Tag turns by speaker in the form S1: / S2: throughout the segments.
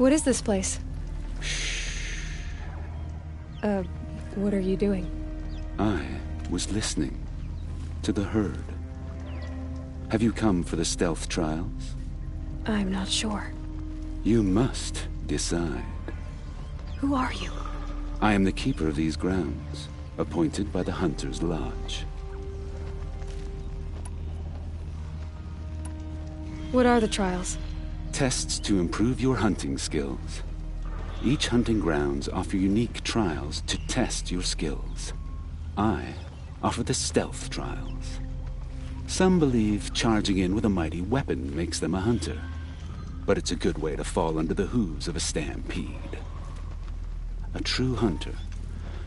S1: What is this place? What are you doing?
S2: I was listening to the herd. Have you come for the stealth trials?
S1: I'm not sure.
S2: You must decide.
S1: Who are you?
S2: I am the keeper of these grounds, appointed by the Hunter's Lodge.
S1: What are the trials?
S2: Tests to improve your hunting skills. Each hunting grounds offer unique trials to test your skills. I offer the stealth trials. Some believe charging in with a mighty weapon makes them a hunter, but it's a good way to fall under the hooves of a stampede. A true hunter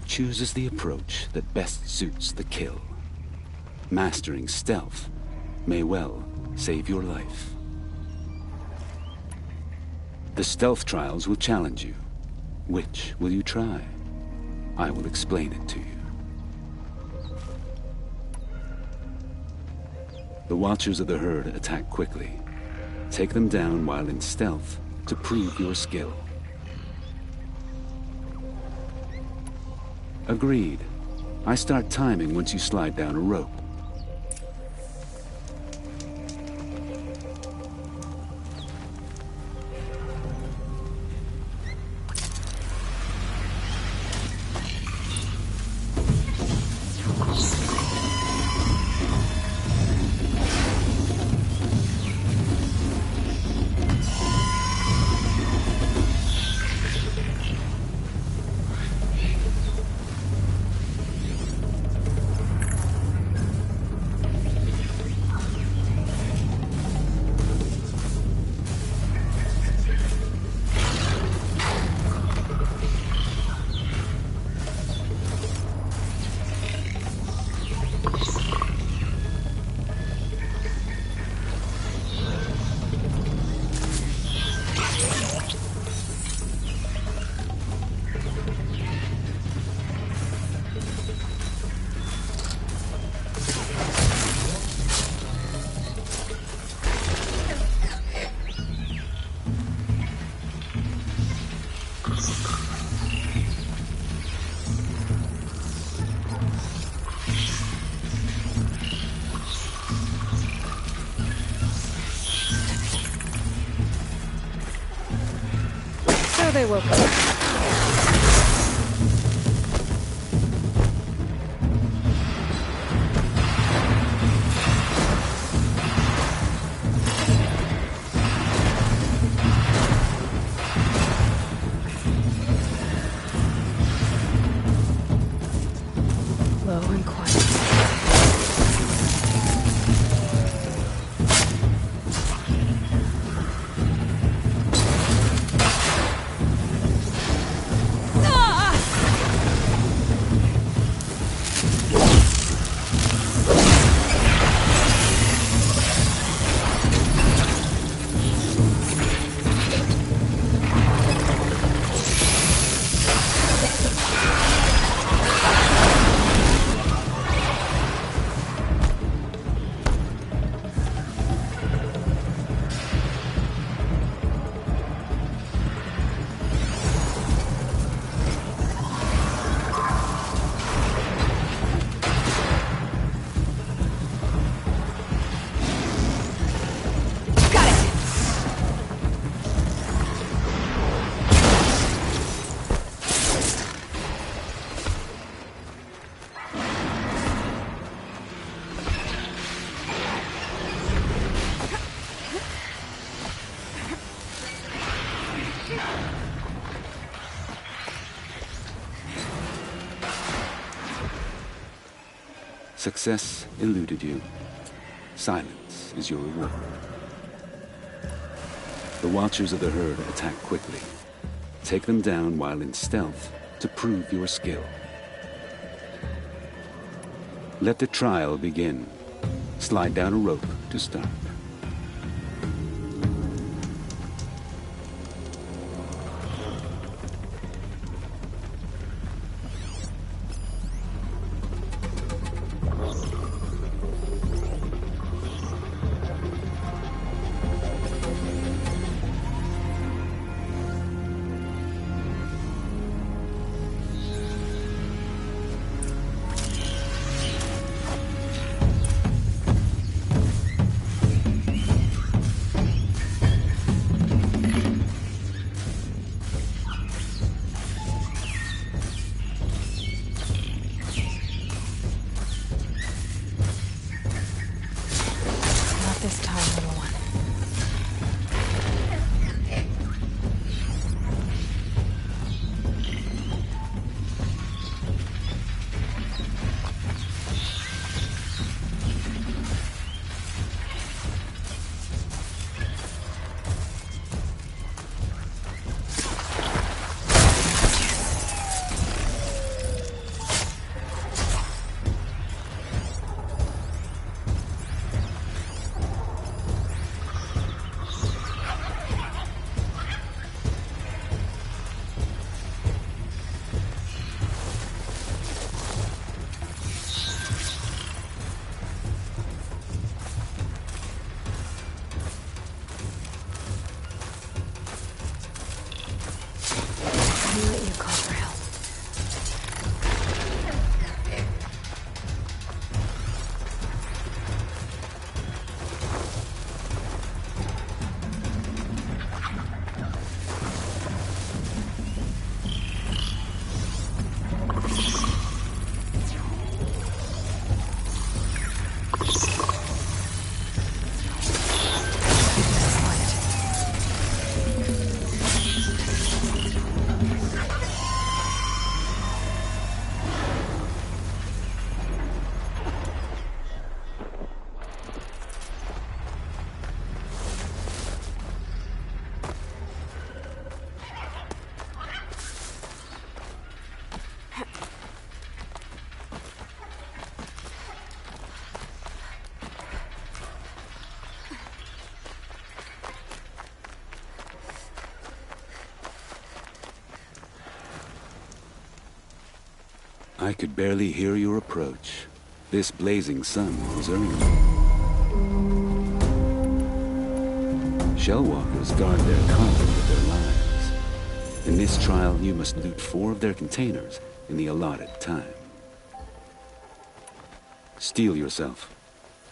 S2: chooses the approach that best suits the kill. Mastering stealth may well save your life. The stealth trials will challenge you. Which will you try? I will explain it to you. The Watchers of the Herd attack quickly. Take them down while in stealth to prove your skill. Agreed. I start timing once you slide down a rope.
S1: They woke up. Low and quiet.
S2: Success eluded you. Silence is your reward. The Watchers of the Herd attack quickly. Take them down while in stealth to prove your skill. Let the trial begin. Slide down a rope to start. I could barely hear your approach. This blazing sun was early. Shellwalkers guard their cargo with their lives. In this trial, you must loot 4 of their containers in the allotted time. Steel yourself.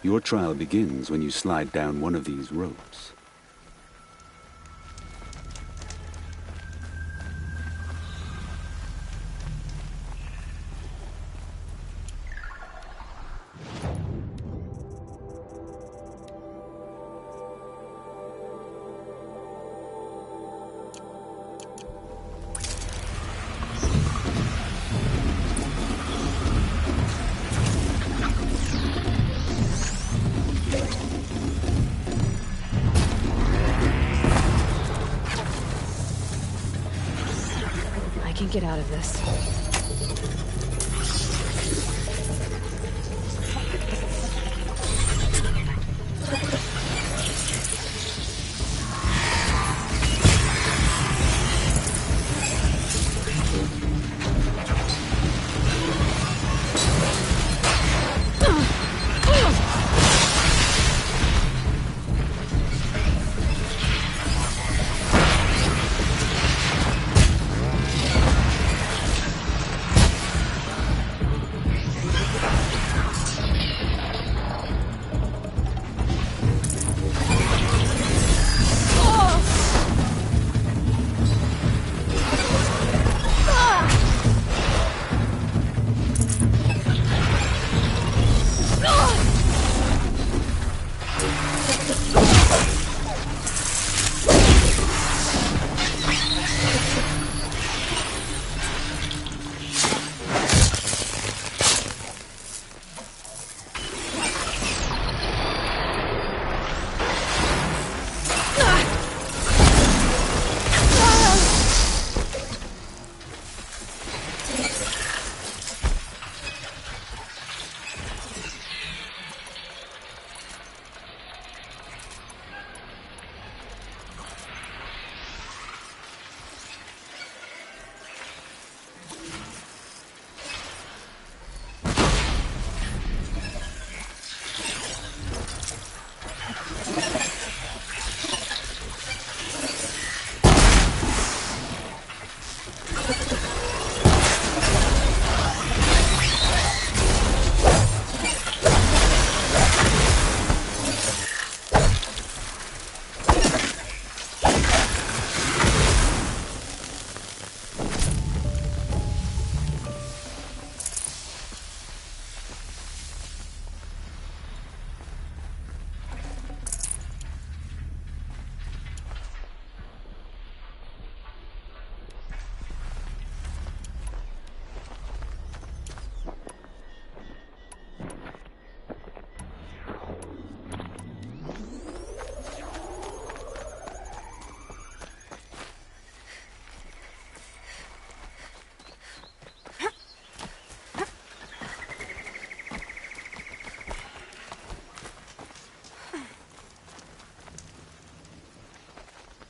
S2: Your trial begins when you slide down one of these ropes.
S1: I can get out of this.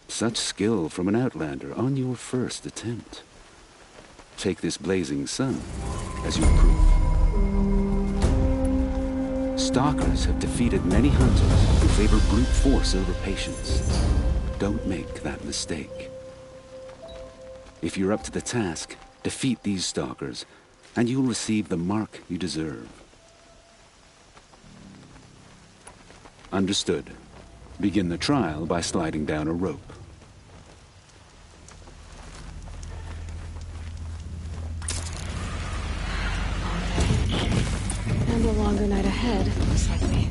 S2: Such skill from an outlander on your first attempt. Take this blazing sun as your proof. Stalkers have defeated many hunters who favor brute force over patience. Don't make that mistake. If you're up to the task, defeat these stalkers, and you'll receive the mark you deserve. Understood. Begin the trial by sliding down a rope.
S1: And a longer night ahead, most likely.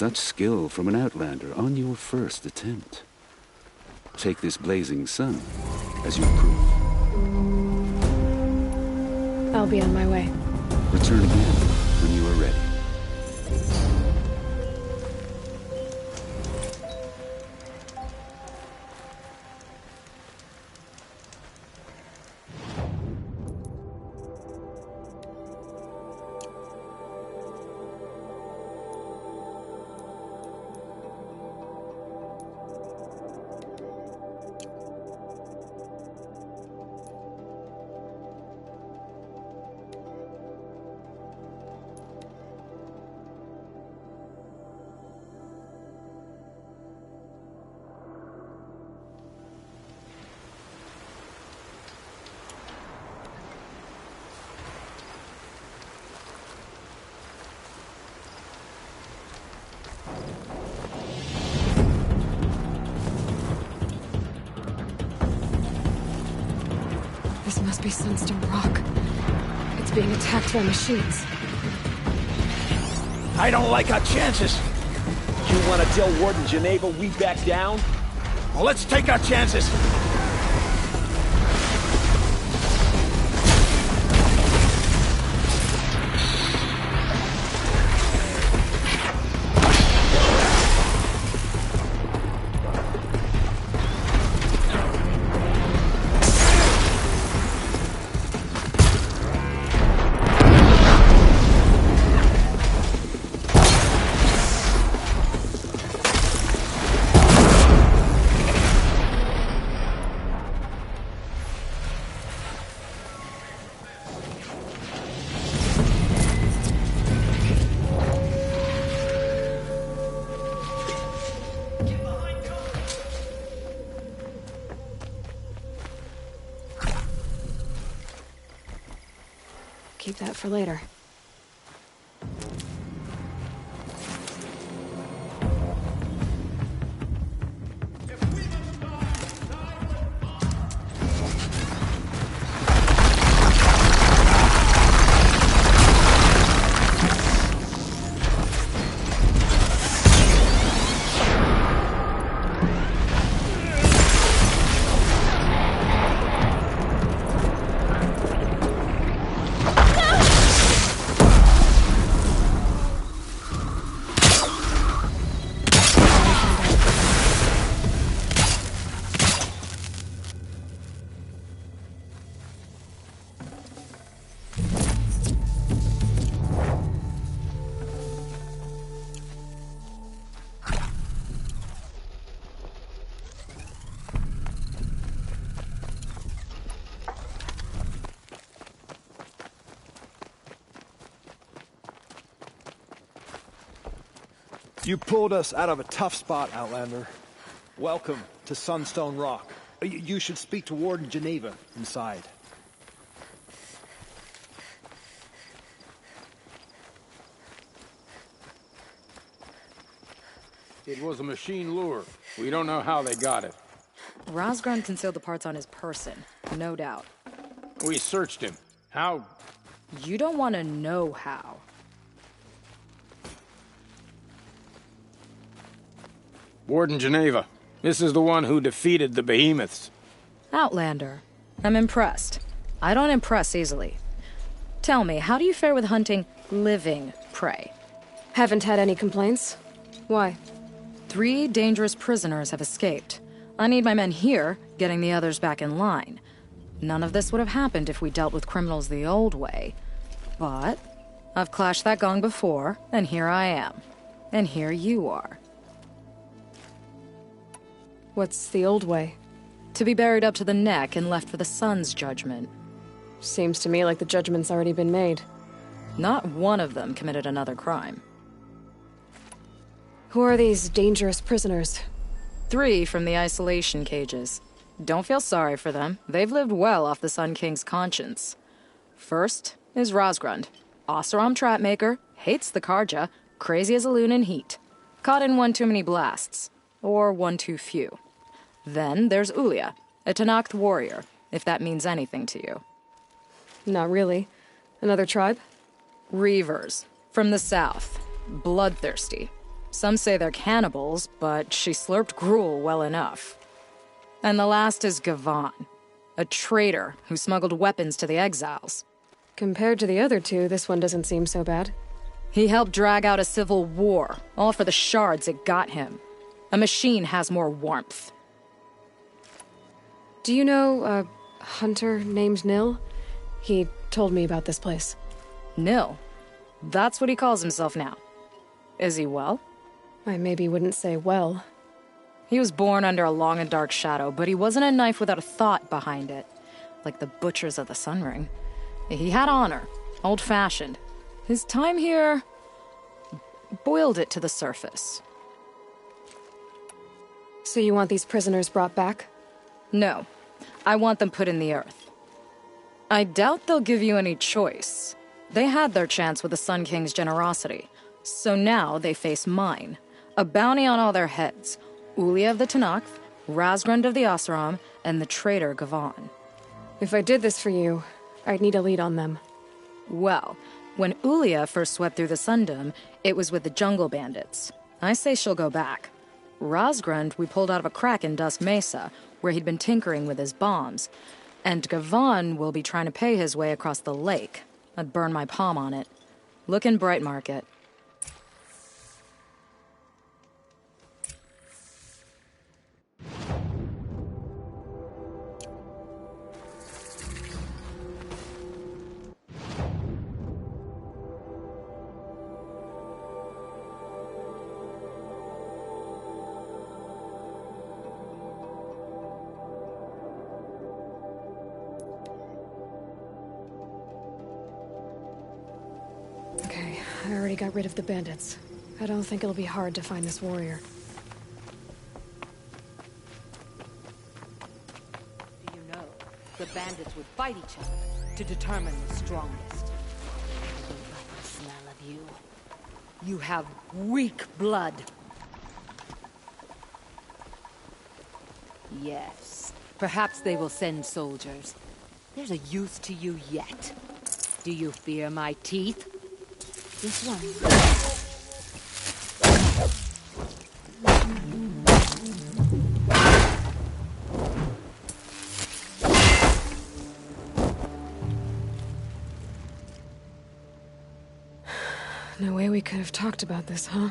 S2: such skill from an outlander on your first attempt. Take this blazing sun as your proof.
S1: I'll be on my way.
S2: Return again when you are ready.
S1: This must be Sunstone Rock. It's being attacked by machines.
S3: I don't like our chances. You want to tell Warden Geneva we back down? Well, let's take our chances.
S1: Keep that for later.
S4: You pulled us out of a tough spot, Outlander. Welcome to Sunstone Rock. You should speak to Warden Geneva inside.
S5: It was a machine lure. We don't know how they got it.
S6: Rosgren concealed the parts on his person, no doubt.
S5: We searched him. How?
S6: You don't want to know how.
S5: Warden Geneva. This is the one who defeated the behemoths.
S6: Outlander. I'm impressed. I don't impress easily. Tell me, how do you fare with hunting living prey?
S1: Haven't had any complaints. Why?
S6: 3 dangerous prisoners have escaped. I need my men here, getting the others back in line. None of this would have happened if we dealt with criminals the old way. But I've clashed that gong before, and here I am. And here you are.
S1: What's the old way?
S6: To be buried up to the neck and left for the sun's judgment.
S1: Seems to me like the judgment's already been made.
S6: Not one of them committed another crime.
S1: Who are these dangerous prisoners?
S6: 3 from the isolation cages. Don't feel sorry for them. They've lived well off the Sun King's conscience. First is Rosgrund. Oseram trapmaker, hates the Karja, crazy as a loon in heat. Caught in one too many blasts. Or one too few. Then there's Ulia, a Tanakh warrior, if that means anything to you.
S1: Not really. Another tribe?
S6: Reavers, from the south. Bloodthirsty. Some say they're cannibals, but she slurped gruel well enough. And the last is Gavan, a traitor who smuggled weapons to the exiles.
S1: Compared to the other two, this one doesn't seem so bad.
S6: He helped drag out a civil war, all for the shards it got him. A machine has more warmth.
S1: Do you know a hunter named Nil? He told me about this place.
S6: Nil? That's what he calls himself now. Is he well?
S1: I maybe wouldn't say well.
S6: He was born under a long and dark shadow, but he wasn't a knife without a thought behind it. Like the butchers of the Sun Ring. He had honor, old-fashioned. His time here boiled it to the surface.
S1: So you want these prisoners brought back?
S6: No. I want them put in the earth. I doubt they'll give you any choice. They had their chance with the Sun King's generosity. So now they face mine. A bounty on all their heads. Ulia of the Tanakh, Razgrund of the Oseram, and the traitor Gavan.
S1: If I did this for you, I'd need a lead on them.
S6: Well, when Ulia first swept through the Sundom, it was with the jungle bandits. I say she'll go back. Razgrund we pulled out of a crack in Dusk Mesa, where he'd been tinkering with his bombs. And Gavan will be trying to pay his way across the lake. I'd burn my palm on it. Look in Bright Market.
S1: Okay, I already got rid of the bandits. I don't think it'll be hard to find this warrior.
S7: Do you know, the bandits would fight each other to determine the strongest. I don't like the smell of you. You have weak blood. Yes, perhaps they will send soldiers. There's a use to you yet. Do you fear my teeth? This one.
S1: No way we could have talked about this, huh?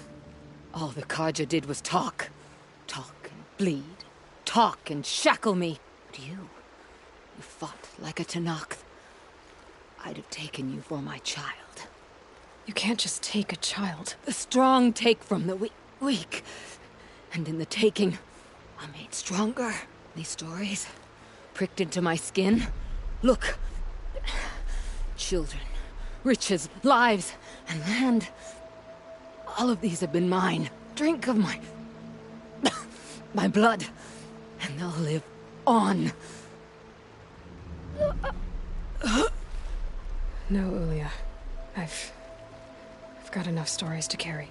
S7: All the Karja did was talk. Talk and bleed. Talk and shackle me. But you fought like a Tanakh. I'd have taken you for my child.
S1: You can't just take a child.
S7: The strong take from the weak. And in the taking, I'm made stronger. These stories pricked into my skin. Look. Children, riches, lives, and land. All of these have been mine. Drink of my blood, and they'll live on.
S1: No, Ulia. I've got enough stories to carry.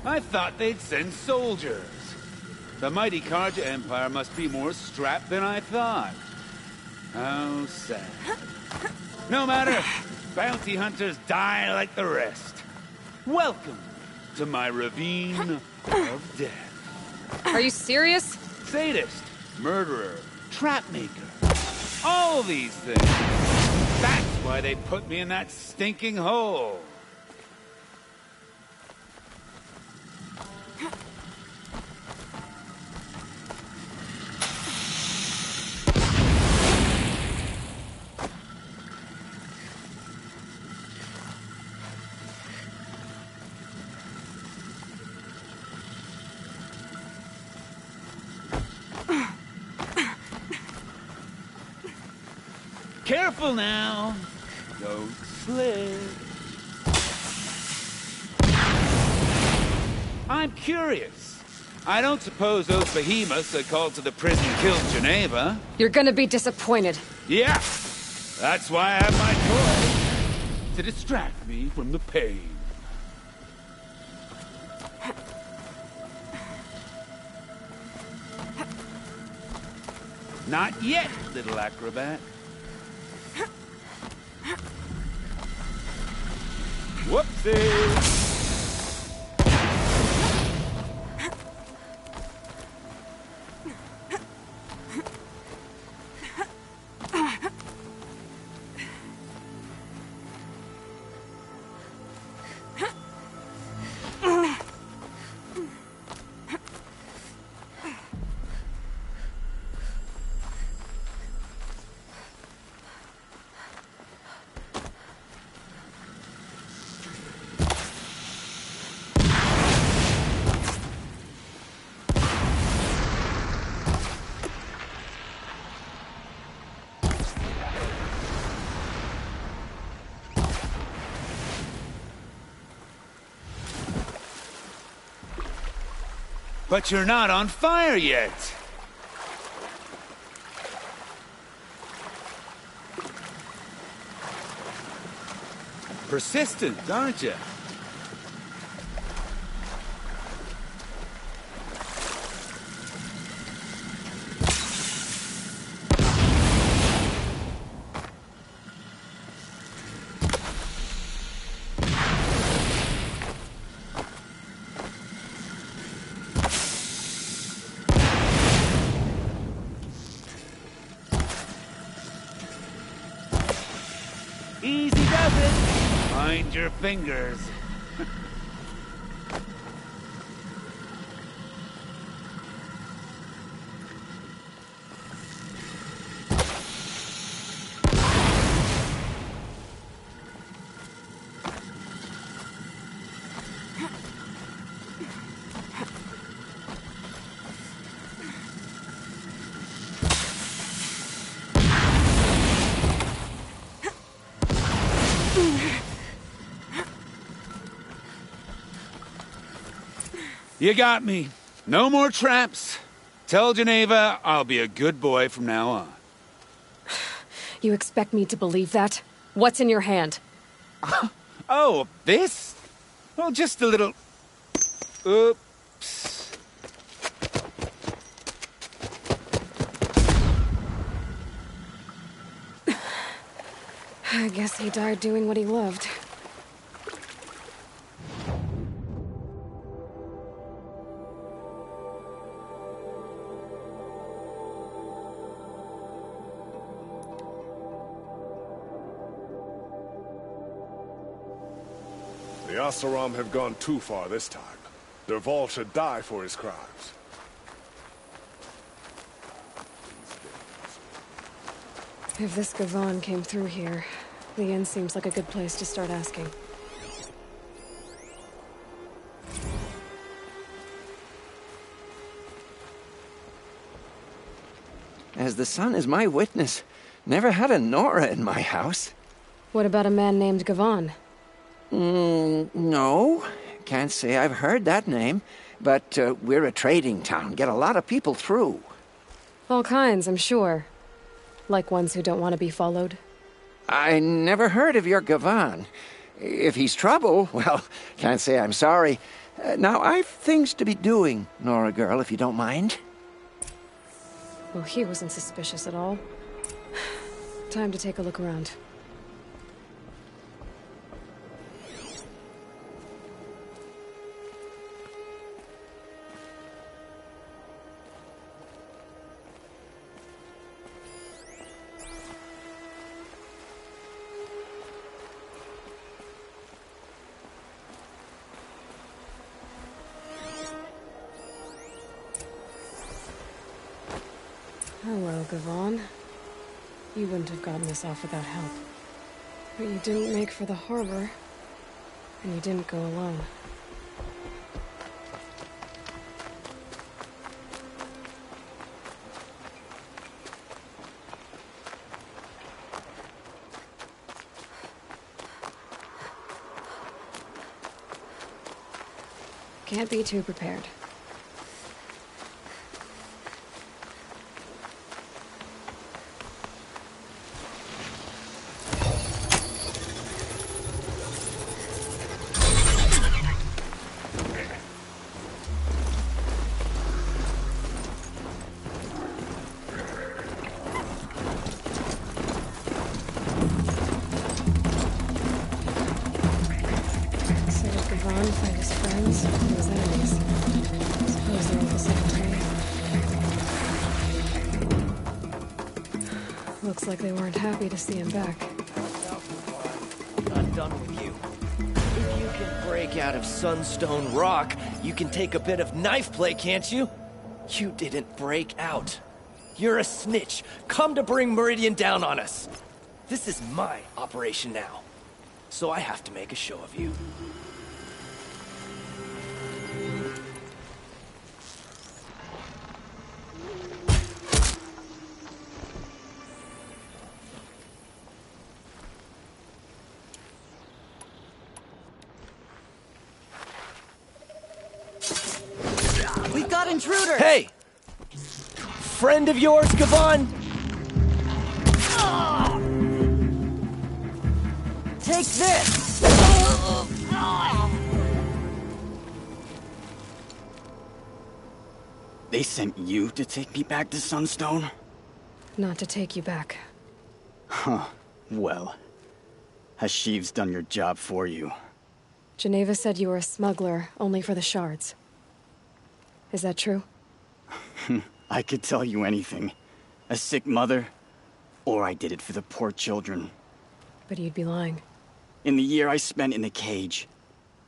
S2: I thought they'd send soldiers. The mighty Karja Empire must be more strapped than I thought. How sad. No matter, bounty hunters die like the rest. Welcome to my ravine of death.
S6: Are you serious?
S2: sadist, murderer, trapmaker. All these things. That's why they put me in that stinking hole. Careful now. Don't slip. I'm curious. I don't suppose those behemoths that called to the prison killed Geneva.
S1: You're gonna be disappointed.
S2: Yeah. That's why I have my toy. To distract me from the pain. Not yet, little acrobat. Whoopsie! But you're not on fire yet. Persistent, aren't you? Easy does it. Mind your fingers. You got me. No more traps. Tell Geneva I'll be a good boy from now on.
S1: You expect me to believe that? What's in your hand?
S2: Oh, this? Well, just a little... Oops.
S1: I guess he died doing what he loved.
S8: The Asaram have gone too far this time. Dervahl should die for his crimes.
S1: If this Gavan came through here, the inn seems like a good place to start asking.
S9: As the sun is my witness, never had a Nora in my house.
S1: What about a man named Gavan?
S9: No. Can't say I've heard that name. But we're a trading town. Get a lot of people through.
S1: All kinds, I'm sure. Like ones who don't want to be followed.
S9: I never heard of your Gavan. If he's trouble, well, can't say I'm sorry. Now, I've things to be doing, Nora girl, if you don't mind.
S1: Well, he wasn't suspicious at all. Time to take a look around. Gavon. You wouldn't have gotten this off without help. But you didn't make for the harbor, and you didn't go alone. Can't be too prepared. So did Gavon find his friends and his enemies? Suppose they're all the same way. Looks like they weren't happy to see him back.
S10: Not done with you. If you can break out of Sunstone Rock, you can take a bit of knife play, can't you? You didn't break out. You're a snitch, come to bring Meridian down on us. This is my operation now, so I have to make a show of you.
S7: We've got intruders!
S10: Hey! Friend of yours, Gavon? Take this!
S11: They sent you to take me back to Sunstone?
S1: Not to take you back.
S11: Huh. Well, has Sheeves done your job for you?
S1: Geneva said you were a smuggler, only for the shards. Is that true?
S11: I could tell you anything. A sick mother, or I did it for the poor children.
S1: But you'd be lying.
S11: In the year I spent in the cage,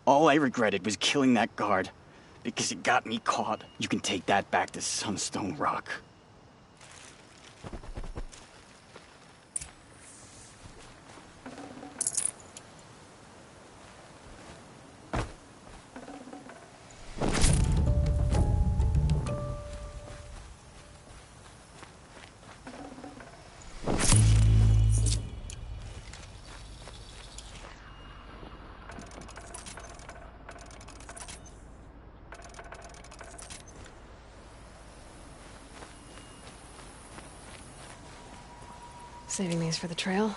S11: all I regretted was killing that guard, because it got me caught. You can take that back to Sunstone Rock.
S1: Saving these for the trail?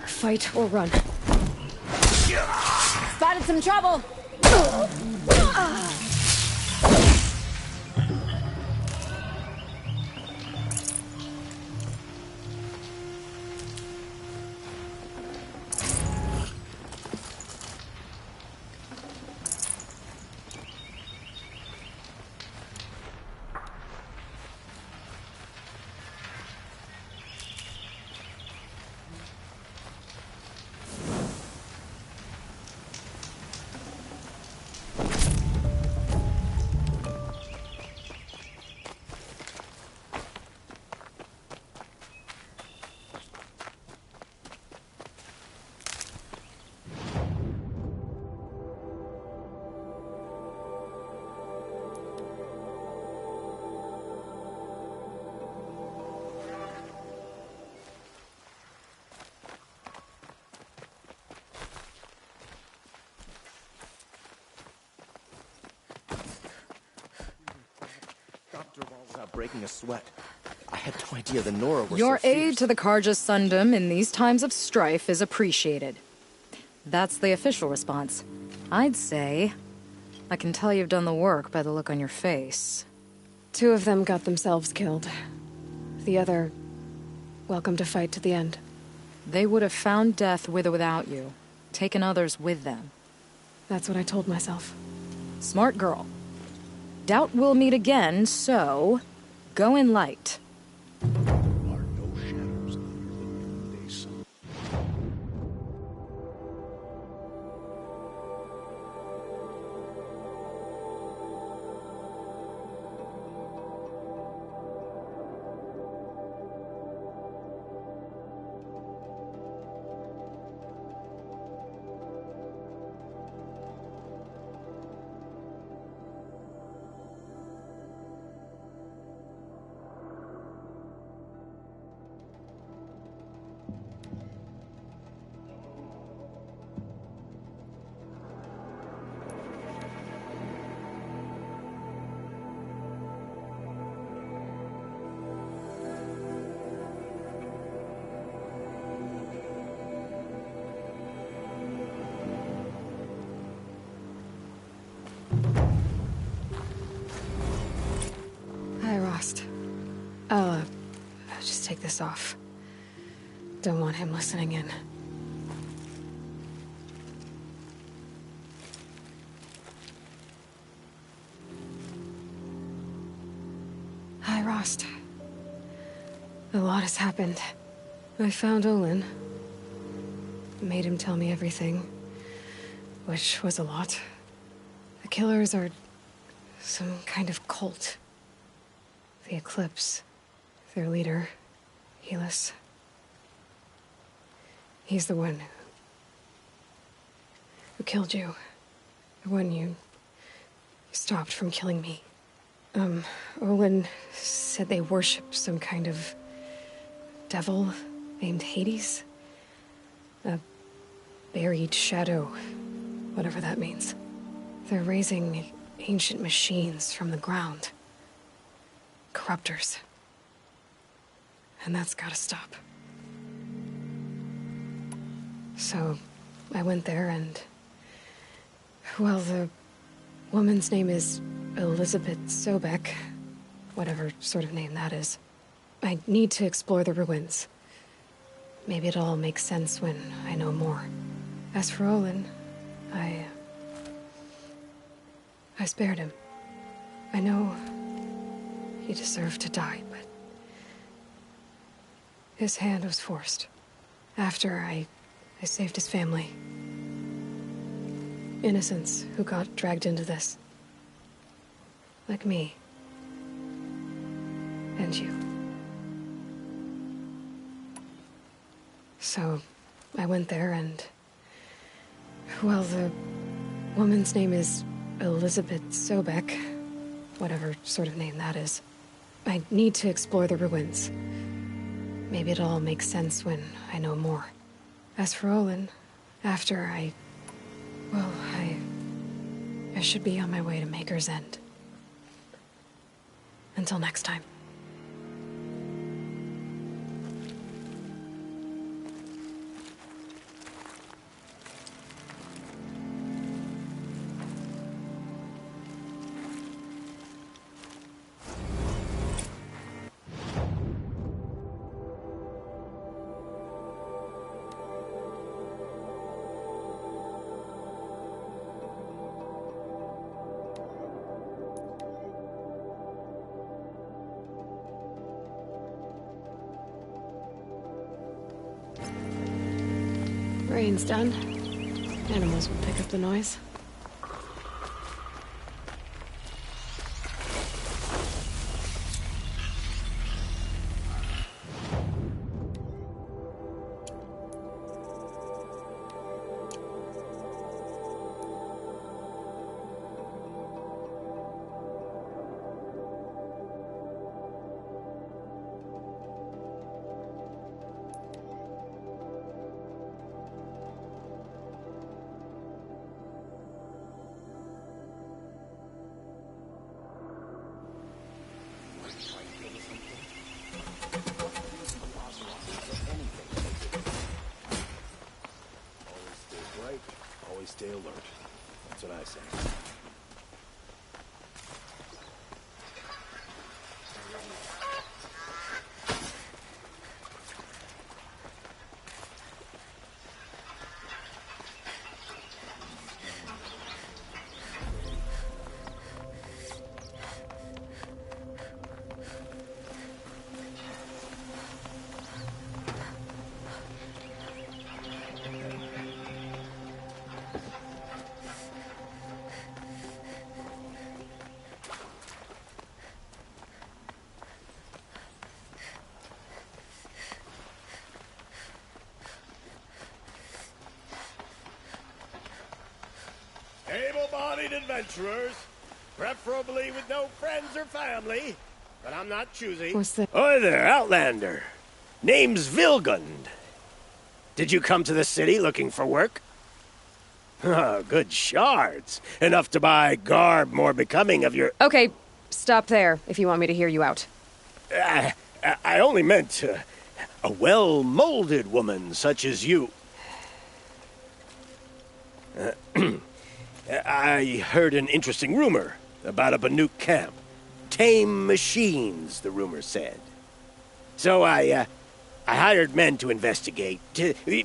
S1: Fight or run.
S7: Spotted some trouble!
S10: Stop breaking a sweat. I had no idea the Nora were
S6: Your
S10: so
S6: aid
S10: fierce.
S6: to the Karja Sundom in these times of strife is appreciated. That's the official response. I'd say I can tell you've done the work by the look on your face.
S1: 2 of them got themselves killed. The other, welcome to fight to the end.
S6: They would have found death with or without you, taken others with them.
S1: That's what I told myself.
S6: Smart girl. Doubt we'll meet again, so go in light.
S1: I'll just take this off. Don't want him listening in. Hi, Rost. A lot has happened. I found Olin. Made him tell me everything. Which was a lot. The killers are some kind of cult. The Eclipse. Their leader, Helis. He's the one who killed you. The one you stopped from killing me. Olin said they worship some kind of devil named Hades. A buried shadow, whatever that means. They're raising ancient machines from the ground. Corruptors. And that's gotta stop. So, I went there and... well, the woman's name is Elizabeth Sobek. Whatever sort of name that is. I need to explore the ruins. Maybe it'll all make sense when I know more. As for Olin, I spared him. I know he deserved to die, but his hand was forced. After I saved his family. Innocents who got dragged into this. Like me. And you. So, I went there and... well, the woman's name is Elizabeth Sobek. Whatever sort of name that is. I need to explore the ruins. Maybe it'll all make sense when I know more. As for Olin, after I should be on my way to Maker's End. Until next time. Rain's done. Animals will pick up the noise.
S3: wanted adventurers, preferably with no friends or family, but I'm not choosy.
S1: What's that?
S3: Hi there, Outlander. Name's Vilgund. Did you come to the city looking for work? Oh, good shards. Enough to buy garb more becoming of your...
S1: Okay, stop there if you want me to hear you out.
S3: I only meant a well-molded woman such as you. I heard an interesting rumor about a Banuk camp. Tame machines, the rumor said. So I hired men to investigate.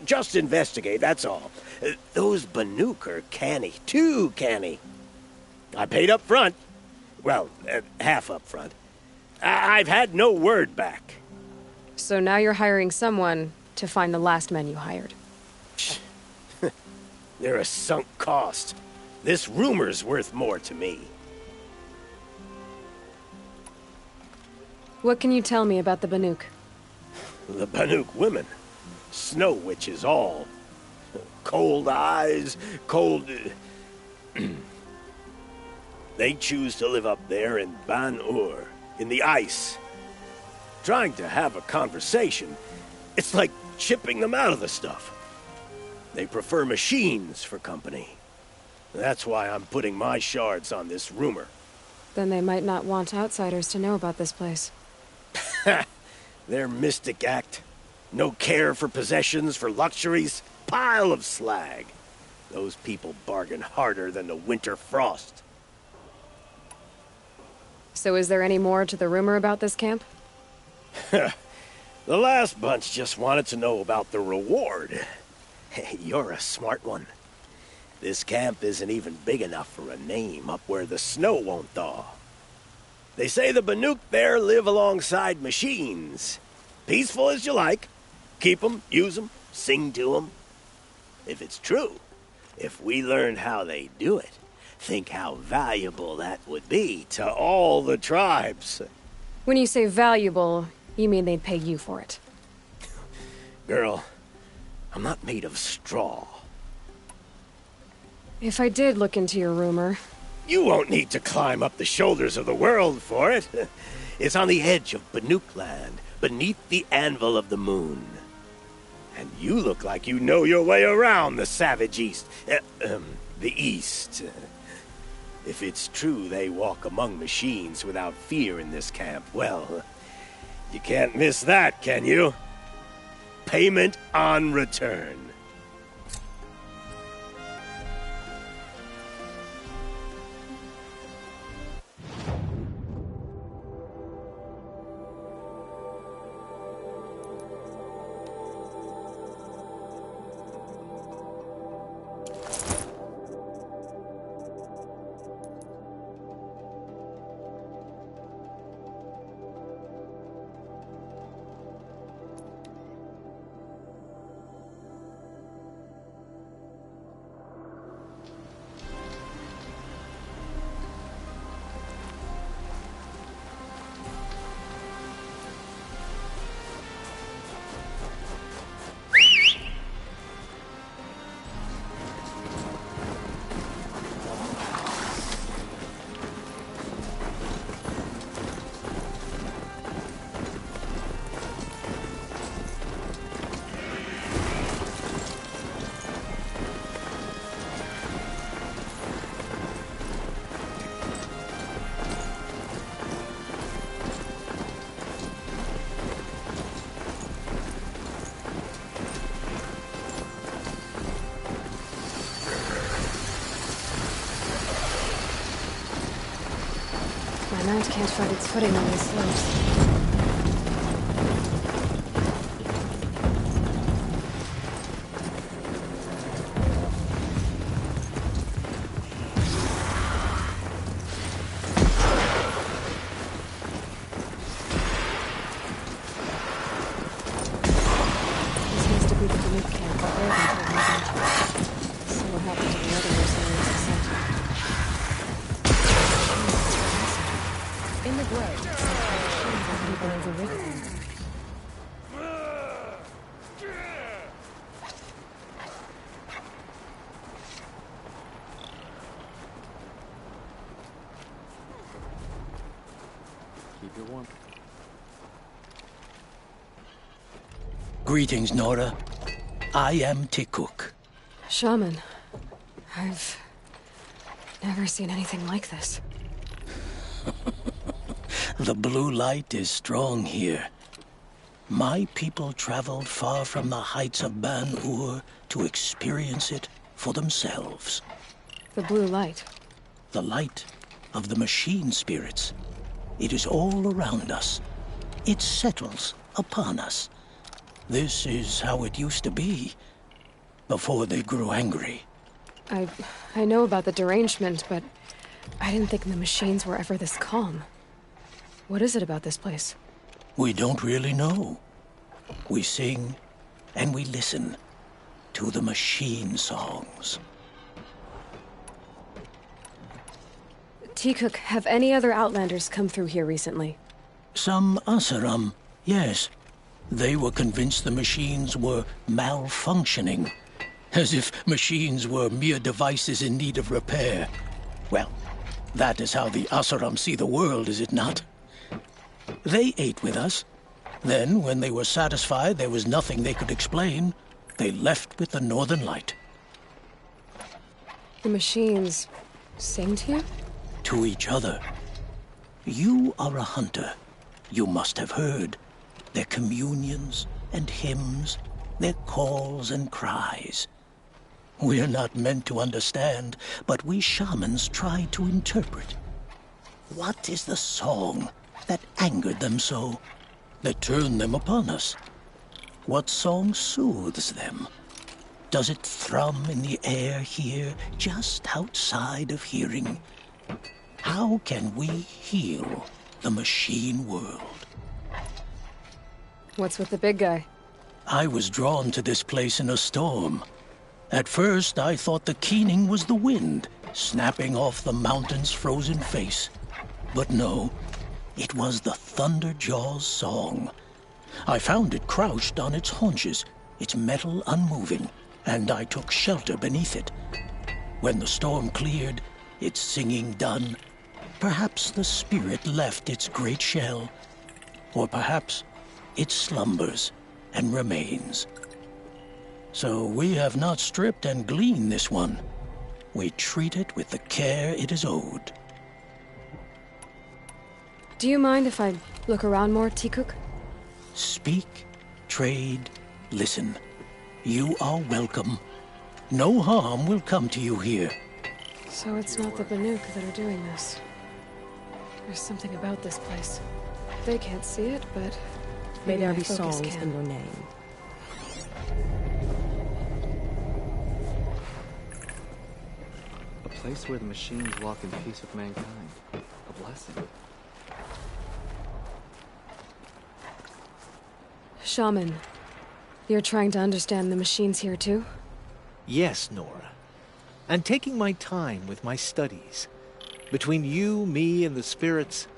S3: Just investigate, that's all. Those Banuk are canny, too canny. I paid up front. Well, half up front. I've had no word back.
S1: So now you're hiring someone to find the last men you hired.
S3: They're a sunk cost. This rumor's worth more to me.
S1: What can you tell me about the Banuk?
S3: The Banuk women. Snow witches all. Cold eyes, cold... They choose to live up there in Ban-Ur, in the ice. Trying to have a conversation, it's like chipping them out of the stuff. They prefer machines for company. That's why I'm putting my shards on this rumor.
S1: Then they might not want outsiders to know about this place.
S3: Their mystic act. No care for possessions, for luxuries. Pile of slag. Those people bargain harder than the winter frost.
S1: So is there any more to the rumor about this camp?
S3: The last bunch just wanted to know about the reward. You're a smart one. This camp isn't even big enough for a name up where the snow won't thaw. They say the Banuk there live alongside machines. Peaceful as you like. Keep them, use them, sing to them. If it's true, if we learned how they do it, think how valuable that would be to all the tribes.
S1: When you say valuable, you mean they'd pay you for it.
S3: Girl, I'm not made of straw.
S1: If I did look into your rumor...
S3: You won't need to climb up the shoulders of the world for it. It's on the edge of Banuk land, beneath the anvil of the moon. And you look like you know your way around the savage east. The east. If it's true they walk among machines without fear in this camp, well, you can't miss that, can you? Payment on return.
S1: My mount can't find its footing on these slopes. This has to be the Banuk camp, but they're going to So what happened to the other mercenaries in Center? In the grove, some people over river.
S12: your warmth.
S13: Greetings, Nora. I am Tikuk.
S1: Shaman, I've never seen anything like this.
S13: The blue light is strong here. My people traveled far from the heights of Ban-Ur to experience it for themselves.
S1: The blue light?
S13: The light of the machine spirits. It is all around us. It settles upon us. This is how it used to be, before they grew angry.
S1: I know about the derangement, but I didn't think the machines were ever this calm. What is it about this place?
S13: We don't really know. We sing and we listen to the machine songs.
S1: Tikuk, have any other Outlanders come through here recently?
S13: Some Asaram, yes. They were convinced the machines were malfunctioning. As if machines were mere devices in need of repair. Well, that is how the Asaram see the world, is it not? They ate with us. Then, when they were satisfied there was nothing they could explain, they left with the Northern Light.
S1: The machines sing to you?
S13: To each other. You are a hunter. You must have heard their communions and hymns, their calls and cries. We're not meant to understand, but we shamans try to interpret. What is the song that angered them so, that turned them upon us? What song soothes them? Does it thrum in the air here, just outside of hearing? How can we heal the machine world?
S1: What's with the big guy?
S13: I was drawn to this place in a storm. At first, I thought the keening was the wind, snapping off the mountain's frozen face. But no, it was the Thunderjaw's song. I found it crouched on its haunches, its metal unmoving, and I took shelter beneath it. When the storm cleared, its singing done, perhaps the spirit left its great shell, or perhaps it slumbers and remains. So we have not stripped and gleaned this one. We treat it with the care it is owed.
S1: Do you mind if I look around more, Tikuk?
S13: Speak, trade, listen. You are welcome. No harm will come to you here.
S1: So it's not the Banuk that are doing this. There's something about this place. They can't see it, but
S14: may there
S1: my
S14: be
S1: focus
S14: songs
S1: can.
S14: in your name.
S12: A place where the machines walk in peace with mankind. A blessing.
S1: Shaman, you're trying to understand the machines here too?
S4: Yes, Nora. And taking my time with my studies. Between you, me, and the spirits,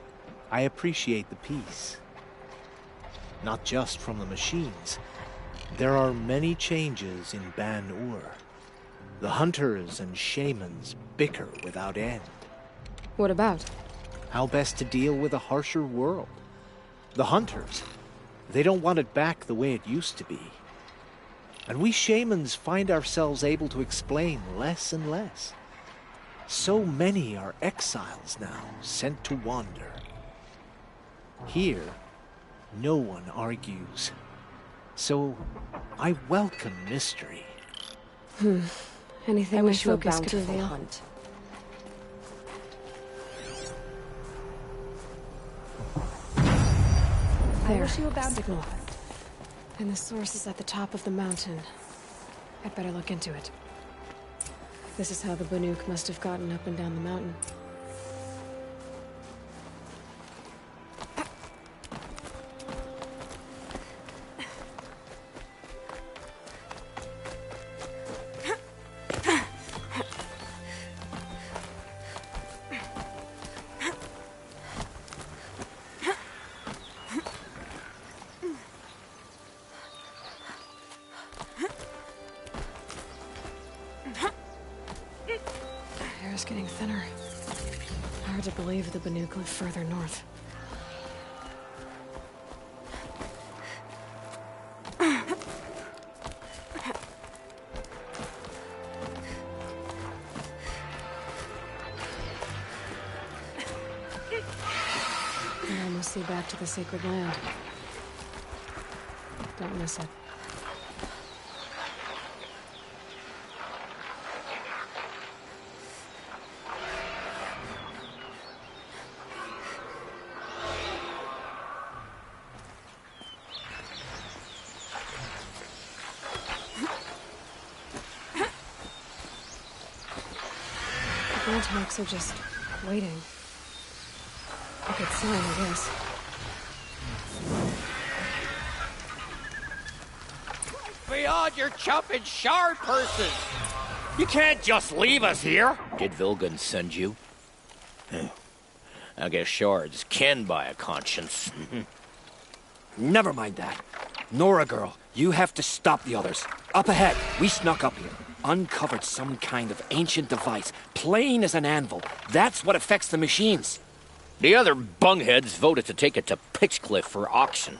S4: I appreciate the peace. Not just from the machines. There are many changes in Ban-Ur. The hunters and shamans bicker without end.
S1: What about?
S4: How best to deal with a harsher world. The hunters, they don't want it back the way it used to be. And we shamans find ourselves able to explain less and less. So many are exiles now, sent to wander. Here, no one argues. So, I welcome mystery.
S1: Anything
S14: I
S1: my
S14: wish you a
S1: focus could
S14: bountiful
S1: reveal.
S14: hunt.
S1: There,
S14: wish you a bountiful
S1: signal.
S14: hunt.
S1: And the source is at the top of the mountain. I'd better look into it. This is how the Banuk must have gotten up and down the mountain. Getting thinner. Hard to believe the Banuk live further north. see back to the sacred land. Don't miss it. The Antarcts are just waiting. A good sign, I guess.
S10: Beyond your chopping shard person! You can't just leave us here! Did Vilgun send you? I guess shards can buy a conscience.
S14: Never mind that. Nora girl, you have to stop the others. Up ahead, we snuck up here. Uncovered some kind of ancient device, plain as an anvil. That's what affects the machines.
S10: The other bungheads voted to take it to Pitchcliff for auction.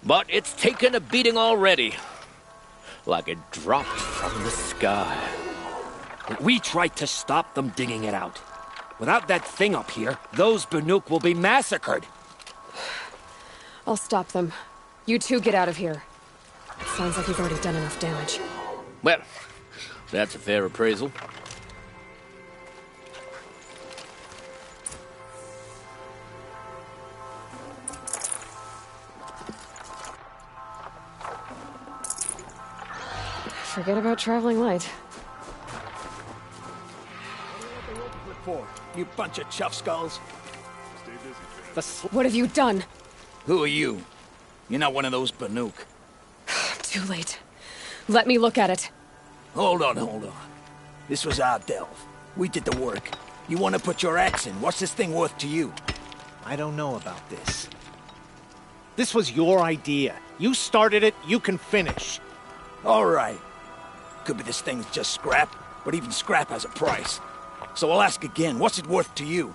S10: But it's taken a beating already. Like it dropped from the sky.
S14: We tried to stop them digging it out. Without that thing up here, those Banuk will be massacred.
S1: I'll stop them. You two get out of here. It sounds like you've already done enough damage.
S10: Well, that's a fair appraisal.
S1: Forget about traveling light.
S3: You bunch of chuff skulls.
S1: What have you done?
S13: Who are you? You're not one of those Banuk.
S1: Too late. Let me look at it.
S13: Hold on. This was our delve. We did the work. You want to put your axe in? What's this thing worth to you?
S4: I don't know about this. This was your idea. You started it, you can finish.
S13: All right. Could be this thing's just scrap, but even scrap has a price. So I'll ask again, what's it worth to you?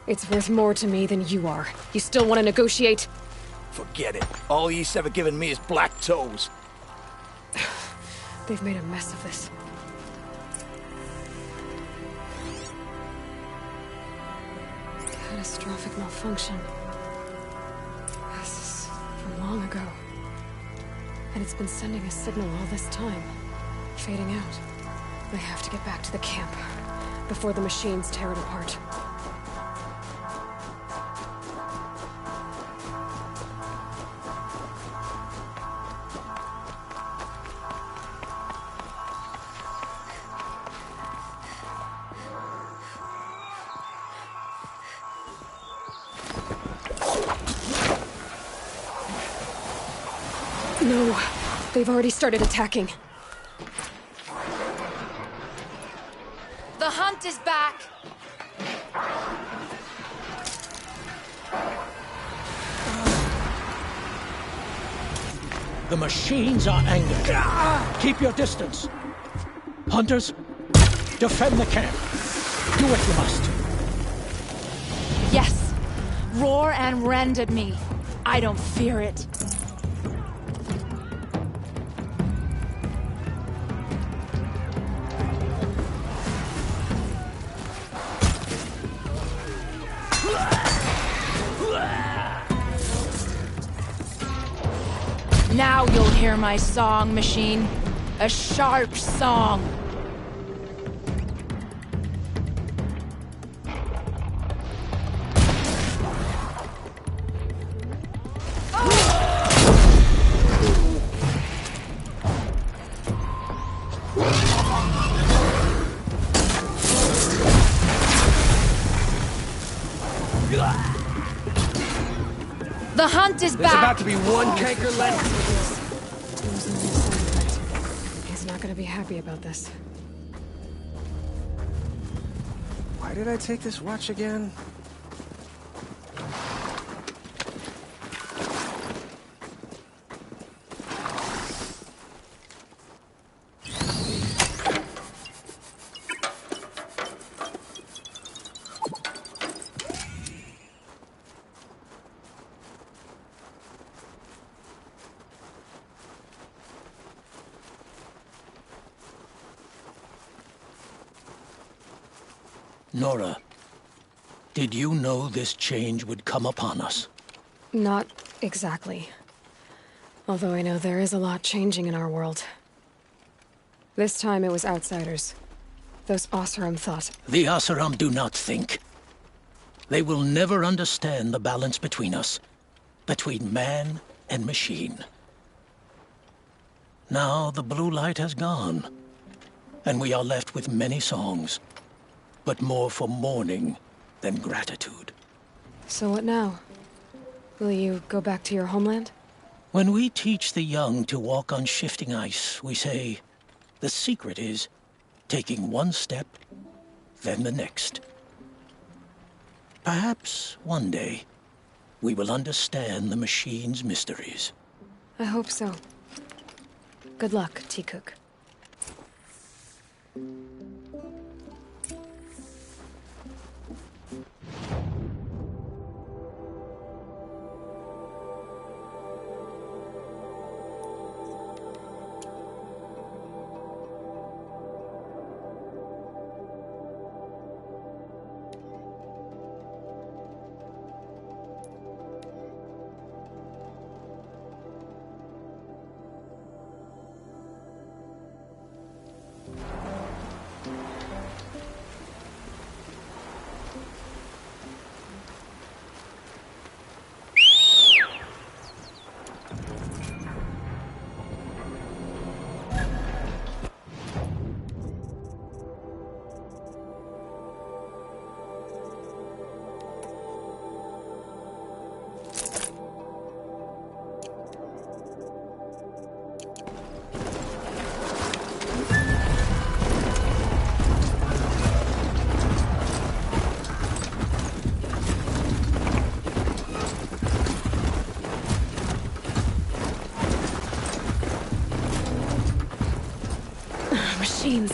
S1: It's worth more to me than you are. You still want to negotiate?
S13: Forget it. All East's ever given me is black toes.
S1: They've made a mess of this. Catastrophic malfunction. This is from long ago. And it's been sending a signal all this time. Fading out. We have to get back to the camp before the machines tear it apart. No, they've already started attacking.
S7: The hunt is back!
S13: The machines are angered. Keep your distance. Hunters, defend the camp. Do what you must.
S7: Yes! Roar and rend at me. I don't fear it. Now you'll hear my song, machine. A sharp song. The hunt is
S14: There's
S7: back!
S14: about to be one canker left.
S1: He's not gonna be happy about this.
S14: Why did I take this watch again?
S13: Nora, did you know this change would come upon us?
S1: Not exactly. Although I know there is a lot changing in our world. This time it was outsiders. Those Oseram thought.
S13: The Oseram do not think. They will never understand the balance between us. Between man and machine. Now the blue light has gone. And we are left with many songs. But more for mourning than gratitude.
S1: So what now? Will you go back to your homeland?
S13: When we teach the young to walk on shifting ice, we say, the secret is taking one step, then the next. Perhaps one day, we will understand the machine's mysteries.
S1: I hope so. Good luck, T-Cook. Machines.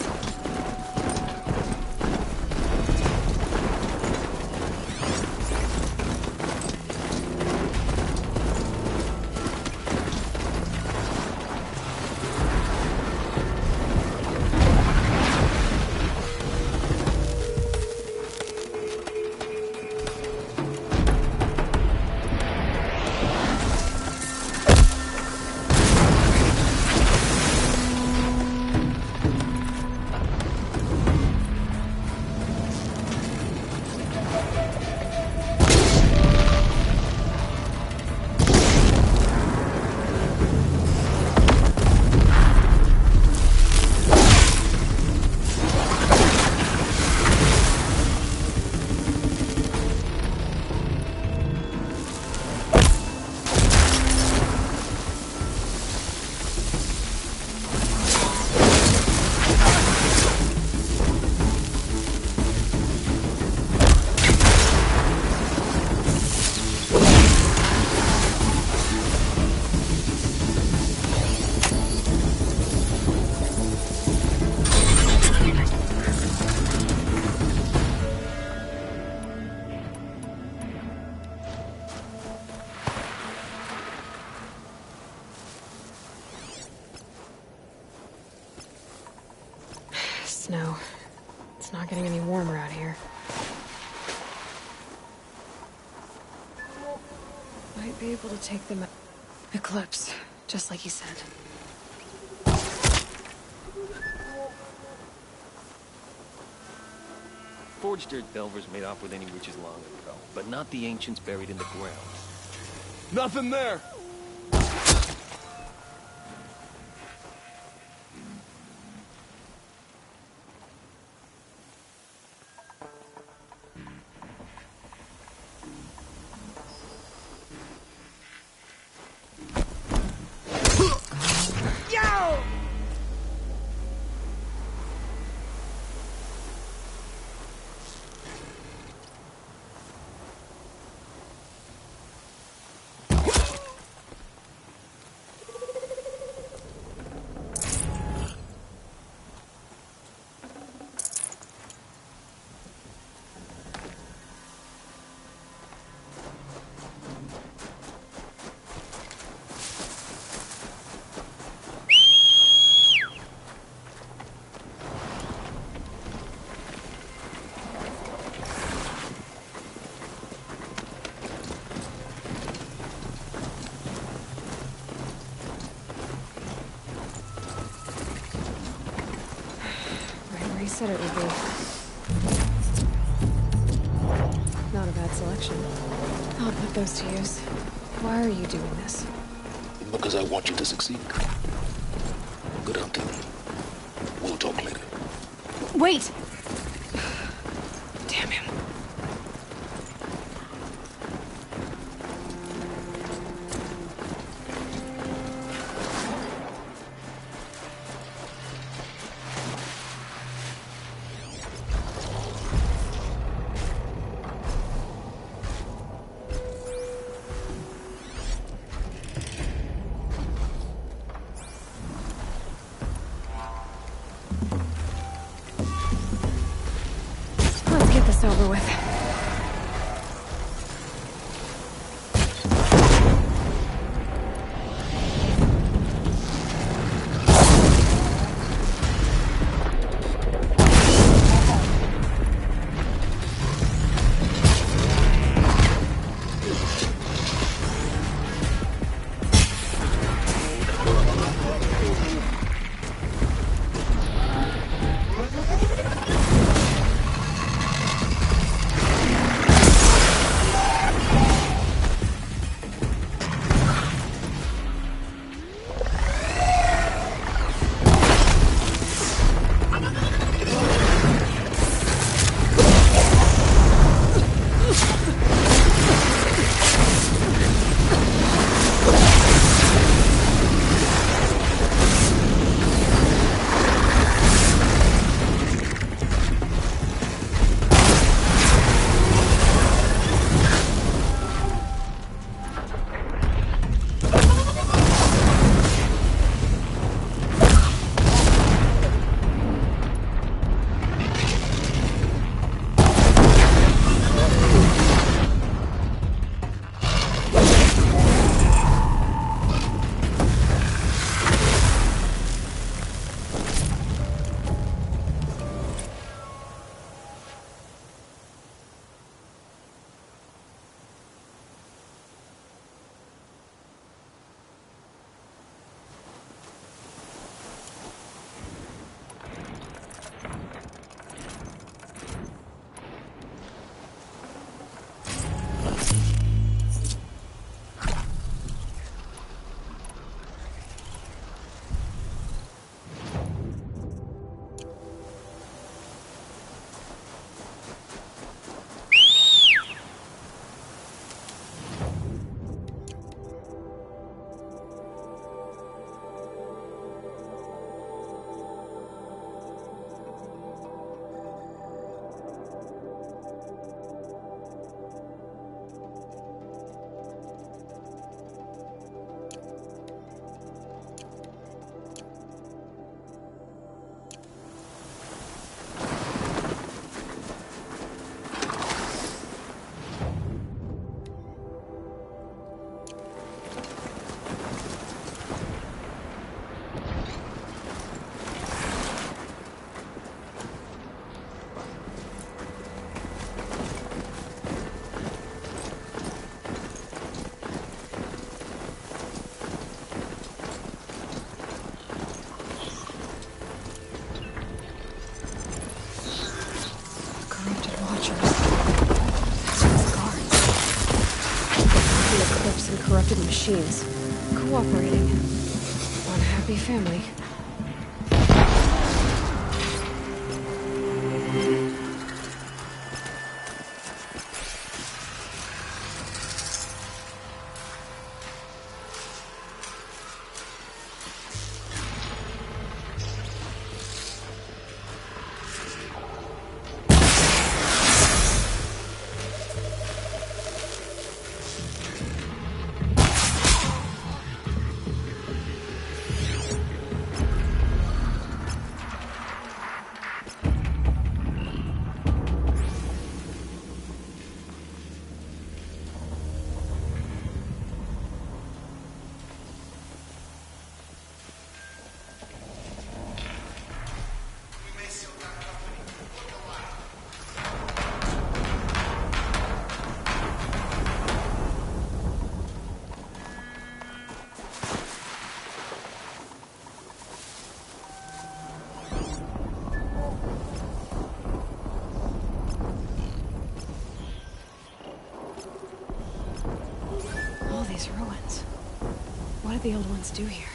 S1: Snow. It's not getting any warmer out here. Might be able to take them out. Eclipse, just like you said.
S10: Forged dirt delvers made off with any riches long ago, but not the ancients buried in the ground.
S8: Nothing there!
S1: said it would be. Not a bad selection. I'll put those to use. Why are you doing this?
S15: Because I want you to succeed. Good hunting. We'll talk later.
S1: Wait! Damn him. Let's get this over with. Corrupted machines. Cooperating. One happy family. these ruins? What did the old ones do here?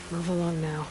S1: Move along now.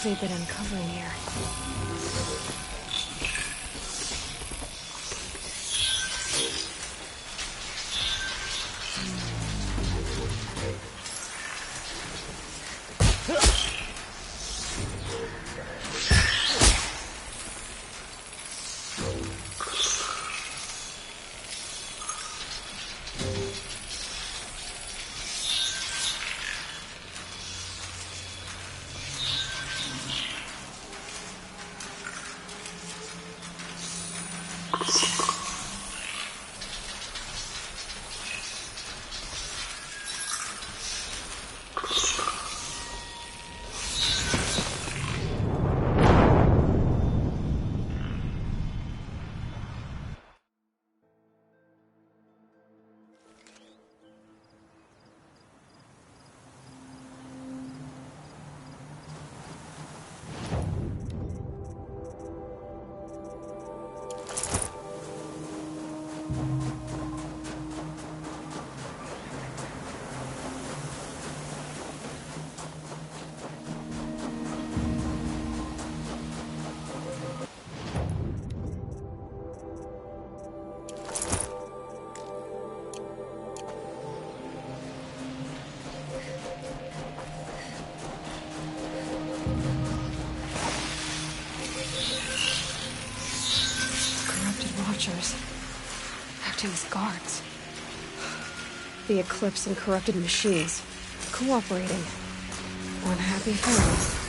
S1: They've been uncovering here. Watchers, acting as guards. The Eclipse and corrupted machines, cooperating. One happy family.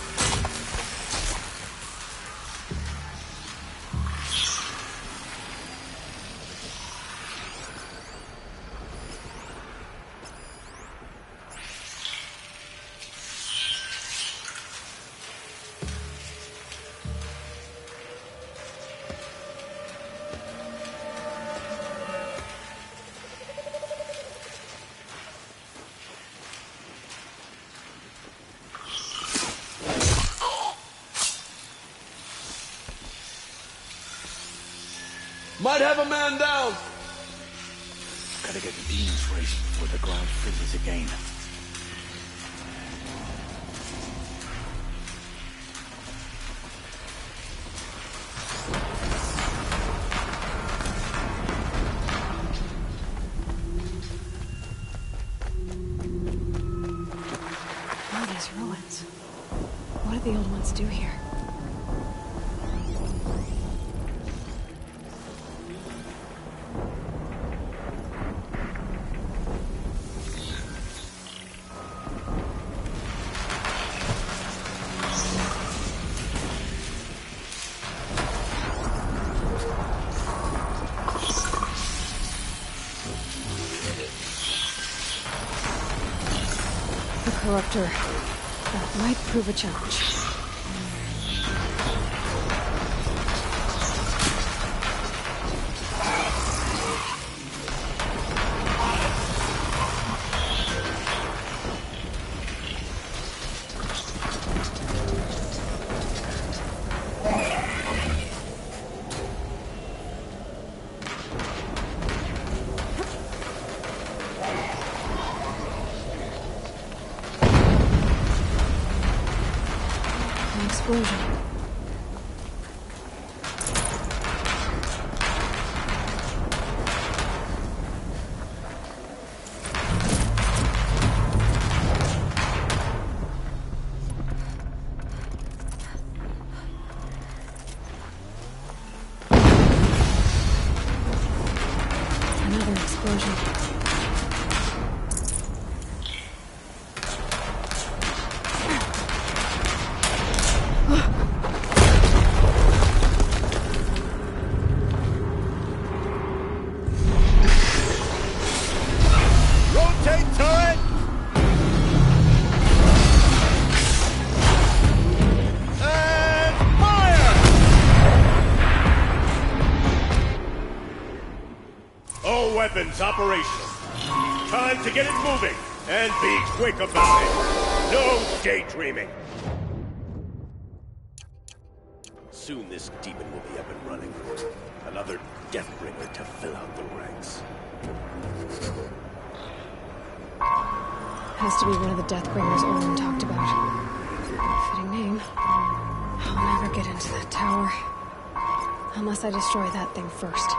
S8: Might have a man down!
S11: Gotta get the demons racing before the ground freezes again.
S1: All these ruins. What did the old ones do here? Corruptor. That might prove a challenge. Explosion. Another explosion.
S3: Weapons operational. Time to get it moving, and be quick about it. No daydreaming. Soon this demon will be up and running. Another Deathbringer to fill out the ranks.
S1: Has to be one of the Deathbringers Olin talked about. Fitting name. I'll never get into that tower. Unless I destroy that thing first.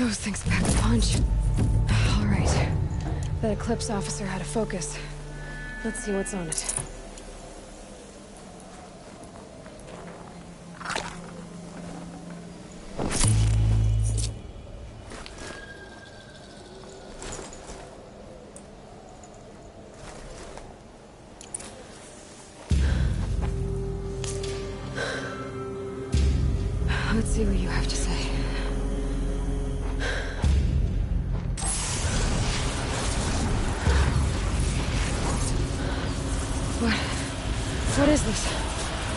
S1: Those things pack a punch. All right. That Eclipse officer had a focus. Let's see what's on it. Let's see what you have to say. What is this?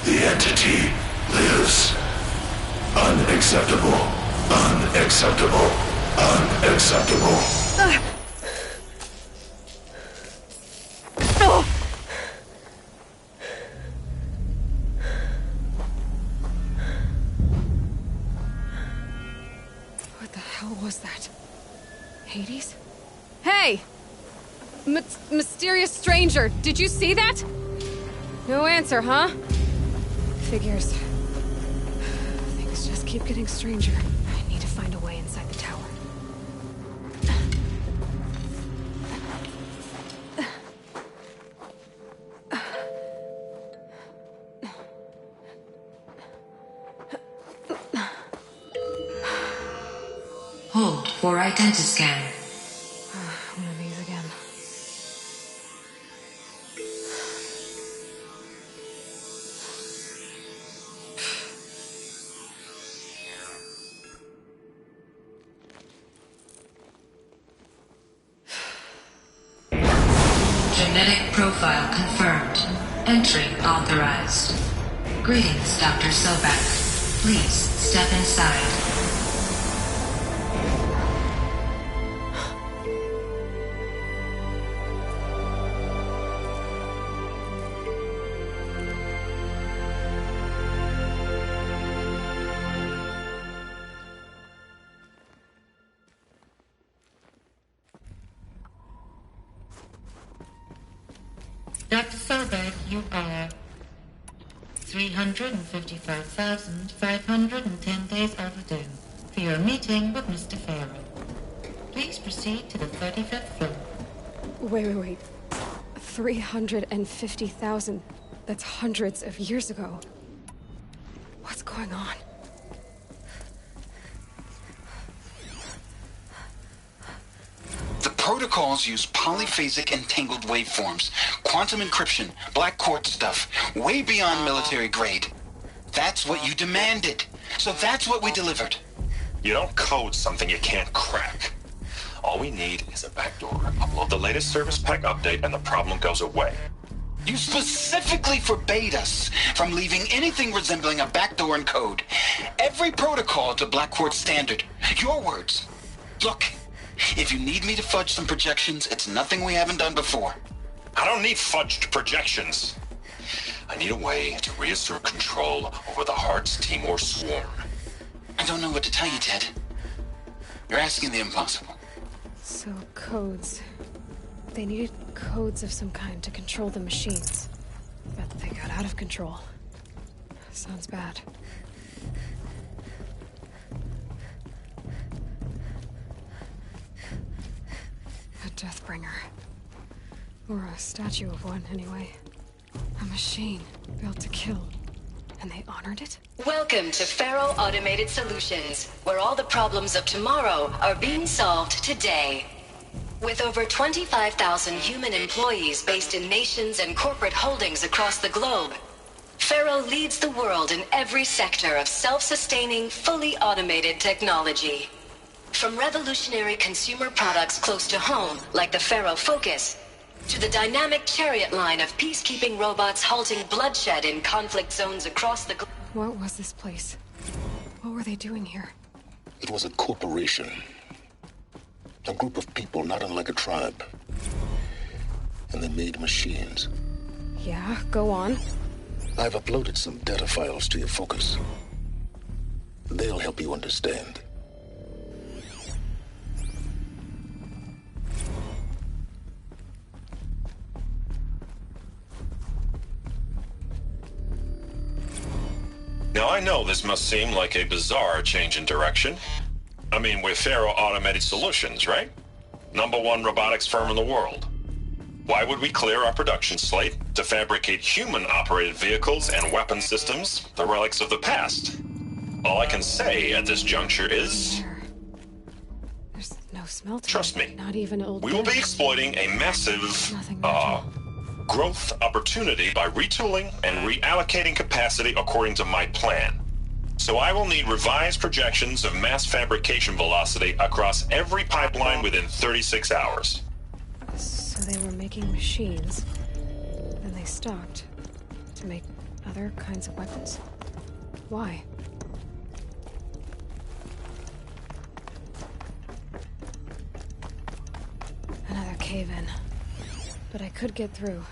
S16: The entity lives. Unacceptable. Unacceptable. Unacceptable.
S1: What the hell was that? Hades? Hey! Mysterious stranger, did you see that? No answer, huh? Figures. Things just keep getting stranger. I need to find a way inside the tower.
S17: Hold for identiscan.
S1: One of these again.
S17: Genetic profile confirmed. Entry authorized. Greetings, Dr. Sobek. Please step inside. Dr. Sobek, you are 355,510 days overdue for your meeting with Mr. Farrell. Please proceed to the 35th floor.
S1: Wait. 350,000. That's hundreds of years ago. What's going on?
S18: The protocols use polyphasic entangled waveforms, quantum encryption, black quartz stuff, way beyond military grade. That's what you demanded. So that's what we delivered.
S19: You don't code something you can't crack. All we need is a backdoor. Upload the latest service pack update and the problem goes away.
S18: You specifically forbade us from leaving anything resembling a backdoor in code. Every protocol to black quartz standard. Your words. Look, if you need me to fudge some projections, it's nothing we haven't done before.
S19: I don't need fudged projections. I need a way to reassert control over the Hearts Timor swarm.
S18: I don't know what to tell you, Ted. You're asking the impossible.
S1: So, codes. They needed codes of some kind to control the machines. But they got out of control. Sounds bad. A Deathbringer. Or a statue of one, anyway. A machine built to kill. And they honored it?
S20: Welcome to Faro Automated Solutions, where all the problems of tomorrow are being solved today. With over 25,000 human employees based in nations and corporate holdings across the globe, Faro leads the world in every sector of self-sustaining, fully automated technology. From revolutionary consumer products close to home, like the Faro Focus, to the dynamic chariot line of peacekeeping robots halting bloodshed in conflict zones across the globe.
S1: What was this place? What were they doing here?
S15: It was a corporation. A group of people not unlike a tribe. And they made machines.
S1: Yeah, go on.
S15: I've uploaded some data files to your Focus. They'll help you understand.
S19: Now I know this must seem like a bizarre change in direction, I mean, we're Faro Automated Solutions, right? #1 robotics firm in the world. Why would we clear our production slate to fabricate human-operated vehicles and weapon systems, the relics of the past? All I can say at this juncture is...
S1: There's no smelting.
S19: Trust me.
S1: Not even old.
S19: We will be exploiting a massive, growth opportunity by retooling and reallocating capacity according to my plan. So I will need revised projections of mass fabrication velocity across every pipeline within 36 hours.
S1: So they were making machines, then they stopped to make other kinds of weapons. Why? Another cave-in. But I could get through.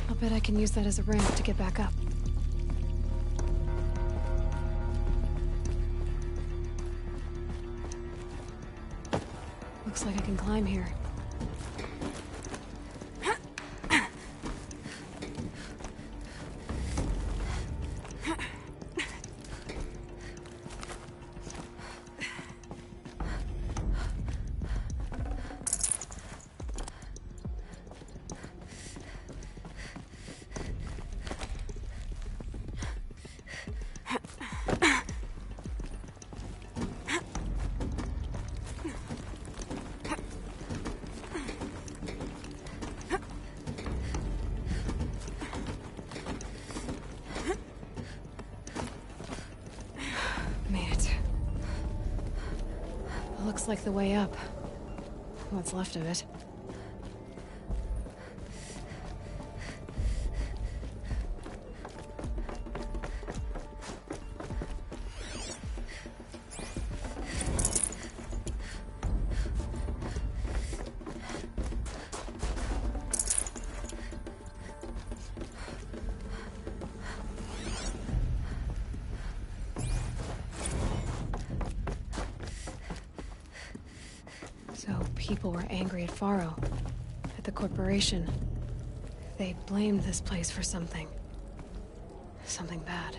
S1: I'll bet I can use that as a ramp to get back up. Looks like I can climb here. Looks like the way up. What's left of it. People were angry at Faro, at the corporation. They blamed this place for something. Something bad.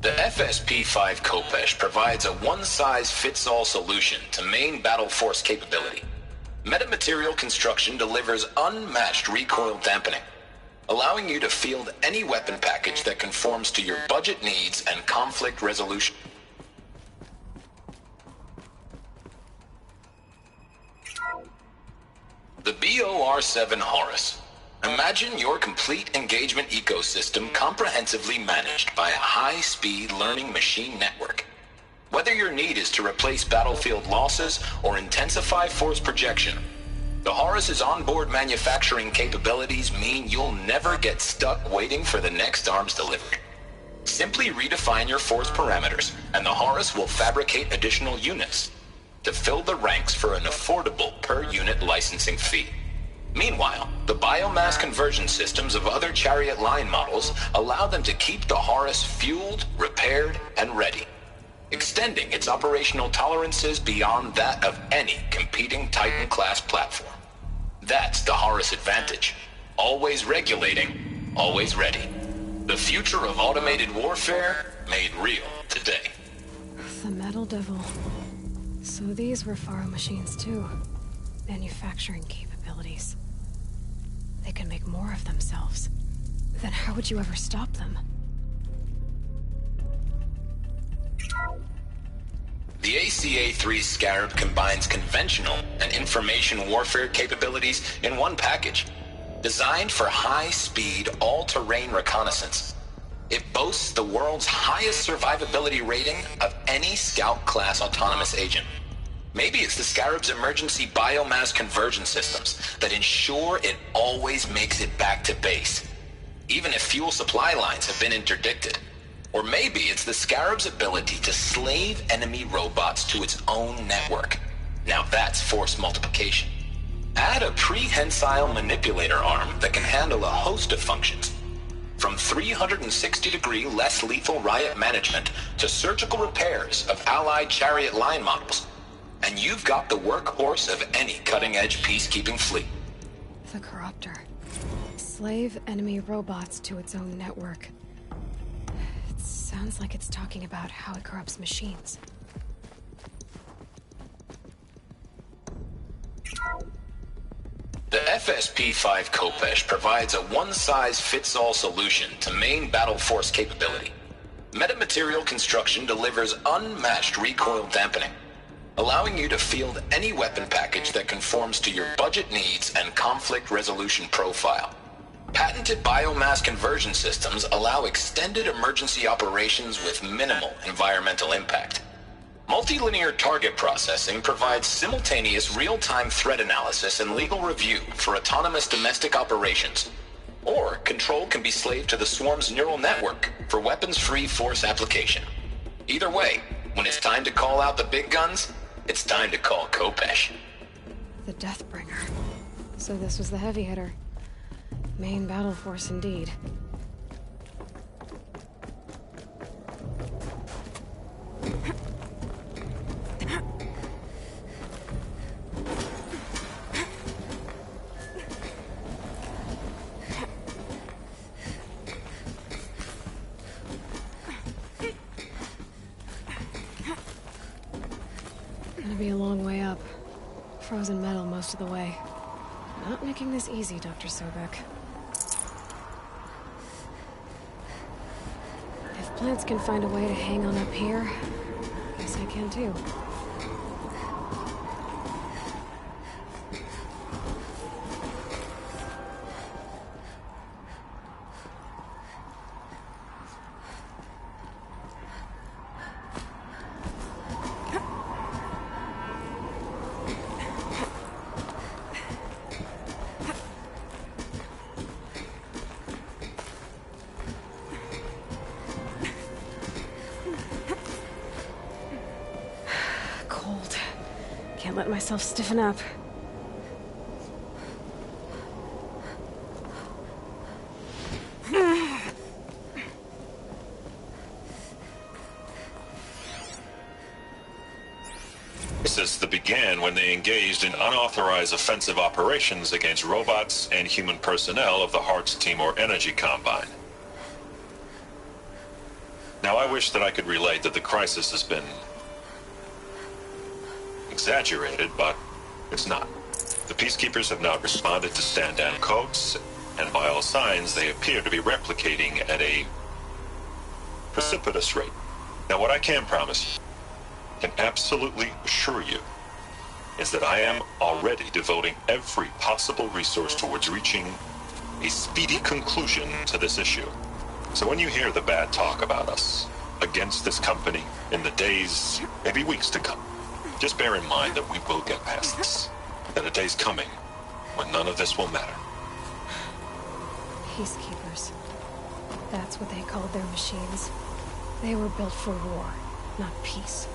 S18: The FSP-5 Kopesh provides a one-size-fits-all solution to main battle force capability. Metamaterial construction delivers unmatched recoil dampening, allowing you to field any weapon package that conforms to your budget needs and conflict resolution. The BOR-7 Horus. Imagine your complete engagement ecosystem comprehensively managed by a high-speed learning machine network. Whether your need is to replace battlefield losses or intensify force projection, the Horus's onboard manufacturing capabilities mean you'll never get stuck waiting for the next arms delivery. Simply redefine your force parameters, and the Horus will fabricate additional units to fill the ranks for an affordable per-unit licensing fee. Meanwhile, the biomass conversion systems of other Chariot line models allow them to keep the Horus fueled, repaired, and ready, extending its operational tolerances beyond that of any competing Titan-class platform. That's the Horus advantage. Always regulating, always ready. The future of automated warfare made real today.
S1: The Metal Devil. So these were Faro machines too. Manufacturing capabilities. They can make more of themselves. Then how would you ever stop them?
S18: The ACA-3 Scarab combines conventional and information warfare capabilities in one package. Designed for high-speed, all-terrain reconnaissance, it boasts the world's highest survivability rating of any Scout-class autonomous agent. Maybe it's the Scarab's emergency biomass conversion systems that ensure it always makes it back to base, even if fuel supply lines have been interdicted. Or maybe it's the Scarab's ability to slave enemy robots to its own network. Now that's force multiplication. Add a prehensile manipulator arm that can handle a host of functions. From 360-degree less lethal riot management to surgical repairs of Allied chariot line models. And you've got the workhorse of any cutting-edge peacekeeping fleet.
S1: The Corruptor. Slave enemy robots to its own network. It sounds like it's talking about how it corrupts machines.
S18: The FSP-5 Khopesh provides a one-size-fits-all solution to main battle force capability. Metamaterial construction delivers unmatched recoil dampening, allowing you to field any weapon package that conforms to your budget needs and conflict resolution profile. Patented biomass conversion systems allow extended emergency operations with minimal environmental impact. Multilinear target processing provides simultaneous real-time threat analysis and legal review for autonomous domestic operations. Or control can be slaved to the Swarm's neural network for weapons-free force application. Either way, when it's time to call out the big guns, it's time to call Khopesh.
S1: The Deathbringer. So this was the heavy hitter. Main battle force indeed. Gonna be a long way up. Frozen metal most of the way. Not making this easy, Dr. Sobek. If plants can find a way to hang on up here, guess I can too. Can't let myself stiffen up.
S19: Crisis that began when they engaged in unauthorized offensive operations against robots and human personnel of the Hearts Timor Energy Combine. Now, I wish that I could relate that the crisis has been exaggerated, but it's not. The Peacekeepers have not responded to stand-down codes, and by all signs, they appear to be replicating at a precipitous rate. Now, what I can promise you, can absolutely assure you, is that I am already devoting every possible resource towards reaching a speedy conclusion to this issue. So when you hear the bad talk about us against this company in the days, maybe weeks to come, just bear in mind that we will get past this. That a day's coming when none of this will matter.
S1: Peacekeepers. That's what they called their machines. They were built for war, not peace.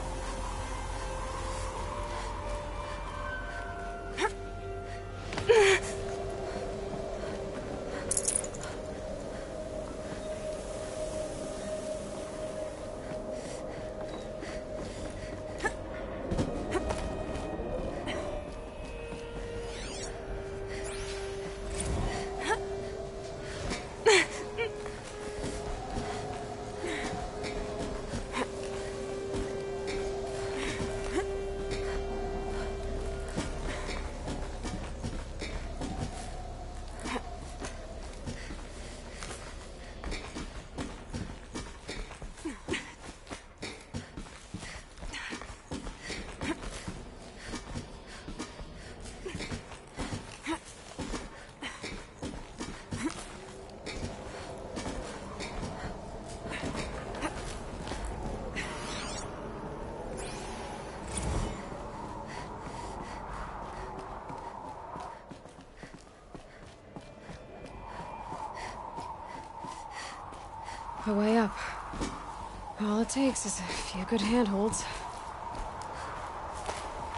S1: The way up. All it takes is a few good handholds.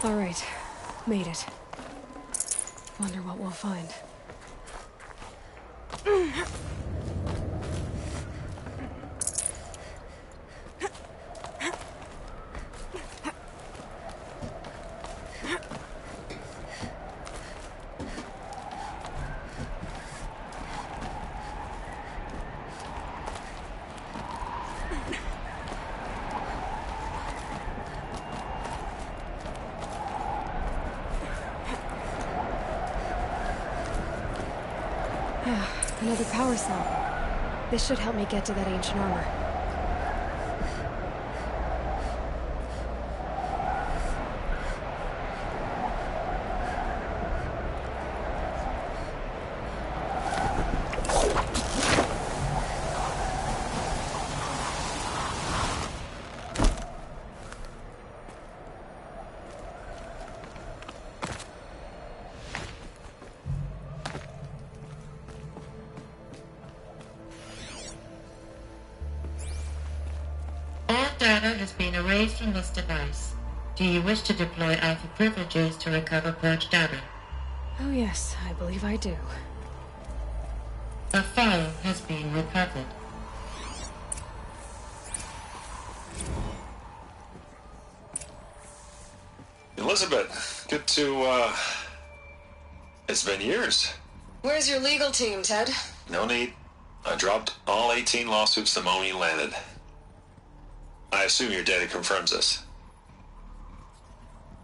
S1: All right, made it. Wonder what we'll find. Another power cell. This should help me get to that ancient armor.
S17: Data has been erased from this device. Do you wish to deploy Alpha privileges to recover purged data?
S1: Oh yes, I believe I do.
S17: A file has been recovered.
S19: Elizabeth, good to, it's been years.
S20: Where's your legal team, Ted?
S19: No need. I dropped all 18 lawsuits the moment you landed. I assume your data confirms this.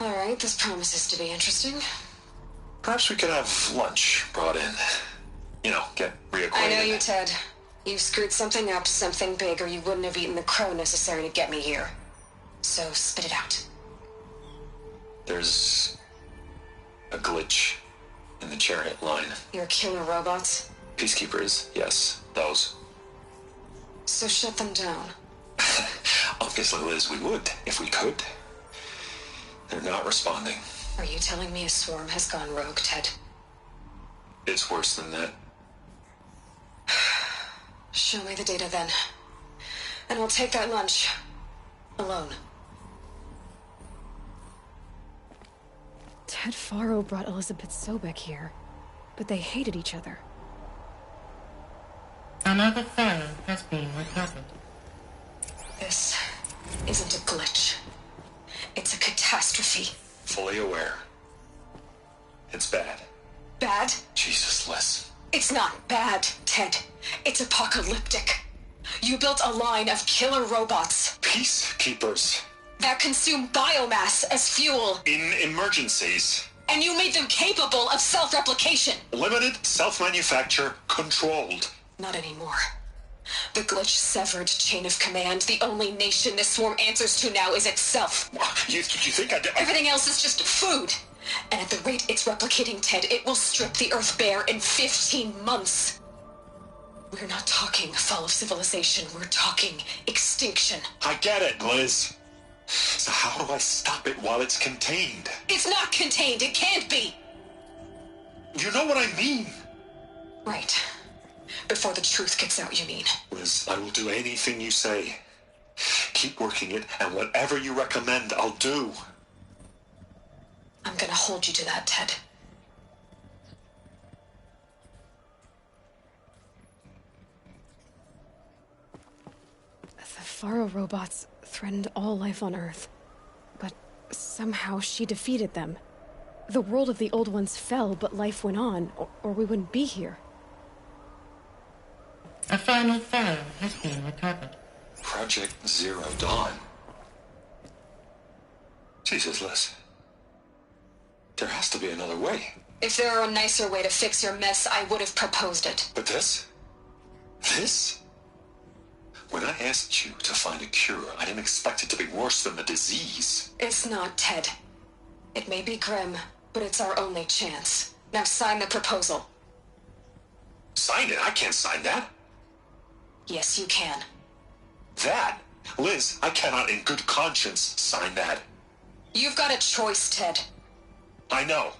S20: All right, this promises to be interesting.
S19: Perhaps we could have lunch brought in. You know, get reacquainted.
S20: I know you, Ted. You screwed something up, something big, or you wouldn't have eaten the crow necessary to get me here. So spit it out.
S19: There's a glitch in the chariot line.
S20: Your killer robots?
S19: Peacekeepers, yes, those.
S20: So shut them down.
S19: Obviously, Liz, we would, if we could. They're not responding.
S20: Are you telling me a swarm has gone rogue, Ted?
S19: It's worse than that.
S20: Show me the data then. And I'll take that lunch. Alone.
S1: Ted Faro brought Elizabeth Sobek here, but they hated each other.
S17: Another file has been recovered.
S20: This isn't a glitch. It's a catastrophe.
S19: Fully aware. It's bad.
S20: Bad?
S19: Jesus, Liz.
S20: It's not bad, Ted. It's apocalyptic. You built a line of killer robots.
S19: Peacekeepers.
S20: That consume biomass as fuel.
S19: In emergencies.
S20: And you made them capable of self-replication.
S19: Limited, self-manufacture, controlled.
S20: Not anymore. The glitch severed chain of command. The only nation this swarm answers to now is itself.
S19: You think I did?
S20: Everything else is just food. And at the rate it's replicating, Ted, it will strip the Earth bare in 15 months. We're not talking fall of civilization. We're talking extinction.
S19: I get it, Liz. So how do I stop it while it's contained?
S20: It's not contained. It can't be.
S19: You know what I mean.
S20: Right. Before the truth gets out, you mean?
S19: Liz, I will do anything you say. Keep working it, and whatever you recommend, I'll do.
S20: I'm gonna hold you to that, Ted.
S1: The Faro robots threatened all life on Earth, but somehow she defeated them. The world of the old ones fell, but life went on, or we wouldn't be here.
S17: A final file has been recovered.
S19: Project Zero Dawn. Jesus, Liz. There has to be another way.
S20: If there were a nicer way to fix your mess, I would have proposed it.
S19: But this? This? When I asked you to find a cure, I didn't expect it to be worse than the disease.
S20: It's not, Ted. It may be grim, but it's our only chance. Now sign the proposal.
S19: Sign it? I can't sign that.
S20: Yes, you can.
S19: That? Liz, I cannot in good conscience sign that.
S20: You've got a choice, Ted.
S19: I know.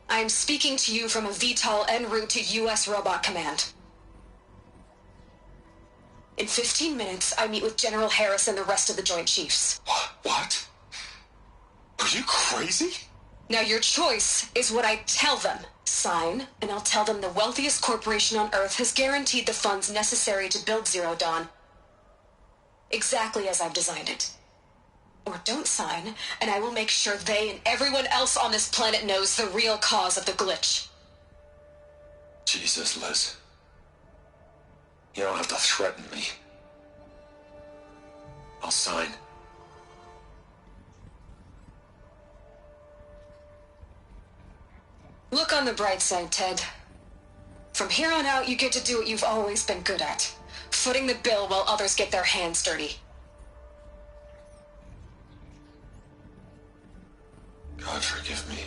S20: I am speaking to you from a VTOL en route to U.S. Robot Command. In 15 minutes, I meet with General Harris and the rest of the Joint Chiefs.
S19: What? Are you crazy?
S20: Now your choice is what I tell them. Sign, and I'll tell them the wealthiest corporation on Earth has guaranteed the funds necessary to build Zero Dawn. Exactly as I've designed it. Or don't sign, and I will make sure they and everyone else on this planet knows the real cause of the glitch.
S15: Jesus, Liz. You don't have to threaten me. I'll sign.
S20: Look on the bright side, Ted. From here on out, you get to do what you've always been good at. Footing the bill while others get their hands dirty.
S15: God forgive me.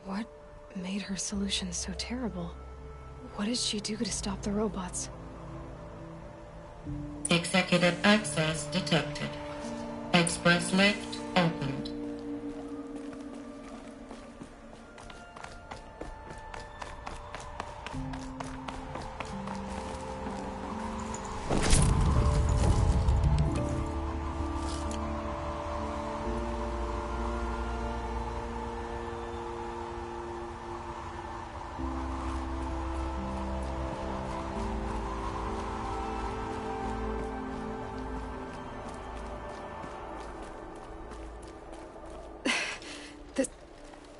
S1: What made her solution so terrible? What did she do to stop the robots?
S17: Executive access detected. Express lift opened.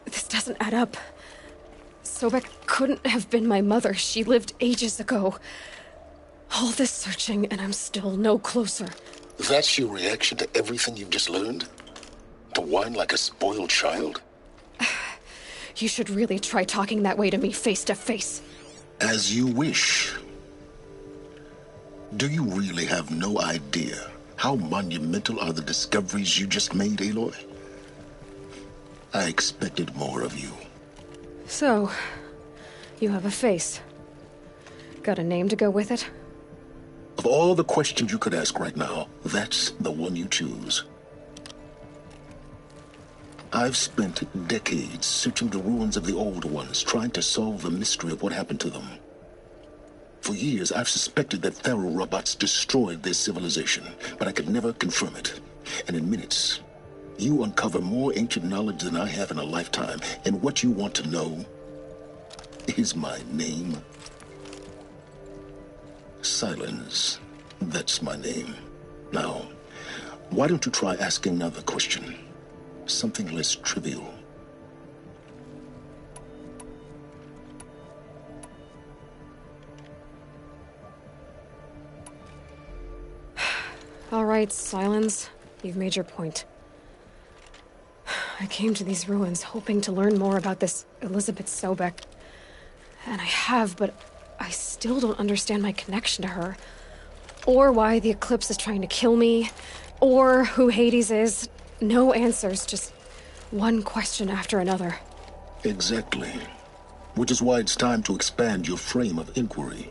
S1: This doesn't add up. Sobek couldn't have been my mother. She lived ages ago. All this searching, and I'm still no closer.
S15: That's your reaction to everything you've just learned? To whine like a spoiled child?
S1: You should really try talking that way to me face to face.
S15: As you wish. Do you really have no idea how monumental are the discoveries you just made, Aloy? I expected more of you.
S1: So, you have a face. Got a name to go with it?
S15: Of all the questions you could ask right now, that's the one you choose. I've spent decades searching the ruins of the old ones, trying to solve the mystery of what happened to them. For years, I've suspected that Pharaoh robots destroyed their civilization, but I could never confirm it. And in minutes, you uncover more ancient knowledge than I have in a lifetime, and what you want to know is my name. Silence. That's my name. Now, why don't you try asking another question? Something less trivial.
S1: All right, Silence. You've made your point. I came to these ruins hoping to learn more about this Elizabeth Sobek. And I have, but I still don't understand my connection to her. Or why the Eclipse is trying to kill me. Or who Hades is. No answers, just one question after another.
S15: Exactly. Which is why it's time to expand your frame of inquiry.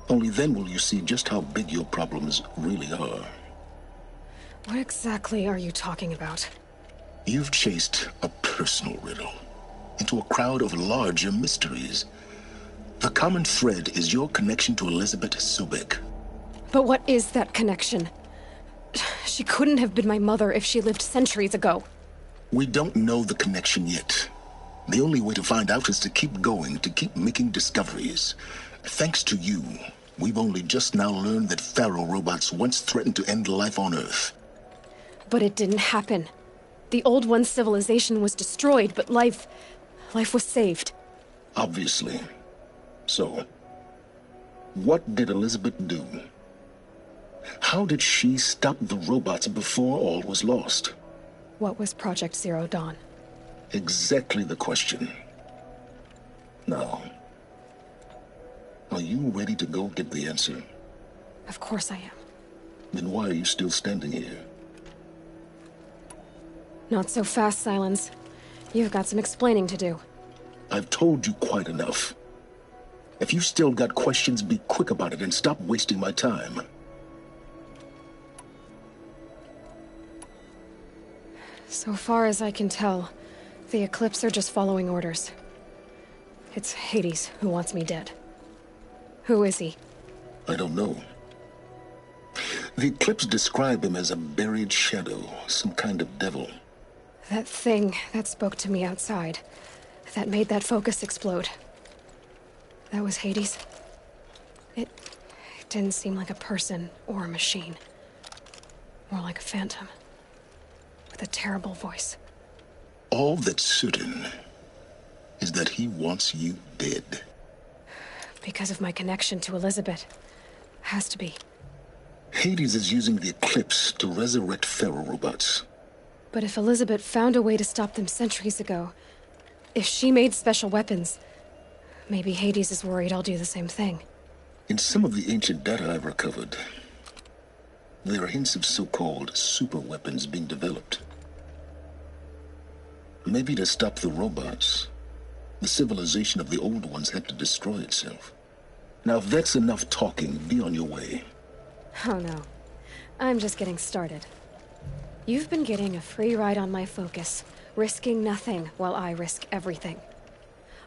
S15: Only then will you see just how big your problems really are.
S1: What exactly are you talking about?
S15: You've chased a personal riddle into a crowd of larger mysteries. The common thread is your connection to Elizabeth Sobek.
S1: But what is that connection? She couldn't have been my mother if she lived centuries ago.
S15: We don't know the connection yet. The only way to find out is to keep going, to keep making discoveries. Thanks to you, we've only just now learned that Pharaoh robots once threatened to end life on Earth.
S1: But it didn't happen. The Old One's civilization was destroyed, but life was saved.
S15: Obviously. So, what did Elizabeth do? How did she stop the robots before all was lost?
S1: What was Project Zero Dawn?
S15: Exactly the question. Now, are you ready to go get the answer?
S1: Of course I am.
S15: Then why are you still standing here?
S1: Not so fast, Silence. You've got some explaining to do.
S15: I've told you quite enough. If you still got questions, be quick about it and stop wasting my time.
S1: So far as I can tell, the Eclipse are just following orders. It's Hades who wants me dead. Who is he?
S15: I don't know. The Eclipse describe him as a buried shadow, some kind of devil.
S1: That thing that spoke to me outside, that made that focus explode. That was Hades. It didn't seem like a person or a machine. More like a phantom. With a terrible voice.
S15: All that's certain is that he wants you dead.
S1: Because of my connection to Elizabeth. Has to be.
S15: Hades is using the Eclipse to resurrect Pharaoh robots.
S1: But if Elizabeth found a way to stop them centuries ago, if she made special weapons, maybe Hades is worried I'll do the same thing.
S15: In some of the ancient data I've recovered, there are hints of so-called super weapons being developed. Maybe to stop the robots, the civilization of the old ones had to destroy itself. Now, if that's enough talking, be on your way.
S1: Oh no. I'm just getting started. You've been getting a free ride on my focus, risking nothing while I risk everything.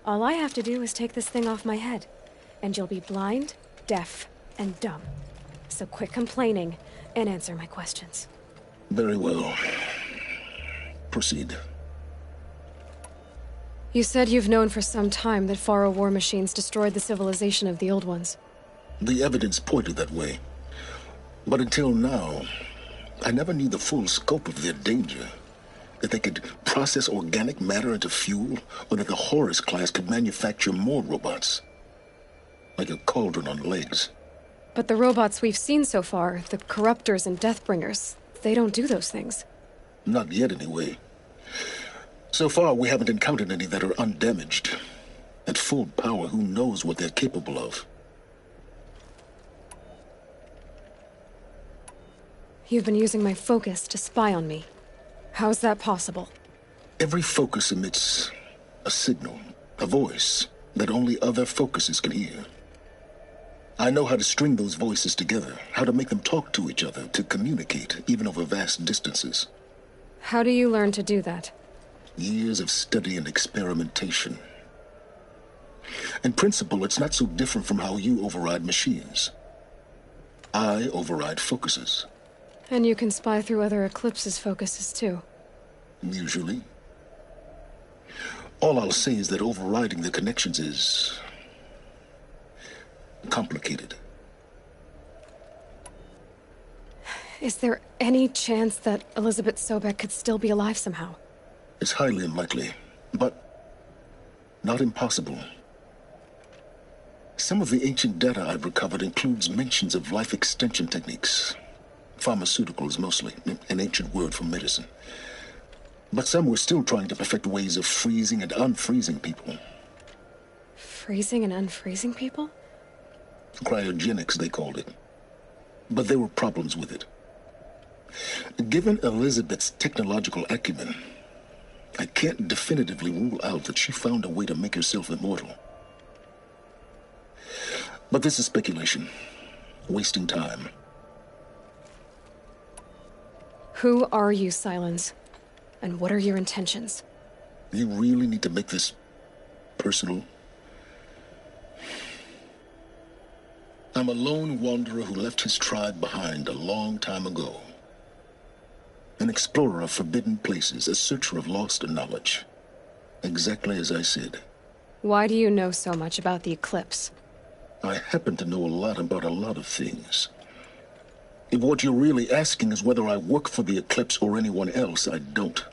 S1: All I have to do is take this thing off my head, and you'll be blind, deaf, and dumb. So quit complaining and answer my questions.
S15: Very well. Proceed.
S1: You said you've known for some time that Pharaoh war machines destroyed the civilization of the old ones.
S15: The evidence pointed that way. But until now, I never knew the full scope of their danger. That they could process organic matter into fuel, or that the Horus class could manufacture more robots. Like a cauldron on legs.
S1: But the robots we've seen so far, the Corruptors and Deathbringers, they don't do those things.
S15: Not yet, anyway. So far, we haven't encountered any that are undamaged. At full power, who knows what they're capable of?
S1: You've been using my focus to spy on me. How's that possible?
S15: Every focus emits a signal, a voice, that only other focuses can hear. I know how to string those voices together, how to make them talk to each other, to communicate, even over vast distances.
S1: How do you learn to do that?
S15: Years of study and experimentation. In principle, it's not so different from how you override machines. I override focuses.
S1: And you can spy through other Eclipse's focuses, too.
S15: Usually. All I'll say is that overriding the connections is complicated.
S1: Is there any chance that Elizabeth Sobek could still be alive somehow?
S15: It's highly unlikely, but not impossible. Some of the ancient data I've recovered includes mentions of life extension techniques. Pharmaceuticals, mostly, an ancient word for medicine. But some were still trying to perfect ways of freezing and unfreezing people.
S1: Freezing and unfreezing people?
S15: Cryogenics, they called it. But there were problems with it. Given Elizabeth's technological acumen, I can't definitively rule out that she found a way to make herself immortal. But this is speculation. Wasting time.
S1: Who are you, Silence? And what are your intentions?
S15: You really need to make this personal? I'm a lone wanderer who left his tribe behind a long time ago. An explorer of forbidden places, a searcher of lost knowledge. Exactly as I said.
S1: Why do you know so much about the Eclipse?
S15: I happen to know a lot about a lot of things. If what you're really asking is whether I work for the Eclipse or anyone else, I don't.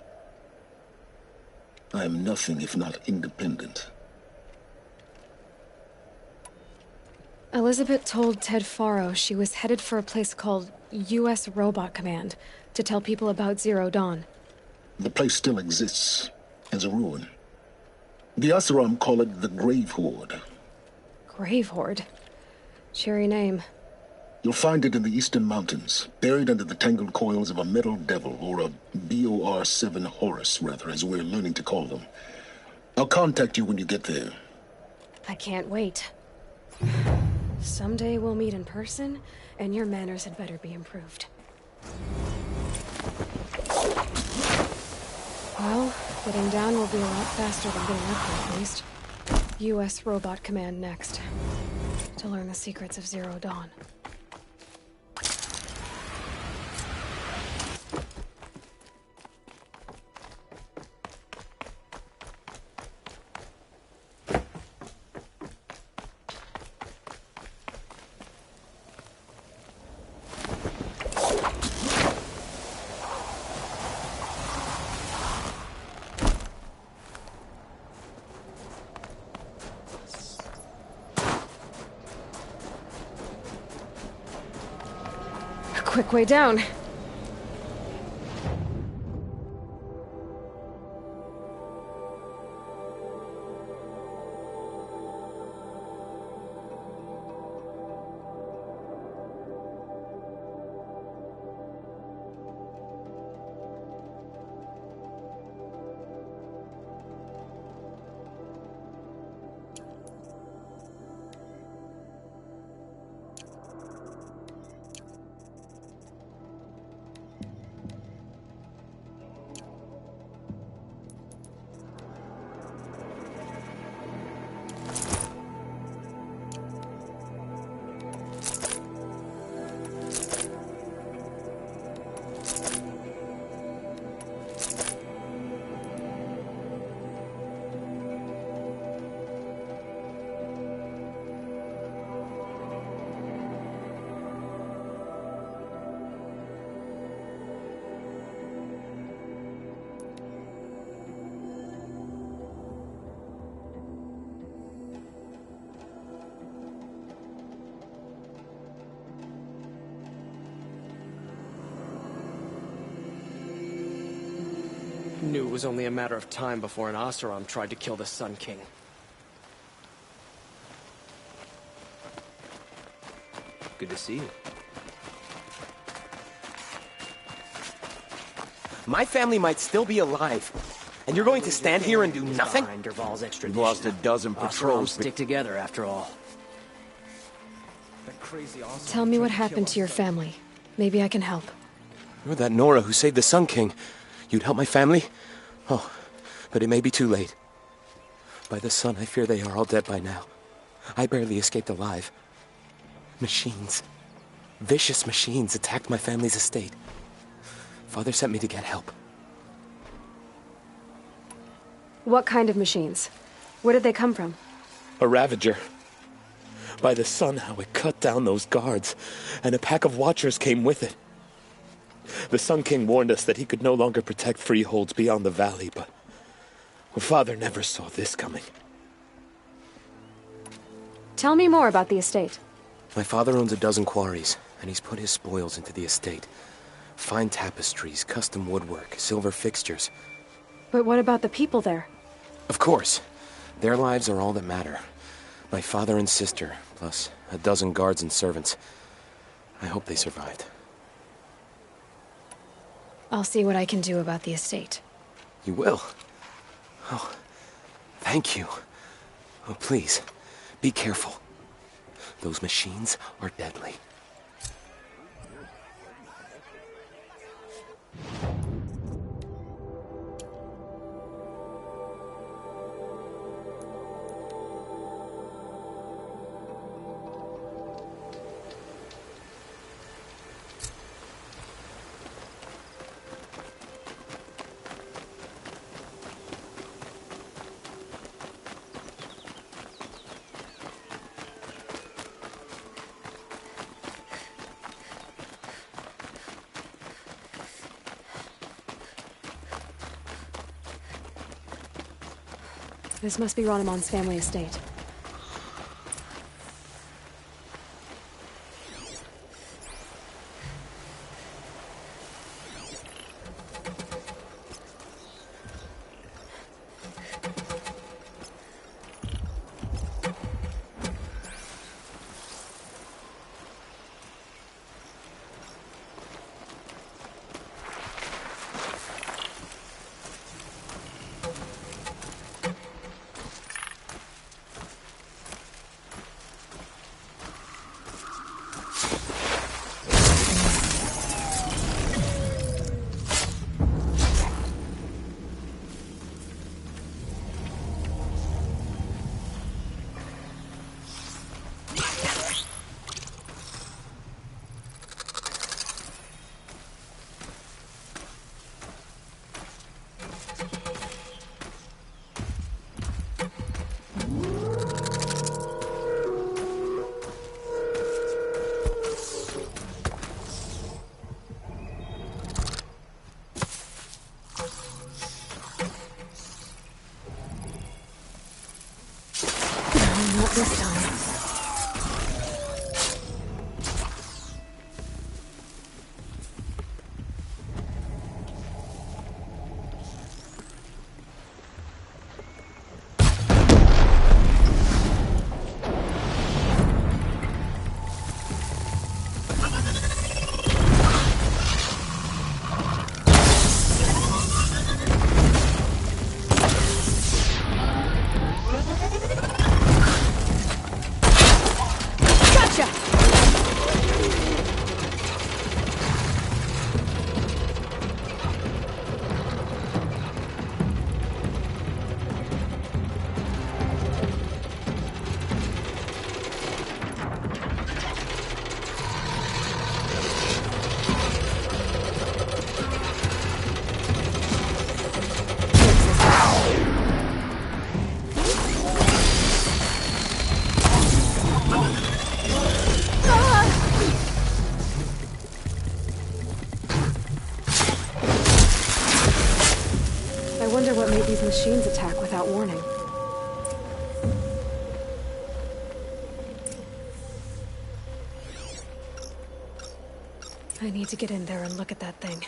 S15: I am nothing if not independent.
S1: Elizabeth told Ted Faro she was headed for a place called U.S. Robot Command to tell people about Zero Dawn.
S15: The place still exists, as a ruin. The Asuram call it the Grave Horde.
S1: Grave Horde? Cheery name.
S15: You'll find it in the eastern mountains, buried under the tangled coils of a metal devil, or a BOR-7 Horus, rather, as we're learning to call them. I'll contact you when you get there.
S1: I can't wait. Someday we'll meet in person, and your manners had better be improved. Well, getting down will be a lot faster than getting up here, at least. U.S. Robot Command next. To learn the secrets of Zero Dawn. quick way down.
S10: Knew it was only a matter of time before an Oseram tried to kill the Sun King.
S12: Good to see you.
S14: My family might still be alive, and you're going to stand here and do nothing?
S10: We've
S14: lost a dozen patrols.
S10: Stick together, after all.
S1: Tell me what happened to your family. Maybe I can help.
S14: You're that Nora who saved the Sun King. You'd help my family? Oh, but it may be too late. By the sun, I fear they are all dead by now. I barely escaped alive. Machines. Vicious machines attacked my family's estate. Father sent me to get help.
S1: What kind of machines? Where did they come from?
S14: A Ravager. By the sun, how it cut down those guards, and a pack of Watchers came with it. The Sun King warned us that he could no longer protect freeholds beyond the valley, but Father never saw this coming.
S1: Tell me more about the estate.
S14: My father owns a dozen quarries, and he's put his spoils into the estate. Fine tapestries, custom woodwork, silver fixtures.
S1: But what about the people there?
S14: Of course. Their lives are all that matter. My father and sister, plus a dozen guards and servants. I hope they survived.
S1: I'll see what I can do about the estate.
S14: You will? Oh, thank you. Oh, please, be careful. Those machines are deadly.
S1: This must be Ronamon's family estate. without warning. I need to get in there and look at that thing.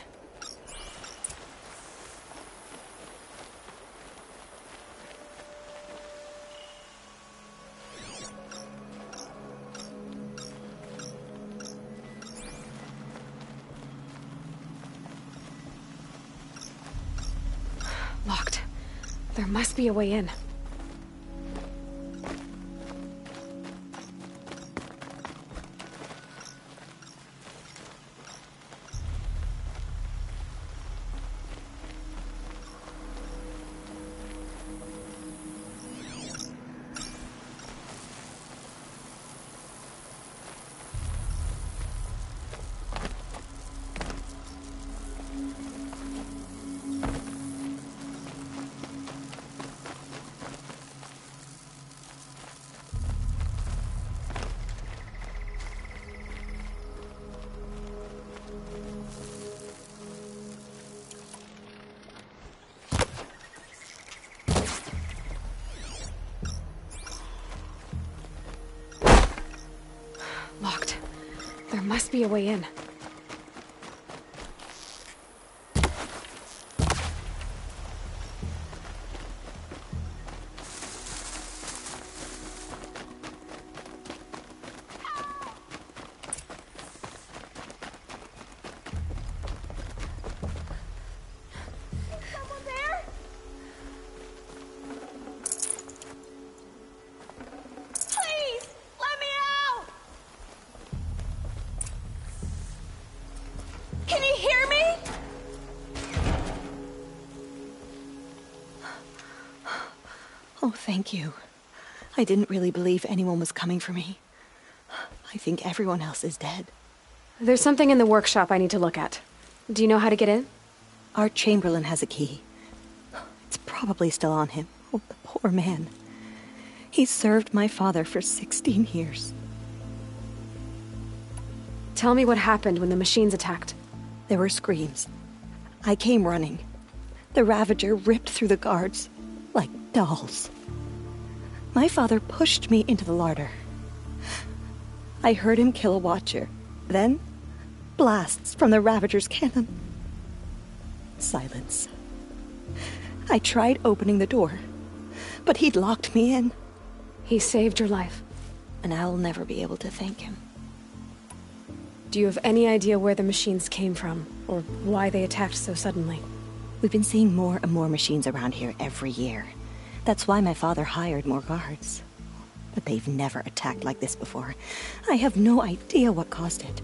S1: Locked. There must be a way in. Locked. There must be a way in.
S21: Oh, thank you. I didn't really believe anyone was coming for me. I think everyone else is dead.
S1: There's something in the workshop I need to look at. Do you know how to get in?
S21: Our Chamberlain has a key. It's probably still on him. Oh, the poor man. He served my father for 16 years.
S1: Tell me what happened when the machines attacked.
S21: There were screams. I came running. The Ravager ripped through the guards like dolls. My father pushed me into the larder. I heard him kill a watcher. Then, blasts from the Ravager's cannon. Silence. I tried opening the door, but he'd locked me in.
S1: He saved your life.
S21: And I'll never be able to thank him.
S1: Do you have any idea where the machines came from, or why they attacked so suddenly?
S21: We've been seeing more and more machines around here every year. That's why my father hired more guards. But they've never attacked like this before. I have no idea what caused it.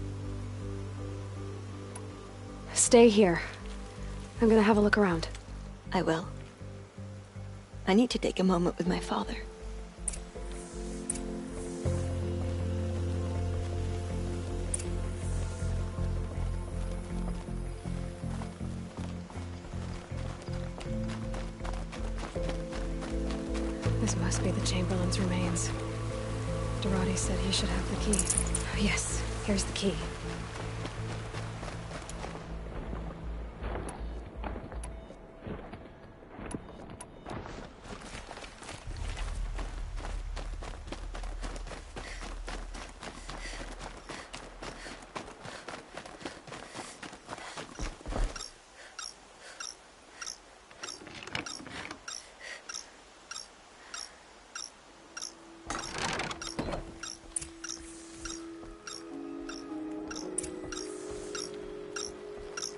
S1: Stay here. I'm gonna have a look around.
S21: I will. I need to take a moment with my father.
S1: This must be the Chamberlain's remains. Dorati said he should have the key. Yes, here's the key.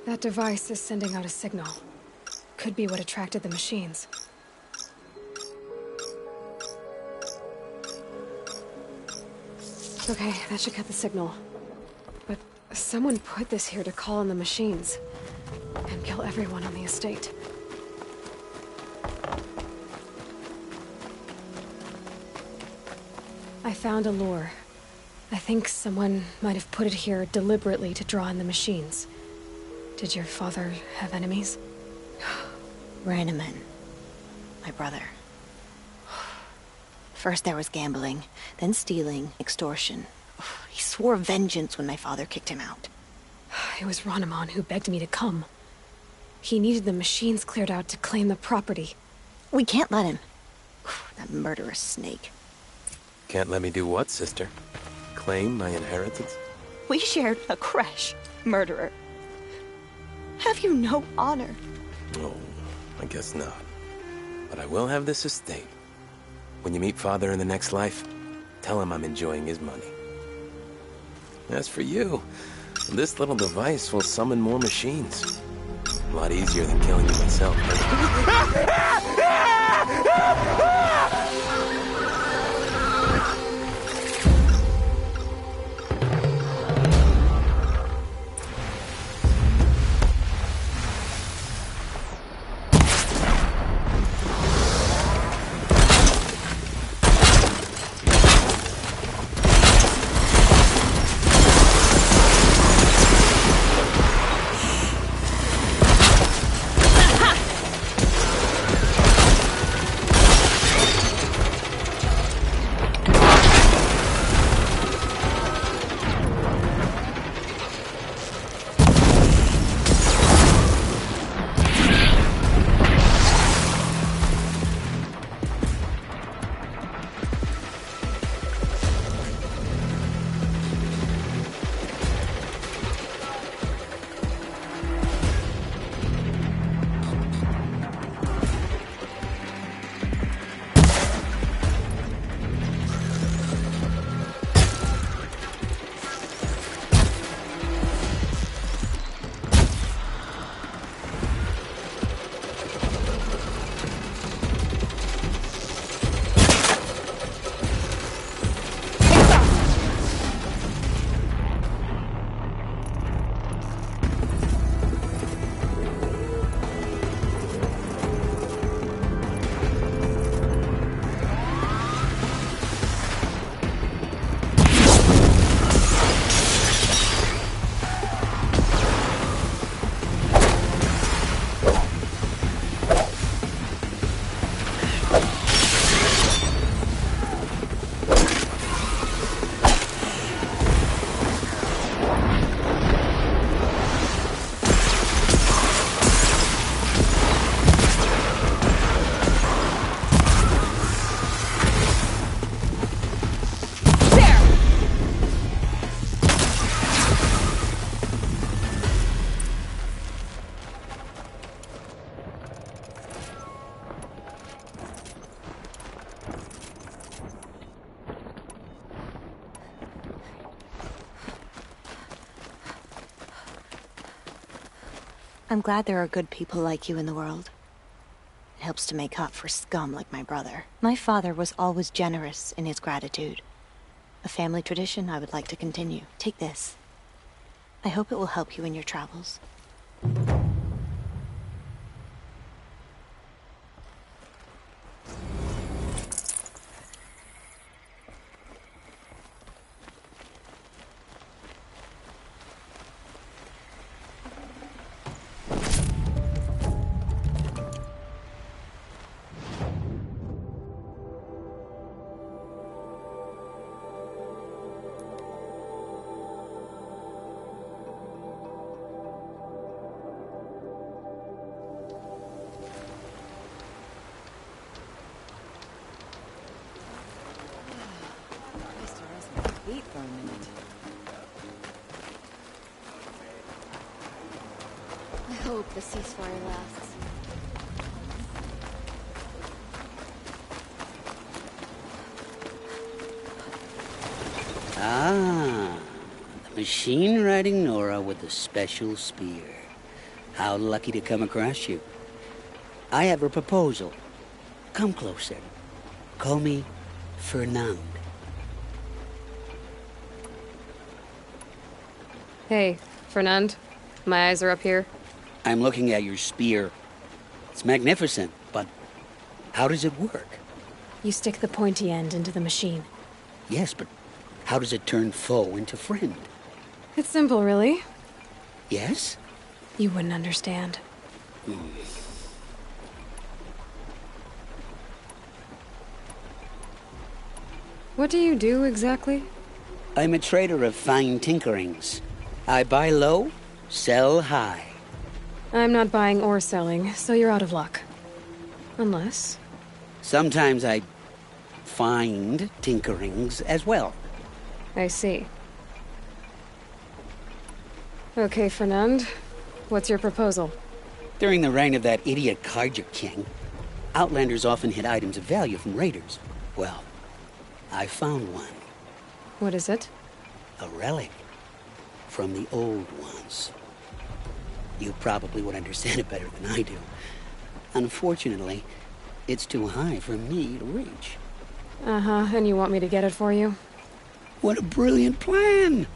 S1: That device is sending out a signal. Could be what attracted the machines. Okay, that should cut the signal. But someone put this here to call on the machines. And kill everyone on the estate. I found a lure. I think someone might have put it here deliberately to draw in the machines. Did your father have enemies?
S21: Ranaman. My brother. First there was gambling, then stealing, extortion. He swore vengeance when my father kicked him out.
S1: It was Ranaman who begged me to come. He needed the machines cleared out to claim the property.
S21: We can't let him. That murderous snake.
S5: Can't let me do what, sister? Claim my inheritance?
S21: We shared a creche, murderer. Have you no honor?
S5: Oh, I guess not. But I will have this estate. When you meet Father in the next life, tell him I'm enjoying his money. As for you, this little device will summon more machines. A lot easier than killing you myself.
S21: I'm glad there are good people like you in the world. It helps to make up for scum like my brother. My father was always generous in his gratitude. A family tradition I would like to continue. Take this. I hope it will help you in your travels.
S22: I hope the ceasefire lasts.
S23: Ah, the machine riding Nora with the special spear. How lucky to come across you. I have a proposal. Come closer. Call me Fernand.
S1: Hey, Fernand. My eyes are up here.
S23: I'm looking at your spear. It's magnificent, but how does it work?
S1: You stick the pointy end into the machine.
S23: Yes, but how does it turn foe into friend?
S1: It's simple, really.
S23: Yes?
S1: You wouldn't understand. What do you do, exactly?
S23: I'm a trader of fine tinkerings. I buy low, sell high.
S1: I'm not buying or selling, so you're out of luck. Unless
S23: Sometimes I find tinkerings as well.
S1: I see. Okay, Fernand. What's your proposal?
S23: During the reign of that idiot Carja King, Outlanders often hid items of value from raiders. Well, I found one.
S1: What is it?
S23: A relic from the old ones. You probably would understand it better than I do. Unfortunately, it's too high for me to reach.
S1: Uh-huh, and you want me to get it for you?
S23: What a brilliant plan!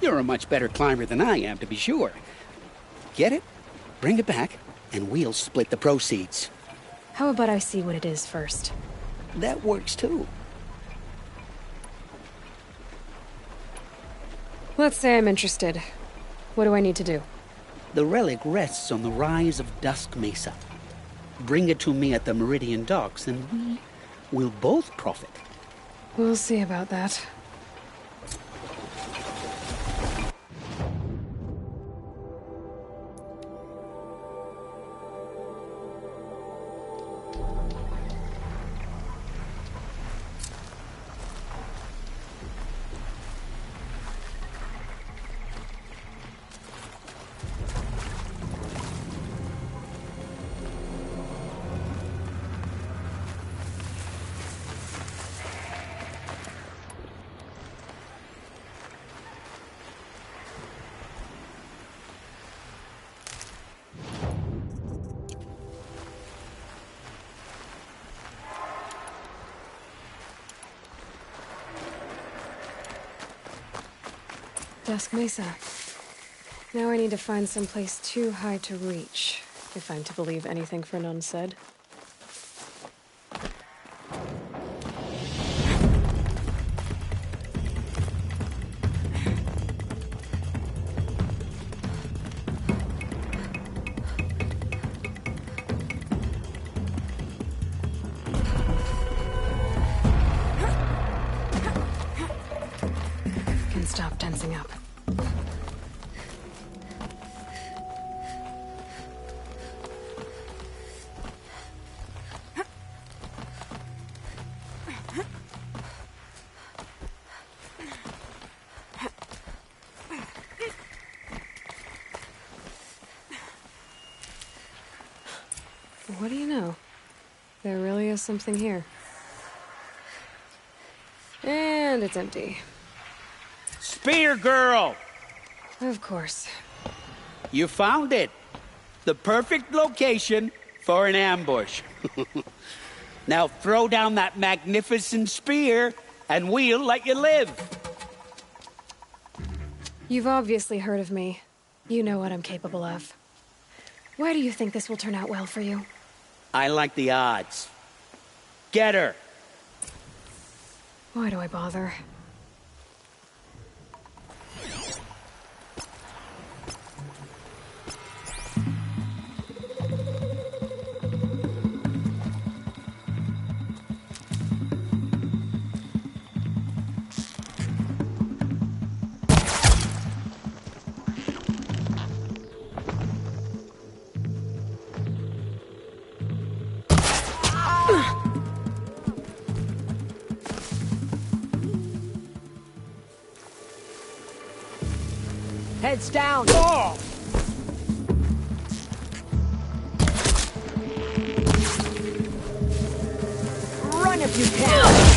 S23: You're a much better climber than I am, to be sure. Get it, bring it back, and we'll split the proceeds.
S1: How about I see what it is first?
S23: That works too.
S1: Let's say I'm interested. What do I need to do?
S23: The relic rests on the rise of Dusk Mesa. Bring it to me at the Meridian Docks, and we will both profit.
S1: We'll see about that. Dusk Mesa. Now I need to find someplace too high to reach, if I'm to believe anything Fernand said. Stop tensing up. What do you know? There really is something here. And it's empty.
S23: Spear girl!
S1: Of course.
S23: You found it. The perfect location for an ambush. Now throw down that magnificent spear, and we'll let you live.
S1: You've obviously heard of me. You know what I'm capable of. Why do you think this will turn out well for you?
S23: I like the odds. Get her.
S1: Why do I bother?
S14: Heads down! Oh! Run if you can!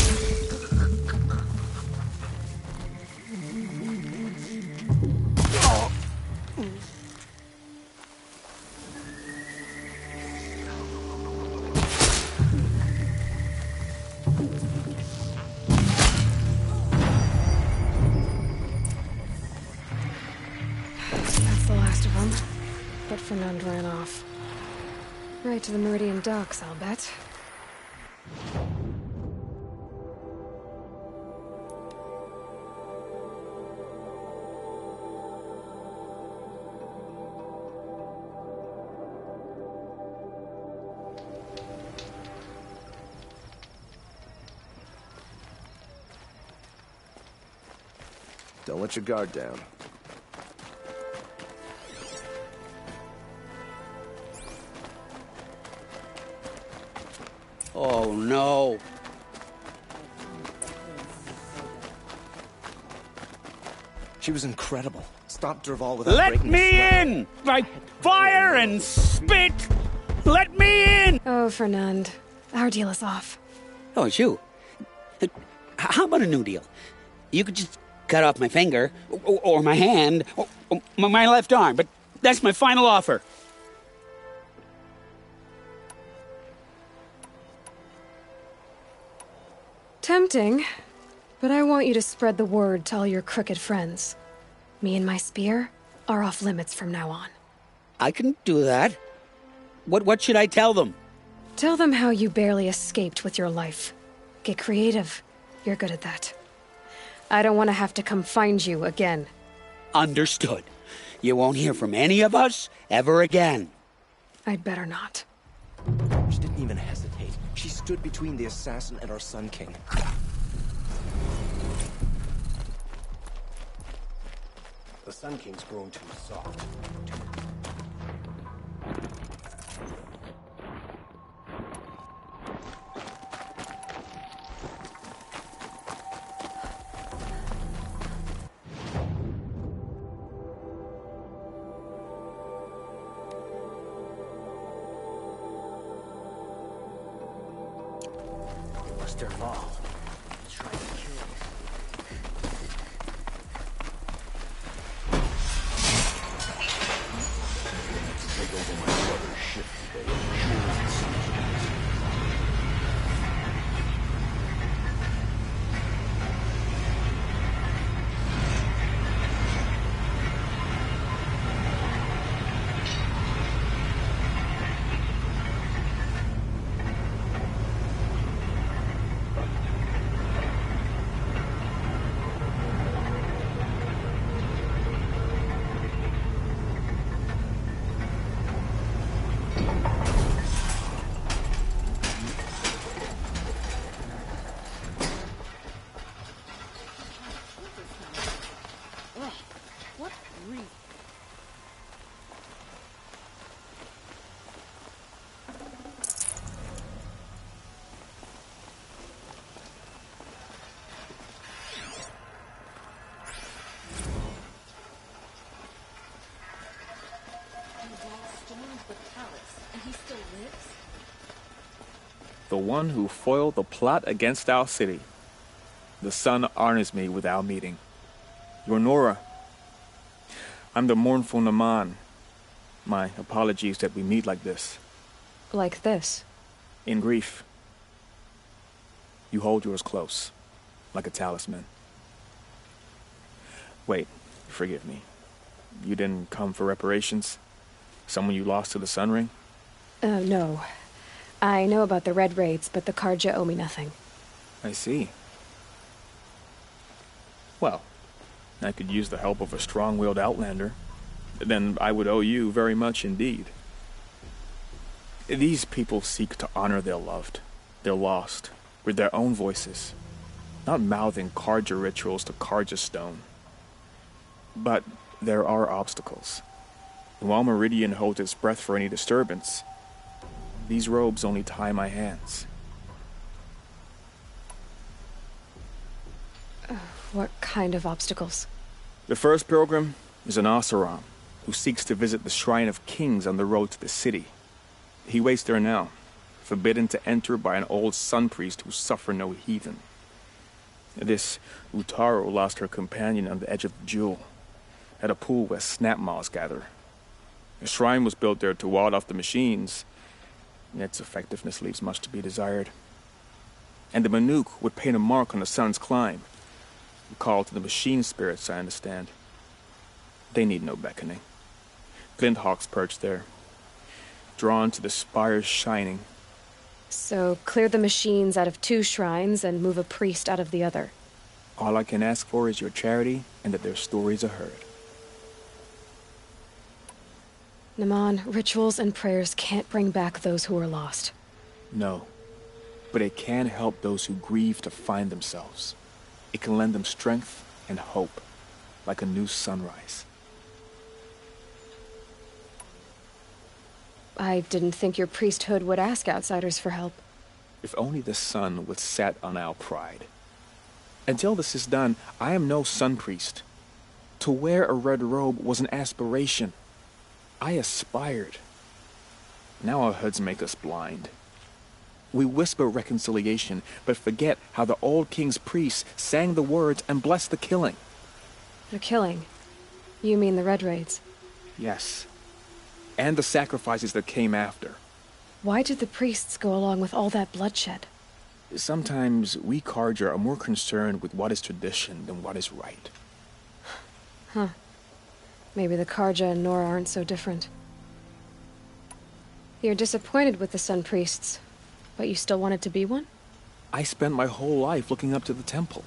S1: But Fernand ran off. Right to the Meridian Docks, I'll bet.
S2: Don't let your guard down.
S23: Oh, no.
S2: She was incredible. Stop Dervahl without
S23: Let
S2: breaking
S23: me
S2: the sweat.
S23: in! By fire and spit! Let me in!
S1: Oh, Fernand. Our deal is off.
S23: Oh, it's you. How about a new deal? You could just cut off my finger, or my hand, or my left arm, but that's my final offer.
S1: Tempting, but I want you to spread the word to all your crooked friends. Me and my spear are off limits from now on.
S23: I can do that. What should I tell them?
S1: Tell them how you barely escaped with your life. Get creative. You're good at that. I don't want to have to come find you again.
S23: Understood. You won't hear from any of us ever again.
S1: I'd better not.
S2: She didn't even hesitate. She stood between the assassin and our Sun King. The Sun King's grown too soft.
S3: Dervahl. Try to kill us.
S16: Take over my brother's ship today, sure as the sun rises.
S4: The one who foiled the plot against our city. The sun honors me with our meeting. You're Nora. I'm the mournful Naman. My apologies that we meet like this.
S1: Like this?
S4: In grief. You hold yours close, like a talisman. Wait, forgive me. You didn't come for reparations? Someone you lost to the Sun Ring?
S1: No. I know about the Red Raids, but the Karja owe me nothing.
S4: I see. Well, I could use the help of a strong-willed outlander. Then I would owe you very much indeed. These people seek to honor their loved, their lost, with their own voices, not mouthing Karja rituals to Karja stone. But there are obstacles. And while Meridian holds its breath for any disturbance, these robes only tie my hands.
S1: What kind of obstacles?
S4: The first pilgrim is an Oseram, who seeks to visit the Shrine of Kings on the road to the city. He waits there now, forbidden to enter by an old sun priest who suffer no heathen. This Utaru lost her companion on the edge of the Jewel, at a pool where snap moths gather. The shrine was built there to ward off the machines. Its effectiveness leaves much to be desired. And the Manuk would paint a mark on the sun's climb. A call to the machine spirits, I understand. They need no beckoning. Glint hawks perch there, drawn to the spire's shining.
S1: So clear the machines out of 2 shrines and move a priest out of the other.
S4: All I can ask for is your charity and that their stories are heard.
S1: Naman, rituals and prayers can't bring back those who are lost.
S4: No, but it can help those who grieve to find themselves. It can lend them strength and hope, like a new sunrise.
S1: I didn't think your priesthood would ask outsiders for help.
S4: If only the sun would set on our pride. Until this is done, I am no sun priest. To wear a red robe was an aspiration. I aspired. Now our hoods make us blind. We whisper reconciliation, but forget how the old king's priests sang the words and blessed the killing.
S1: The killing? You mean the Red Raids?
S4: Yes. And the sacrifices that came after.
S1: Why did the priests go along with all that bloodshed?
S4: Sometimes we Carja are more concerned with what is tradition than what is right.
S1: Huh. Maybe the Carja and Nora aren't so different. You're disappointed with the Sun Priests, but you still wanted to be one?
S4: I spent my whole life looking up to the temple.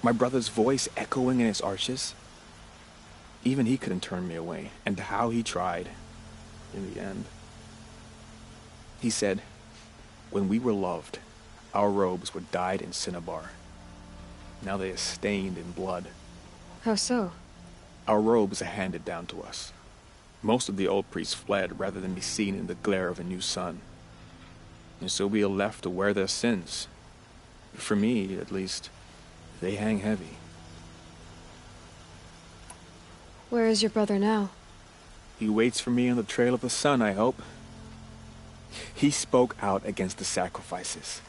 S4: My brother's voice echoing in its arches. Even he couldn't turn me away, and how he tried, in the end. He said, when we were loved, our robes were dyed in cinnabar. Now they are stained in blood.
S1: How so?
S4: Our robes are handed down to us. Most of the old priests fled rather than be seen in the glare of a new sun. And so we are left to wear their sins. For me, at least, they hang heavy.
S1: Where is your brother now?
S4: He waits for me on the trail of the sun, I hope. He spoke out against the sacrifices.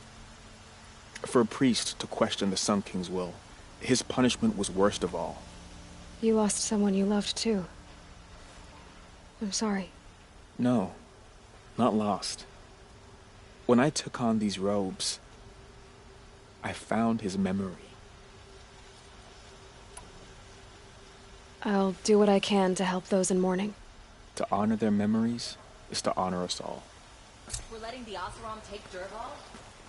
S4: For a priest to question the Sun King's will, his punishment was worst of all.
S1: You lost someone you loved, too. I'm sorry.
S4: No, not lost. When I took on these robes, I found his memory.
S1: I'll do what I can to help those in mourning.
S4: To honor their memories is to honor us all.
S6: We're letting the Oseram take Dervahl?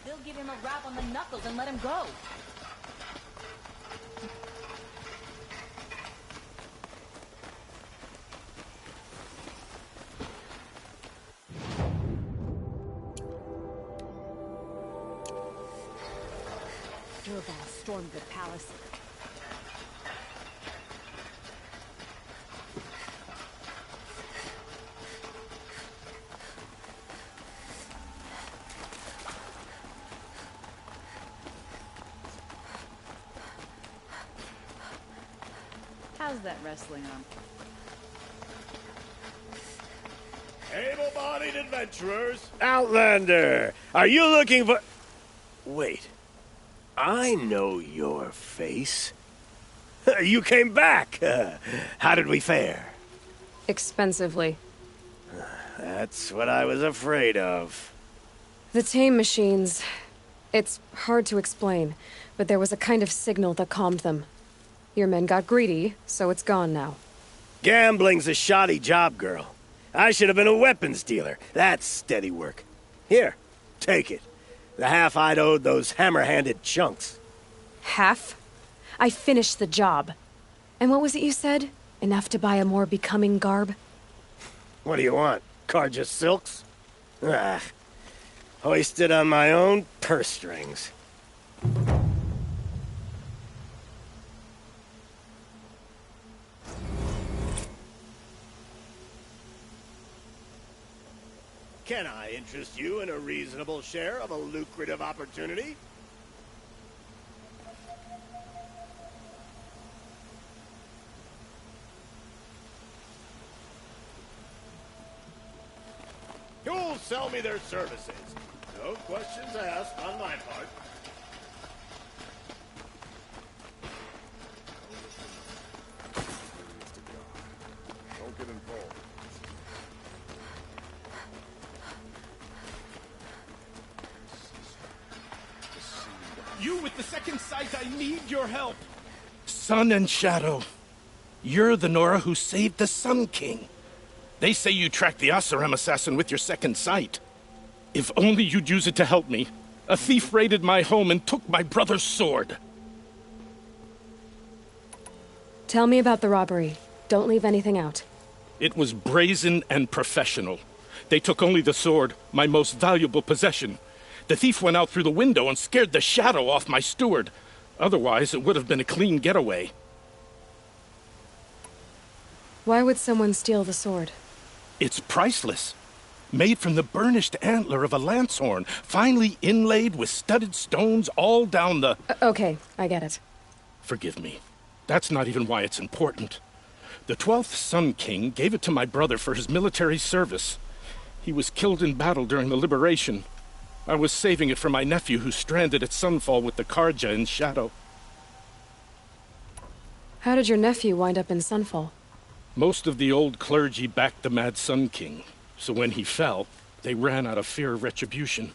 S6: They'll give him a rap on the knuckles and let him go. Dervahl stormed the palace. How's that wrestling arm?
S3: Able-bodied adventurers! Outlander! Are you looking for... Wait. I know your face. You came back! How did we fare?
S1: Expensively.
S3: That's what I was afraid of.
S1: The tame machines... It's hard to explain, but there was a kind of signal that calmed them. Your men got greedy, so it's gone now.
S3: Gambling's a shoddy job, girl. I should have been a weapons dealer. That's steady work. Here, take it. The half I'd owed those hammer-handed chunks.
S1: Half? I finished the job. And what was it you said? Enough to buy a more becoming garb?
S3: What do you want? Carja silks? Ah, hoisted on my own purse strings. Can I interest you in a reasonable share of a lucrative opportunity? You'll sell me their services. No questions asked on my part.
S8: Don't get involved.
S7: You with the second sight, I need your help. Sun and Shadow. You're the Nora who saved the Sun King. They say you tracked the Oseram assassin with your second sight. If only you'd use it to help me. A thief raided my home and took my brother's sword.
S1: Tell me about the robbery. Don't leave anything out.
S7: It was brazen and professional. They took only the sword, my most valuable possession. The thief went out through the window and scared the shadow off my steward. Otherwise, it would have been a clean getaway.
S1: Why would someone steal the sword?
S7: It's priceless. Made from the burnished antler of a lancehorn, finely inlaid with studded stones all down the...
S1: Okay, I get it.
S7: Forgive me. That's not even why it's important. The 12th Sun King gave it to my brother for his military service. He was killed in battle during the liberation. I was saving it for my nephew who's stranded at Sunfall with the Karja in Shadow.
S1: How did your nephew wind up in Sunfall?
S7: Most of the old clergy backed the Mad Sun King, so when he fell, they ran out of fear of retribution.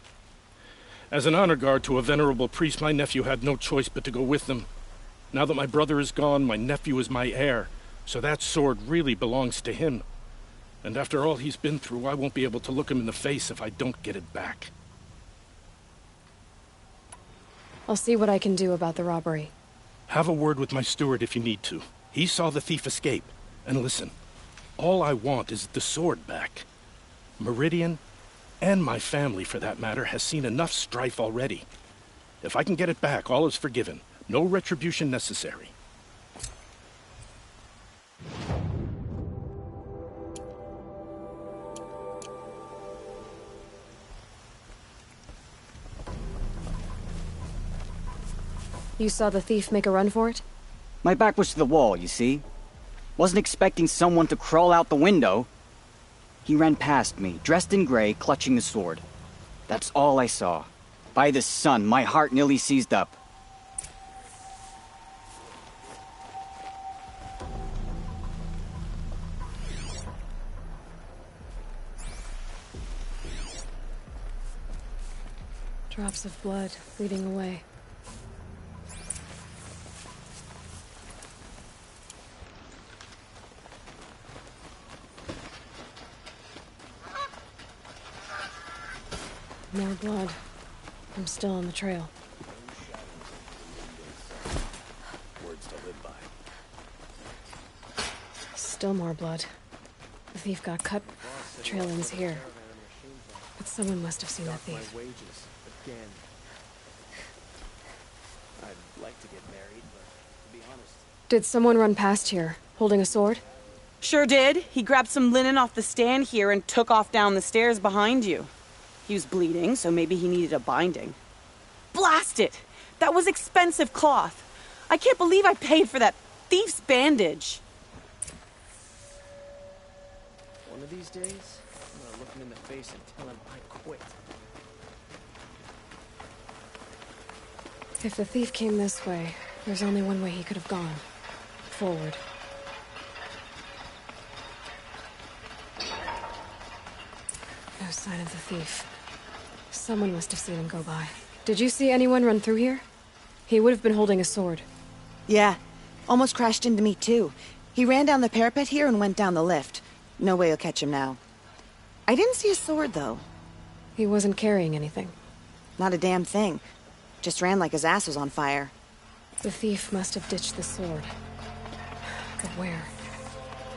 S7: As an honor guard to a venerable priest, my nephew had no choice but to go with them. Now that my brother is gone, my nephew is my heir, so that sword really belongs to him. And after all he's been through, I won't be able to look him in the face if I don't get it back.
S1: I'll see what I can do about the robbery.
S7: Have a word with my steward if you need to. He saw the thief escape. And listen, all I want is the sword back. Meridian, and my family for that matter, has seen enough strife already. If I can get it back, all is forgiven. No retribution necessary.
S1: You saw the thief make a run for it?
S9: My back was to the wall, you see. Wasn't expecting someone to crawl out the window. He ran past me, dressed in gray, clutching the sword. That's all I saw. By the sun, my heart nearly seized up.
S1: Drops of blood bleeding away. More blood. I'm still on the trail.
S3: Words to live by.
S1: Still more blood. The thief got cut. The trail ends here. But someone must have seen that thief.
S2: Wages again. I'd like to get married, but to be honest.
S1: Did someone run past here, holding a sword?
S11: Sure did. He grabbed some linen off the stand here and took off down the stairs behind you. He was bleeding, so maybe he needed a binding. Blast it! That was expensive cloth. I can't believe I paid for that thief's bandage.
S2: One of these days, I'm gonna look him in the face and tell him I quit.
S1: If the thief came this way, there's only one way he could have gone. Forward. No sign of the thief. Someone must have seen him go by. Did you see anyone run through here? He would have been holding a sword.
S13: Yeah. Almost crashed into me, too. He ran down the parapet here and went down the lift. No way you'll catch him now. I didn't see a sword, though.
S1: He wasn't carrying anything.
S13: Not a damn thing. Just ran like his ass was on fire.
S1: The thief must have ditched the sword. But where?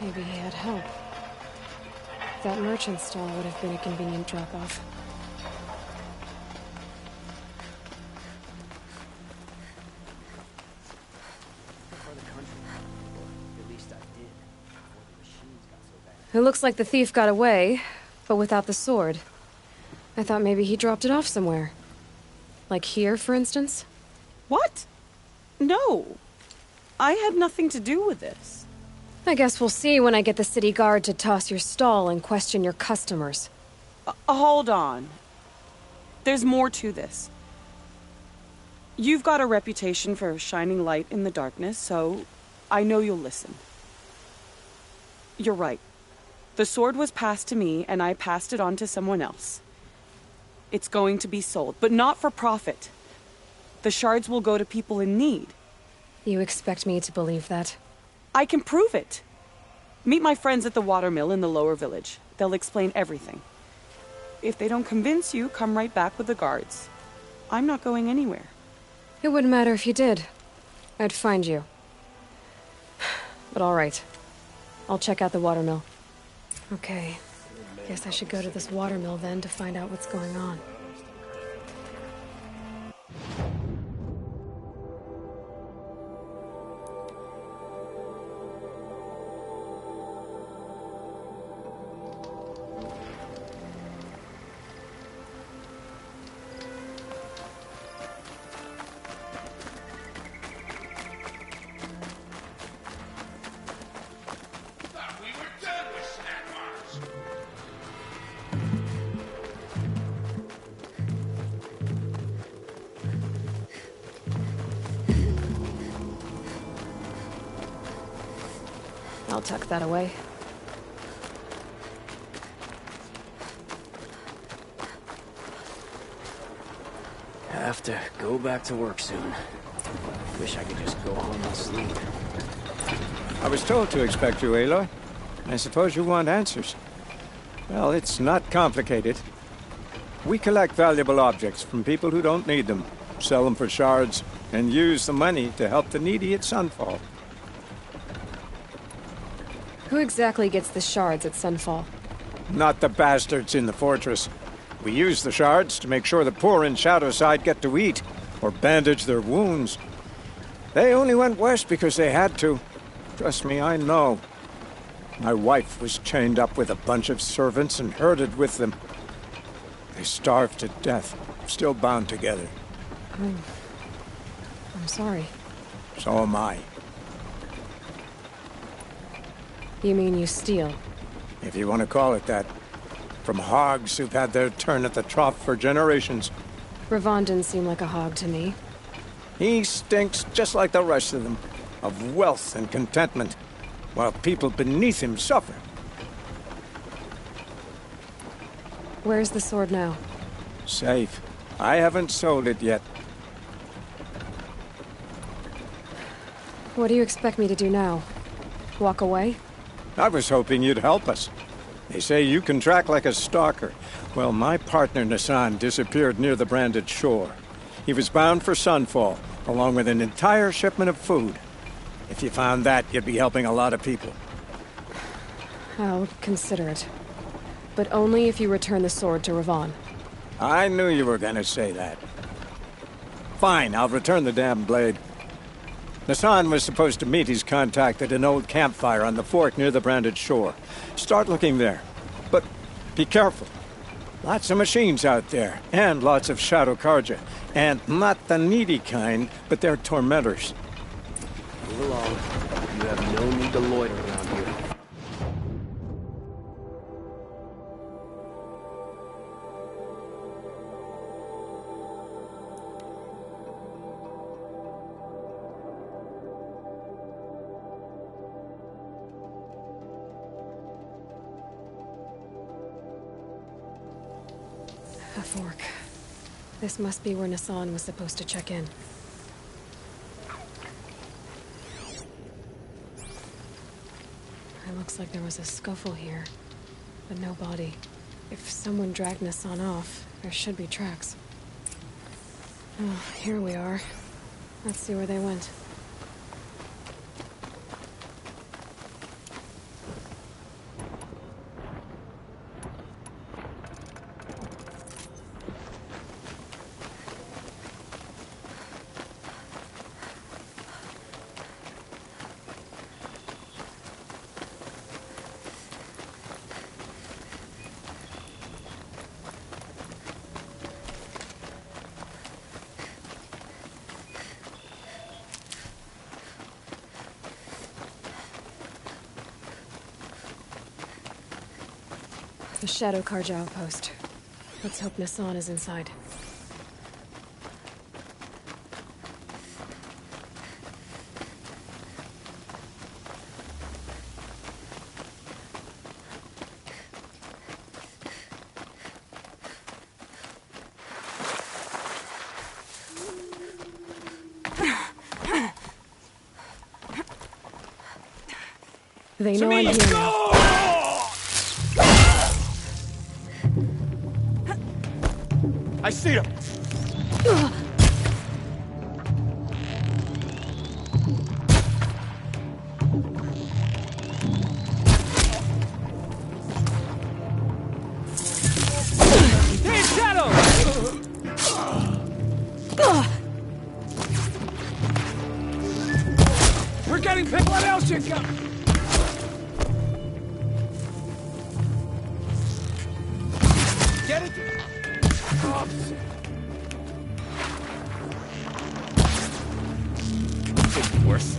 S1: Maybe he had help. That merchant stall would have been a convenient drop-off. It looks like the thief got away, but without the sword. I thought maybe he dropped it off somewhere. Like here, for instance?
S11: What? No. I had nothing to do with this.
S1: I guess we'll see when I get the city guard to toss your stall and question your customers.
S11: Hold on. There's more to this. You've got a reputation for shining light in the darkness, so I know you'll listen. You're right. The sword was passed to me, and I passed it on to someone else. It's going to be sold, but not for profit. The shards will go to people in need.
S1: You expect me to believe that?
S11: I can prove it. Meet my friends at the watermill in the lower village. They'll explain everything. If they don't convince you, come right back with the guards. I'm not going anywhere.
S1: It wouldn't matter if you did. I'd find you. But all right. I'll check out the watermill. Okay. Guess I should go to this watermill then to find out what's going on. I'll tuck that away.
S10: Have to go back to work soon. Wish I could just go home and sleep.
S18: I was told to expect you, Aloy. I suppose you want answers. Well, it's not complicated. We collect valuable objects from people who don't need them, sell them for shards, and use the money to help the needy at Sunfall.
S1: Who exactly gets the shards at Sunfall?
S18: Not the bastards in the fortress. We use the shards to make sure the poor in Shadowside get to eat, or bandage their wounds. They only went west because they had to. Trust me, I know. My wife was chained up with a bunch of servants and herded with them. They starved to death, still bound together.
S1: I'm sorry.
S18: So am I.
S1: You mean you steal?
S18: If you want to call it that. From hogs who've had their turn at the trough for generations.
S1: Ravon didn't seem like a hog to me.
S18: He stinks just like the rest of them, of wealth and contentment, while people beneath him suffer.
S1: Where's the sword now?
S18: Safe. I haven't sold it yet.
S1: What do you expect me to do now? Walk away?
S18: I was hoping you'd help us. They say you can track like a stalker. Well, my partner Nassan disappeared near the branded shore. He was bound for Sunfall, along with an entire shipment of food. If you found that, you'd be helping a lot of people.
S1: I'll consider it. But only if you return the sword to Ravon.
S18: I knew you were gonna say that. Fine, I'll return the damn blade. Nassan was supposed to meet his contact at an old campfire on the fork near the branded shore. Start looking there. But be careful. Lots of machines out there, and lots of Shadow Karja. And not the needy kind, but they're tormentors.
S10: Move along. You have no need to loiter around here.
S1: A fork. This must be where Nassan was supposed to check in. It looks like there was a scuffle here, but no body. If someone dragged Nassan off, there should be tracks. Oh, here we are. Let's see where they went. The Shadow Karja outpost. Let's hope Nassan is inside. They know I'm here now.
S7: I see him!
S14: Hey, Shadow! We're getting picked. What else you got?
S7: Get it?
S14: Worse.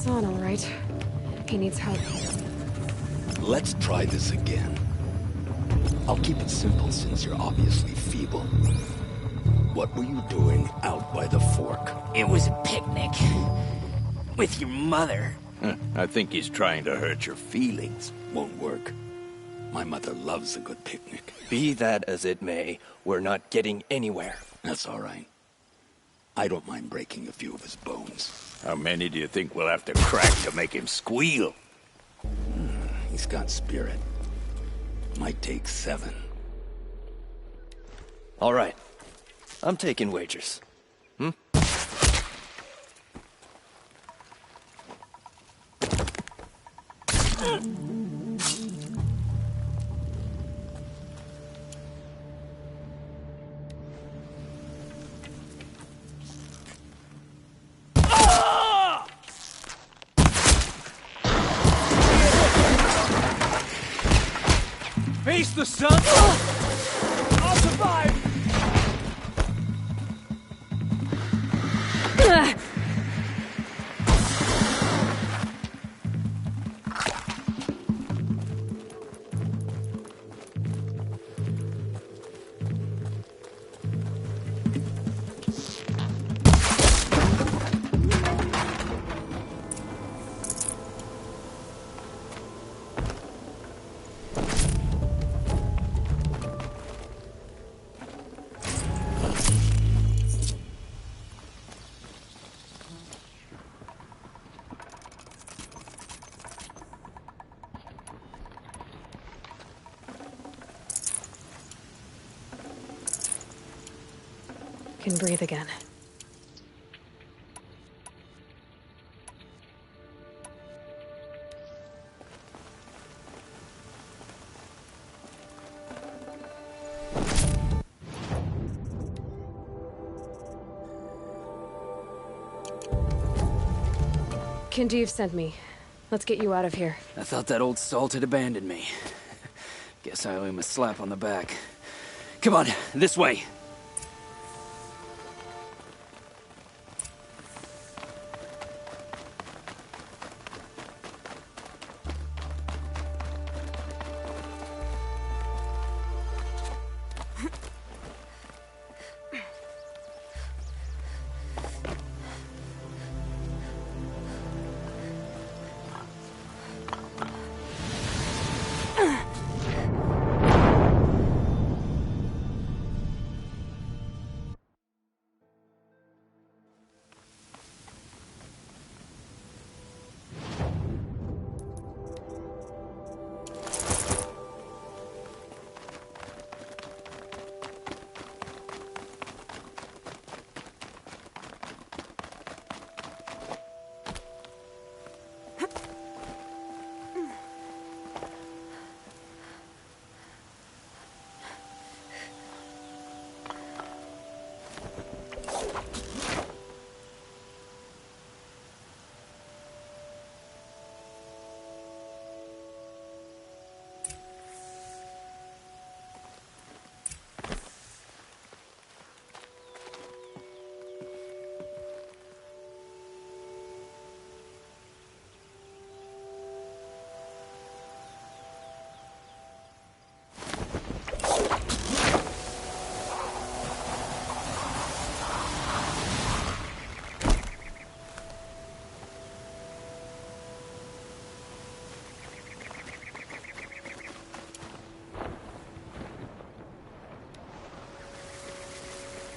S1: Hassan, all right. He needs help.
S16: Let's try this again. I'll keep it simple since you're obviously feeble. What were you doing out by the fork?
S14: It was a picnic. With your mother.
S16: I think he's trying to hurt your feelings. Won't work. My mother loves a good picnic.
S10: Be that as it may, we're not getting anywhere.
S16: That's all right. I don't mind breaking a few of his bones. How many do you think we'll have to crack to make him squeal? He's got spirit. Might take 7.
S10: All right. I'm taking wagers.
S14: Face the sun! I'll survive!
S1: Can breathe again. Kindeev sent me. Let's get you out of here.
S14: I thought that old salt had abandoned me. Guess I owe him a slap on the back. Come on, this way.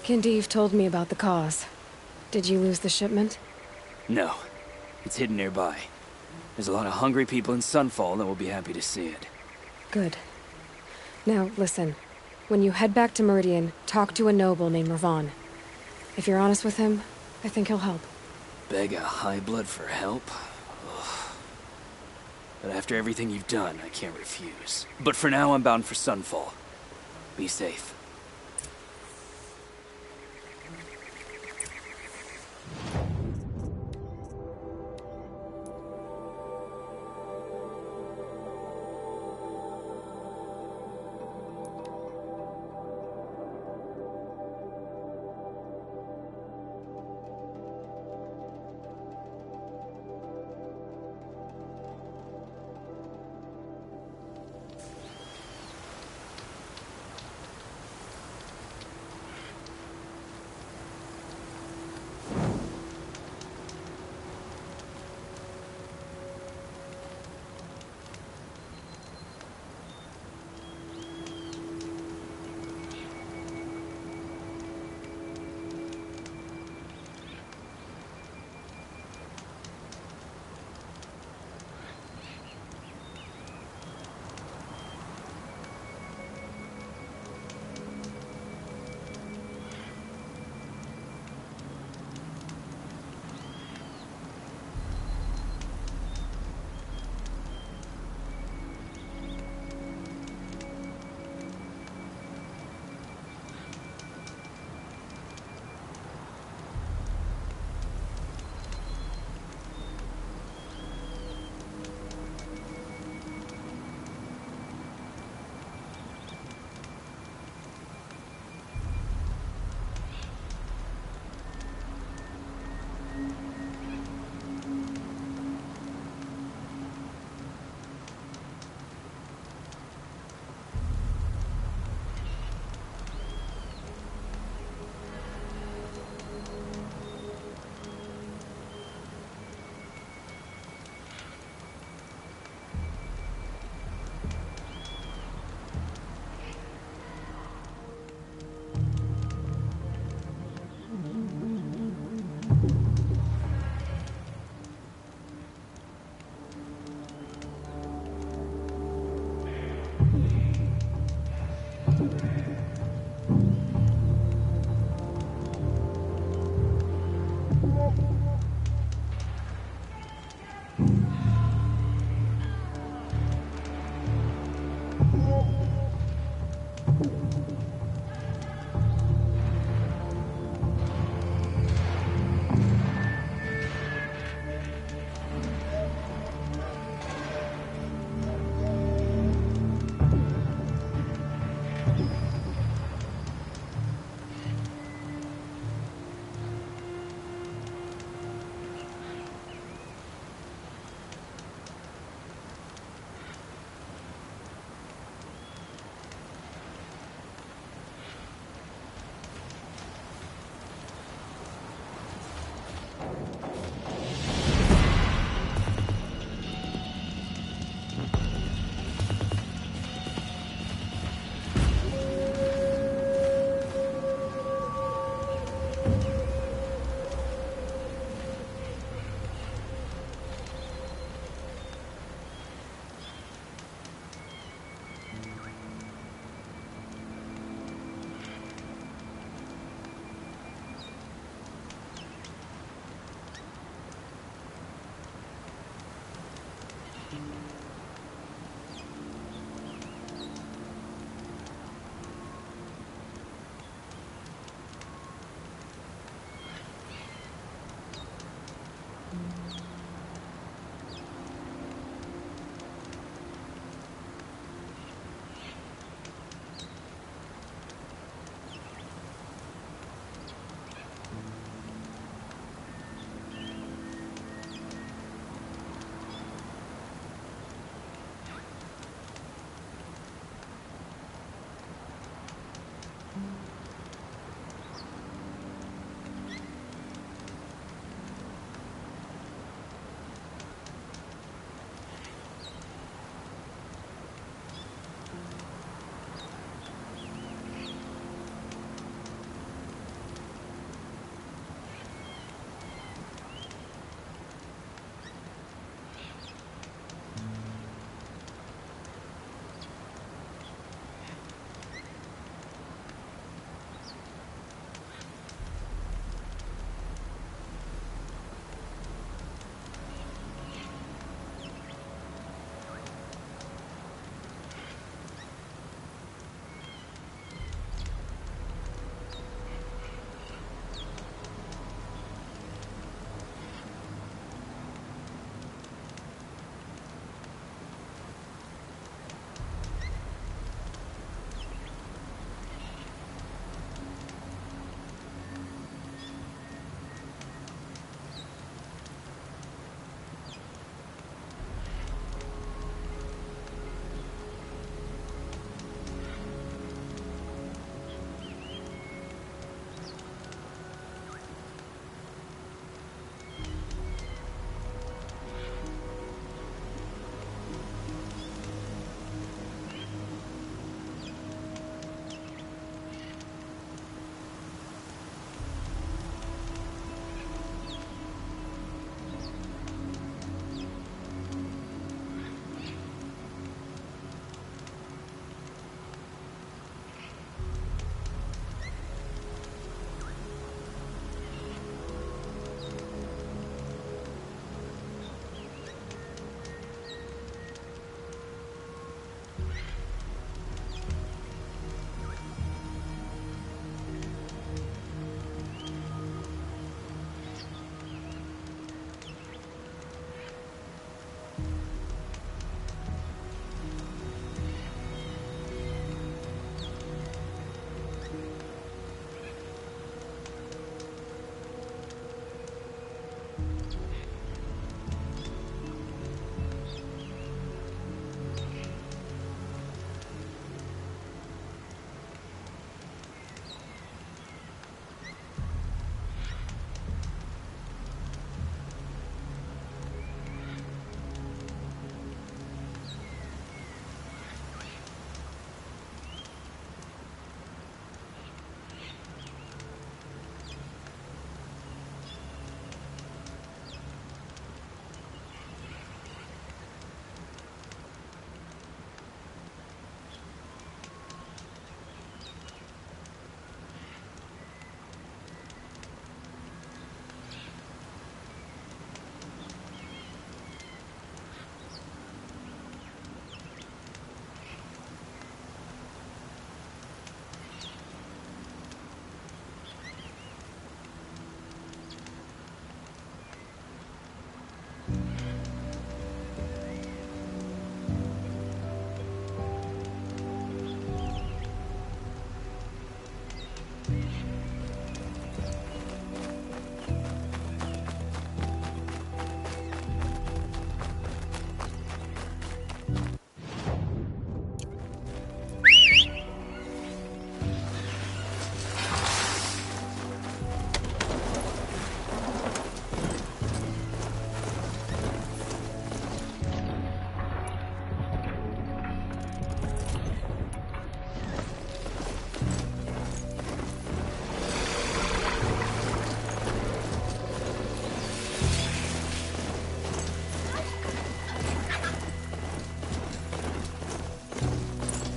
S1: Kindeev told me about the cause. Did you lose the shipment?
S14: No. It's hidden nearby. There's a lot of hungry people in Sunfall that will be happy to see it.
S1: Good. Now, listen. When you head back to Meridian, talk to a noble named Ravan. If you're honest with him, I think he'll help.
S14: Beg a high blood for help? Ugh. But after everything you've done, I can't refuse. But for now, I'm bound for Sunfall. Be safe.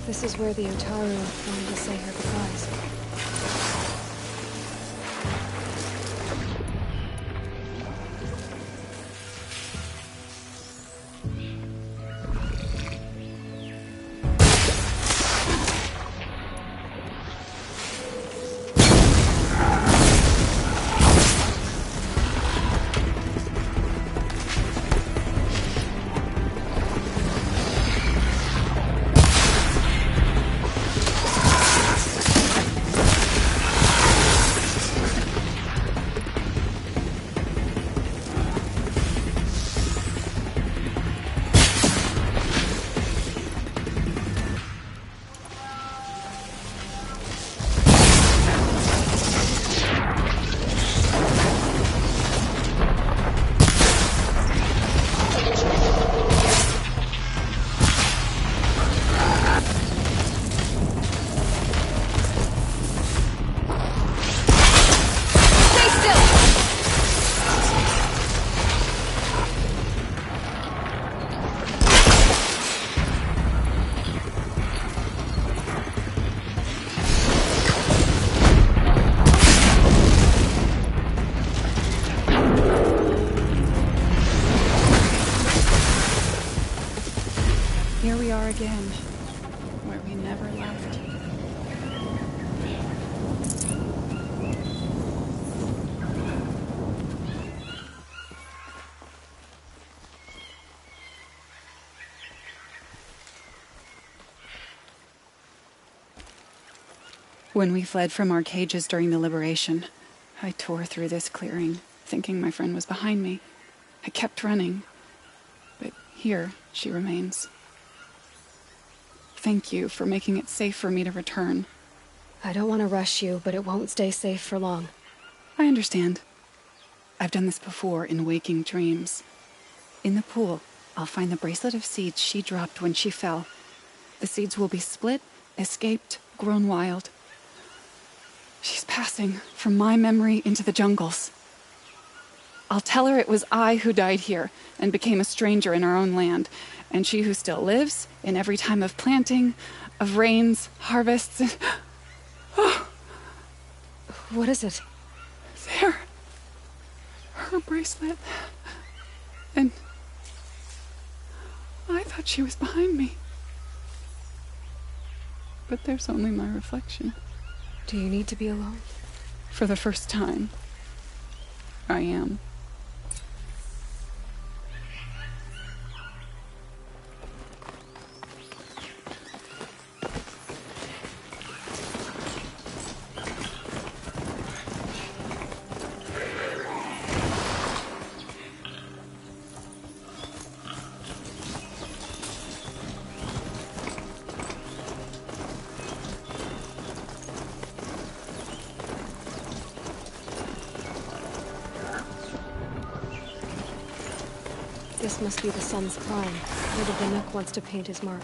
S1: This is where the Otaru wanted to say her goodbyes.
S17: Here we are again, where we never left. When we fled from our cages during the liberation, I tore through this clearing, thinking my friend was behind me. I kept running, but here she remains. Thank you for making it safe for me to return.
S1: I don't want to rush you, but it won't stay safe for long.
S17: I understand. I've done this before in waking dreams. In the pool, I'll find the bracelet of seeds she dropped when she fell. The seeds will be split, escaped, grown wild. She's passing from my memory into the jungles. I'll tell her it was I who died here and became a stranger in our own land, and she who still lives in every time of planting, of rains, harvests, and... Oh.
S1: What is it?
S17: There. Her bracelet. And I thought she was behind me. But there's only my reflection.
S1: Do you need to be alone?
S17: For the first time, I am.
S1: This must be the sun's climb. Where the Nook wants to paint his mark.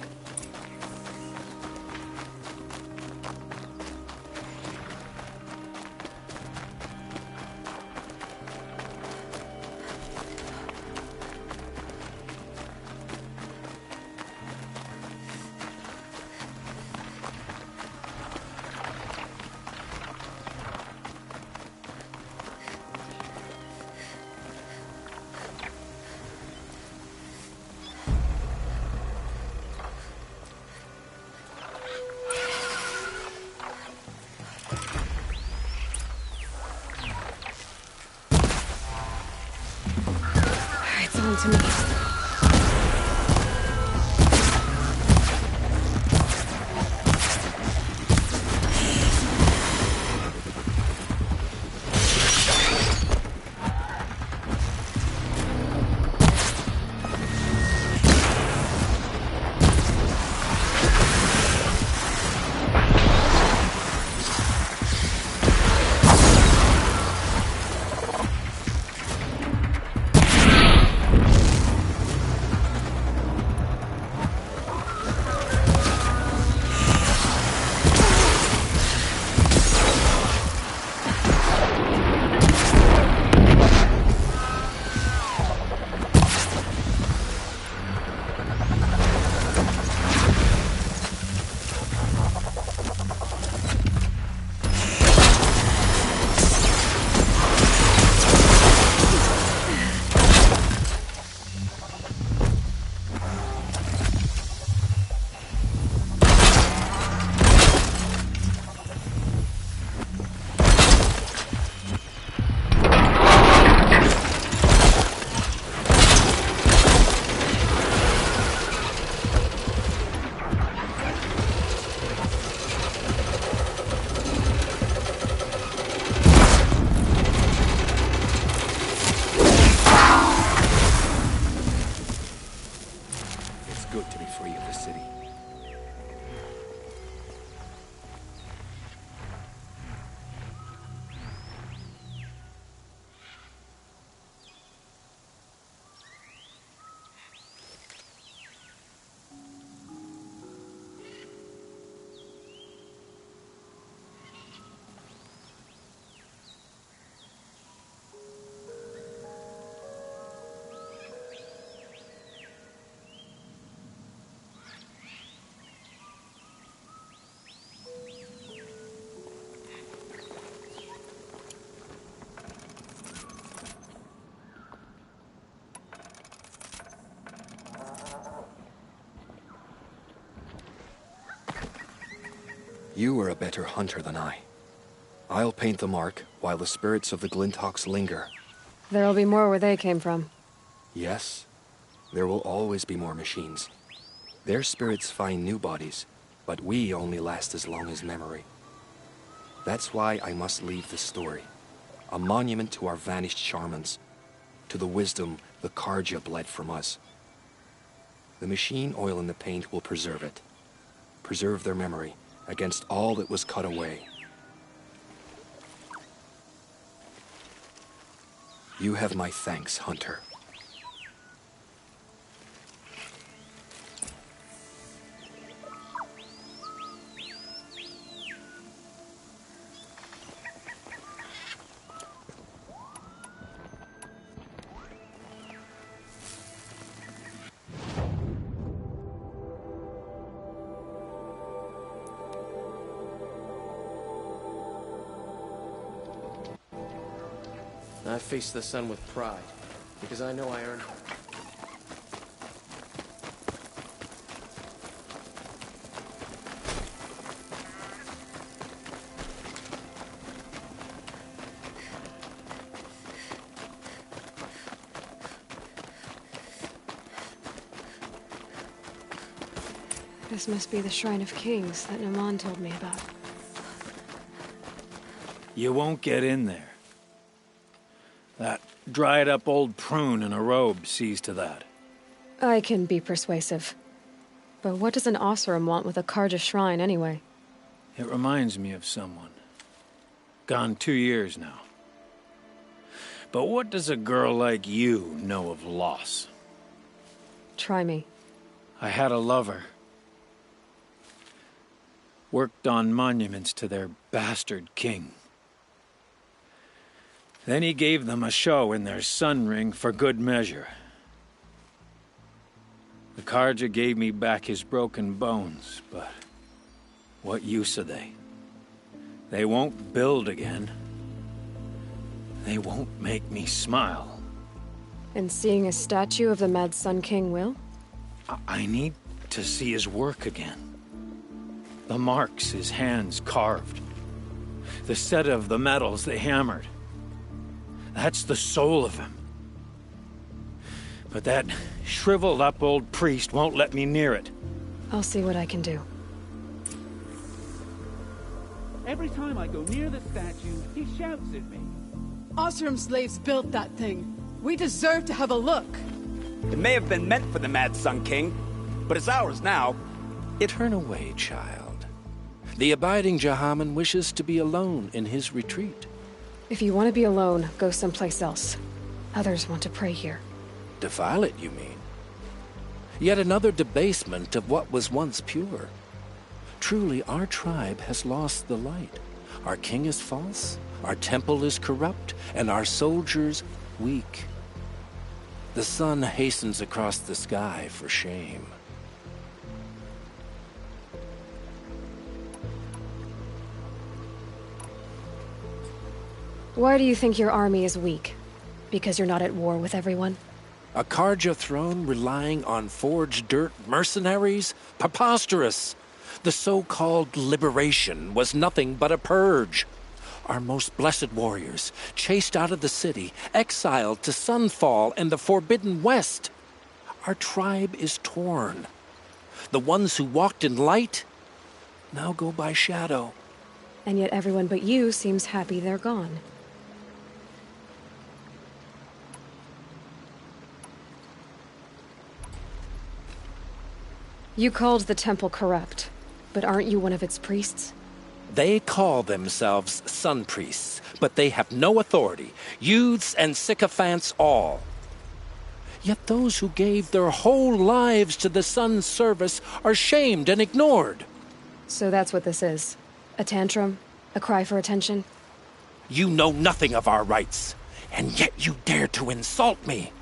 S1: It's on to me.
S5: You are a better hunter than I. I'll paint the mark while the spirits of the Glinthawks linger.
S1: There'll be more where they came from.
S5: Yes, there will always be more machines. Their spirits find new bodies, but we only last as long as memory. That's why I must leave this story. A monument to our vanished shamans, to the wisdom the Karja bled from us. The machine oil in the paint will preserve it. Preserve their memory against all that was cut away. You have my thanks, Hunter.
S10: I face the sun with pride, because I know I earned it.
S1: This must be the Shrine of Kings that Naman told me about.
S15: You won't get in there. That dried-up old prune in a robe sees to that.
S1: I can be persuasive. But what does an Oseram want with a Karja shrine, anyway?
S15: It reminds me of someone. Gone 2 years now. But what does a girl like you know of loss?
S1: Try me.
S15: I had a lover. Worked on monuments to their bastard king. Then he gave them a show in their sun ring for good measure. The Karja gave me back his broken bones, but what use are they? They won't build again. They won't make me smile.
S1: And seeing a statue of the Mad Sun King will?
S15: I need to see his work again. The marks his hands carved. The set of the metals they hammered. That's the soul of him. But that shriveled-up old priest won't let me near it.
S1: I'll see what I can do.
S19: Every time I go near the statue, he shouts at me.
S20: Oseram slaves built that thing. We deserve to have a look.
S16: It may have been meant for the Mad Sun King, but it's ours now.
S10: Turn away, child. The abiding Jahaman wishes to be alone in his retreat.
S1: If you want to be alone, go someplace else. Others want to pray here.
S10: Defile it, you mean? Yet another debasement of what was once pure. Truly, our tribe has lost the light. Our king is false, our temple is corrupt, and our soldiers weak. The sun hastens across the sky for shame.
S1: Why do you think your army is weak? Because you're not at war with everyone?
S10: A Karja throne relying on forged dirt mercenaries? Preposterous! The so-called liberation was nothing but a purge. Our most blessed warriors, chased out of the city, exiled to Sunfall and the Forbidden West. Our tribe is torn. The ones who walked in light now go by shadow.
S1: And yet everyone but you seems happy they're gone. You called the temple corrupt, but aren't you one of its priests?
S10: They call themselves sun priests, but they have no authority. Youths and sycophants all. Yet those who gave their whole lives to the sun's service are shamed and ignored.
S1: So that's what this is. A tantrum? A cry for attention?
S10: You know nothing of our rights, and yet you dare to insult me.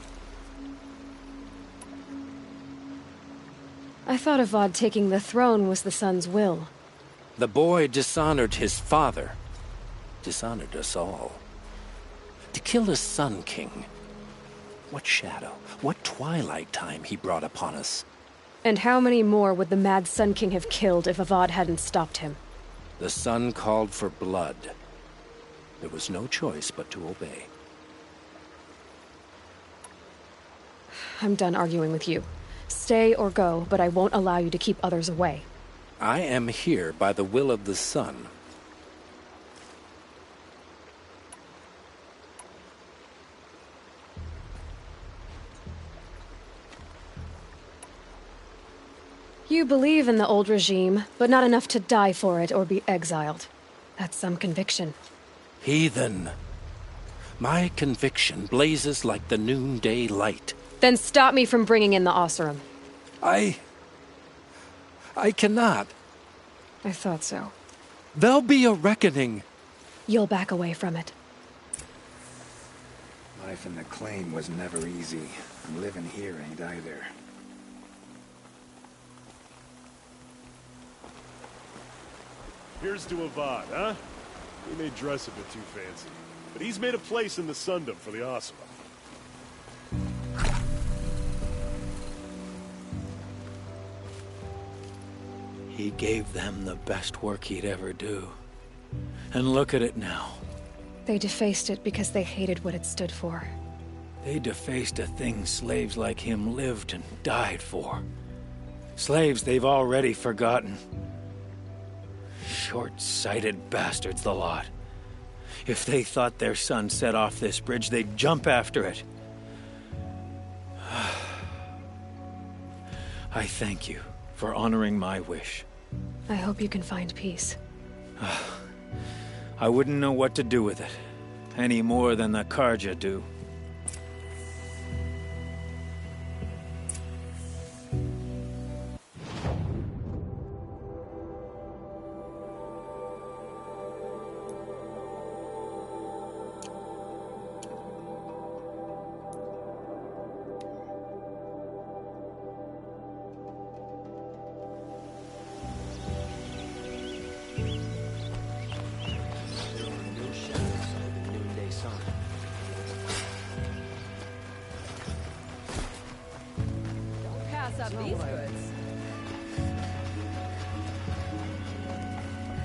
S1: I thought Avad taking the throne was the sun's will.
S10: The boy dishonored his father, dishonored us all. To kill a Sun King. What shadow, what twilight time he brought upon us.
S1: And how many more would the Mad Sun King have killed if Avad hadn't stopped him?
S14: The sun called for blood. There was no choice but to obey.
S1: I'm done arguing with you. Stay or go, but I won't allow you to keep others away.
S14: I am here by the will of the sun.
S1: You believe in the old regime, but not enough to die for it or be exiled. That's some conviction.
S14: Heathen. My conviction blazes like the noonday light.
S1: Then stop me from bringing in the Oseram.
S14: I cannot.
S1: I thought so.
S14: There'll be a reckoning.
S1: You'll back away from it.
S12: Life in the claim was never easy. And living here ain't either.
S21: Here's to Avad, huh? He may dress a bit too fancy, but he's made a place in the Sundom for the Oseram.
S15: He gave them the best work he'd ever do. And look at it now.
S1: They defaced it because they hated what it stood for.
S15: They defaced a thing slaves like him lived and died for. Slaves they've already forgotten. Short-sighted bastards, the lot. If they thought their son set off this bridge, they'd jump after it. I thank you for honoring my wish.
S1: I hope you can find peace.
S15: I wouldn't know what to do with it, any more than the Karja do.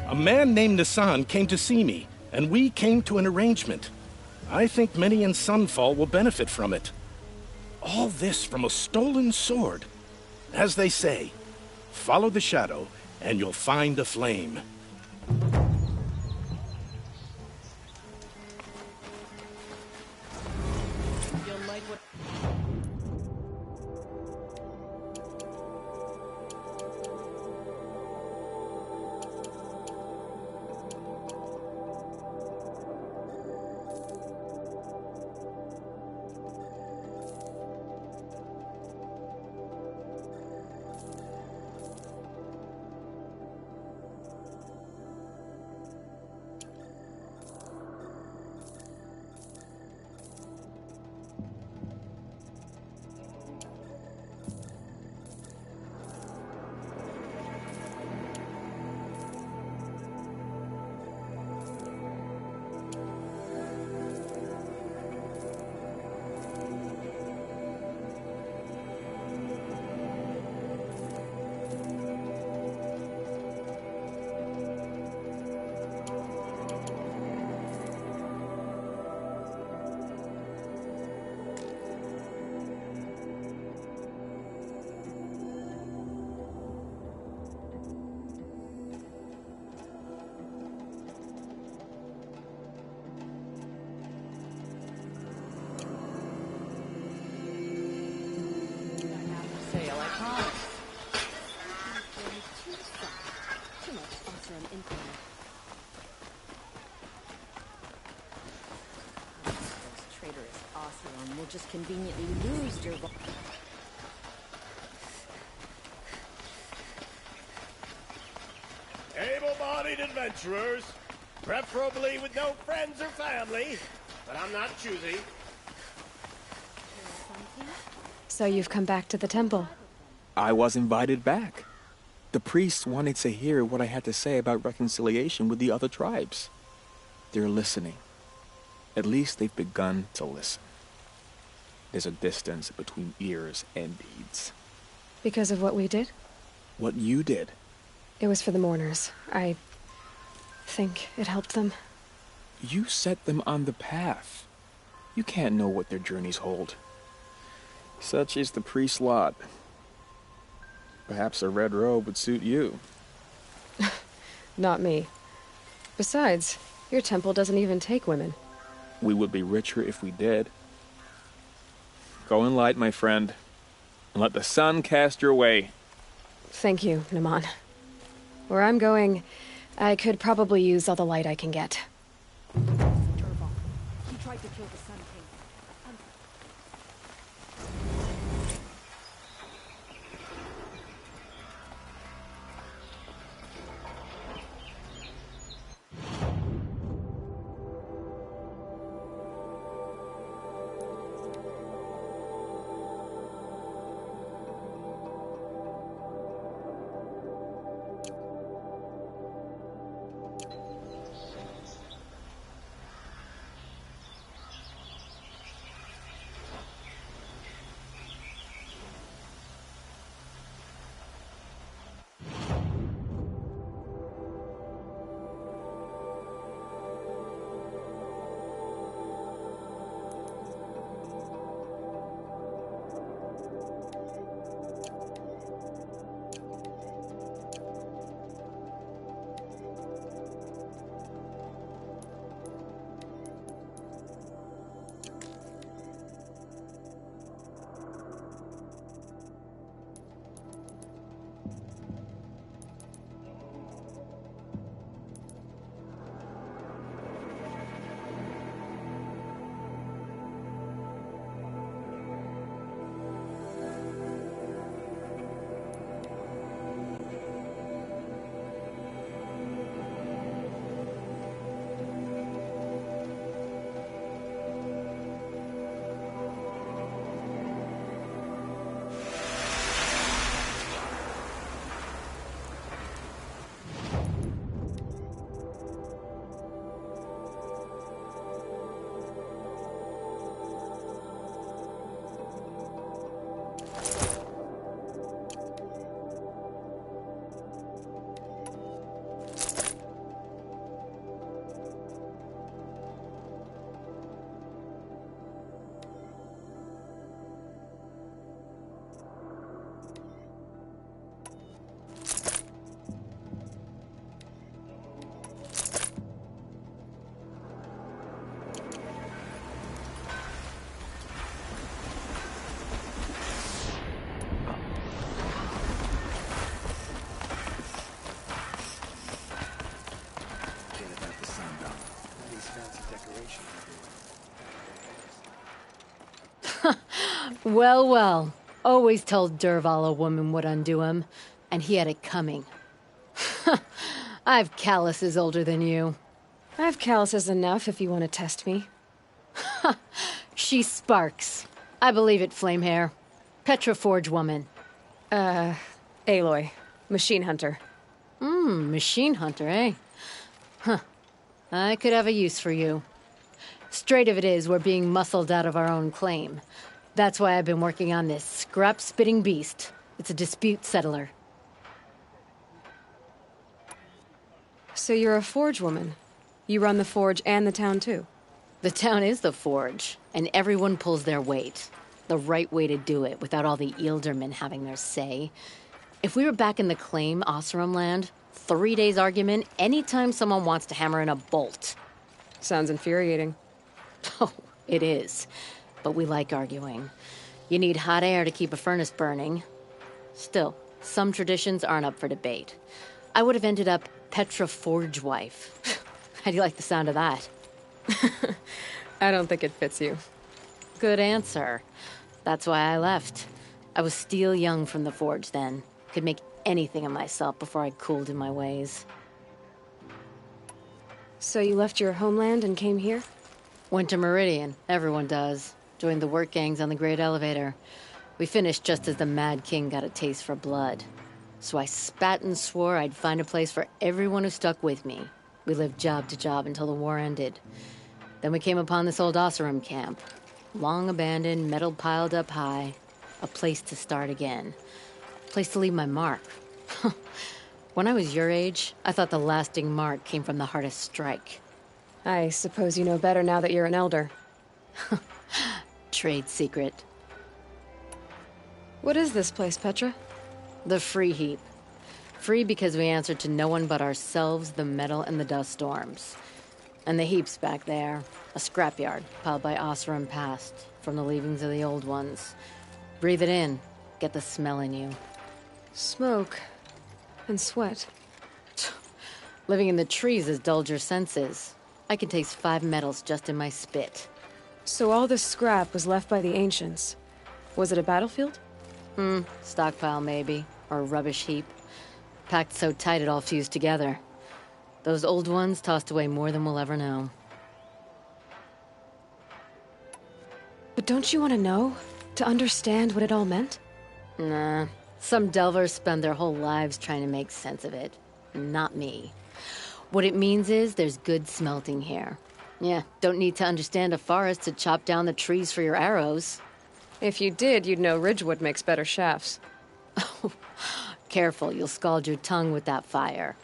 S7: A man named Nisan came to see me, and we came to an arrangement. I think many in Sunfall will benefit from it. All this from a stolen sword. As they say, follow the shadow, and you'll find a flame.
S6: Will just conveniently lose your...
S3: Able-bodied adventurers, preferably with no friends or family, but I'm not choosy.
S1: So you've come back to the temple?
S4: I was invited back. The priests wanted to hear what I had to say about reconciliation with the other tribes. They're listening. At least they've begun to listen. There's a distance between ears and deeds.
S1: Because of what we did?
S4: What you did.
S1: It was for the mourners. I think it helped them.
S4: You set them on the path. You can't know what their journeys hold. Such is the priest's lot. Perhaps a red robe would suit you.
S1: Not me. Besides, your temple doesn't even take women.
S4: We would be richer if we did. Go in light, my friend, and let the sun cast your way.
S1: Thank you, Naman. Where I'm going, I could probably use all the light I can get.
S6: Dervahl. He tried to kill the Sun King.
S8: Well, well. Always told Dervahl a woman would undo him, and he had it coming. I've calluses older than you.
S1: I have calluses enough if you want to test me.
S8: She sparks. I believe it, Flamehair. Petra Forge woman.
S1: Aloy. Machine hunter.
S8: Machine hunter, eh? Huh. I could have a use for you. Straight of it is, we're being muscled out of our own claim. That's why I've been working on this scrap-spitting beast. It's a dispute settler.
S1: So you're a forge woman. You run the forge and the town, too.
S8: The town is the forge, and everyone pulls their weight. The right way to do it, without all the Ealdermen having their say. If we were back in the claim, Oseram land, 3 days argument anytime someone wants to hammer in a bolt.
S1: Sounds infuriating.
S8: Oh, it is. But we like arguing. You need hot air to keep a furnace burning. Still, some traditions aren't up for debate. I would have ended up Petra Forge wife. How do you like the sound of that?
S1: I don't think it fits you.
S8: Good answer. That's why I left. I was still young from the forge then. Could make anything of myself before I cooled in my ways.
S1: So you left your homeland and came here?
S8: Went to Meridian. Everyone does. Joined the work gangs on the Great Elevator. We finished just as the Mad King got a taste for blood. So I spat and swore I'd find a place for everyone who stuck with me. We lived job to job until the war ended. Then we came upon this old Oseram camp. Long abandoned, metal piled up high. A place to start again. A place to leave my mark. When I was your age, I thought the lasting mark came from the hardest strike.
S1: I suppose you know better now that you're an elder.
S8: Trade secret.
S1: What is this place, Petra?
S8: The Free Heap. Free because we answer to no one but ourselves, the metal, and the dust storms. And the heap's back there. A scrapyard, piled by Oseram past, from the leavings of the old ones. Breathe it in. Get the smell in you.
S1: Smoke. And sweat.
S8: Living in the trees has dulled your senses. I can taste 5 metals just in my spit.
S1: So all this scrap was left by the ancients. Was it a battlefield?
S8: Stockpile maybe. Or a rubbish heap. Packed so tight it all fused together. Those old ones tossed away more than we'll ever know.
S1: But don't you want to know? To understand what it all meant?
S8: Nah. Some delvers spend their whole lives trying to make sense of it. Not me. What it means is there's good smelting here. Yeah, don't need to understand a forest to chop down the trees for your arrows.
S1: If you did, you'd know Ridgewood makes better shafts.
S8: Careful, you'll scald your tongue with that fire.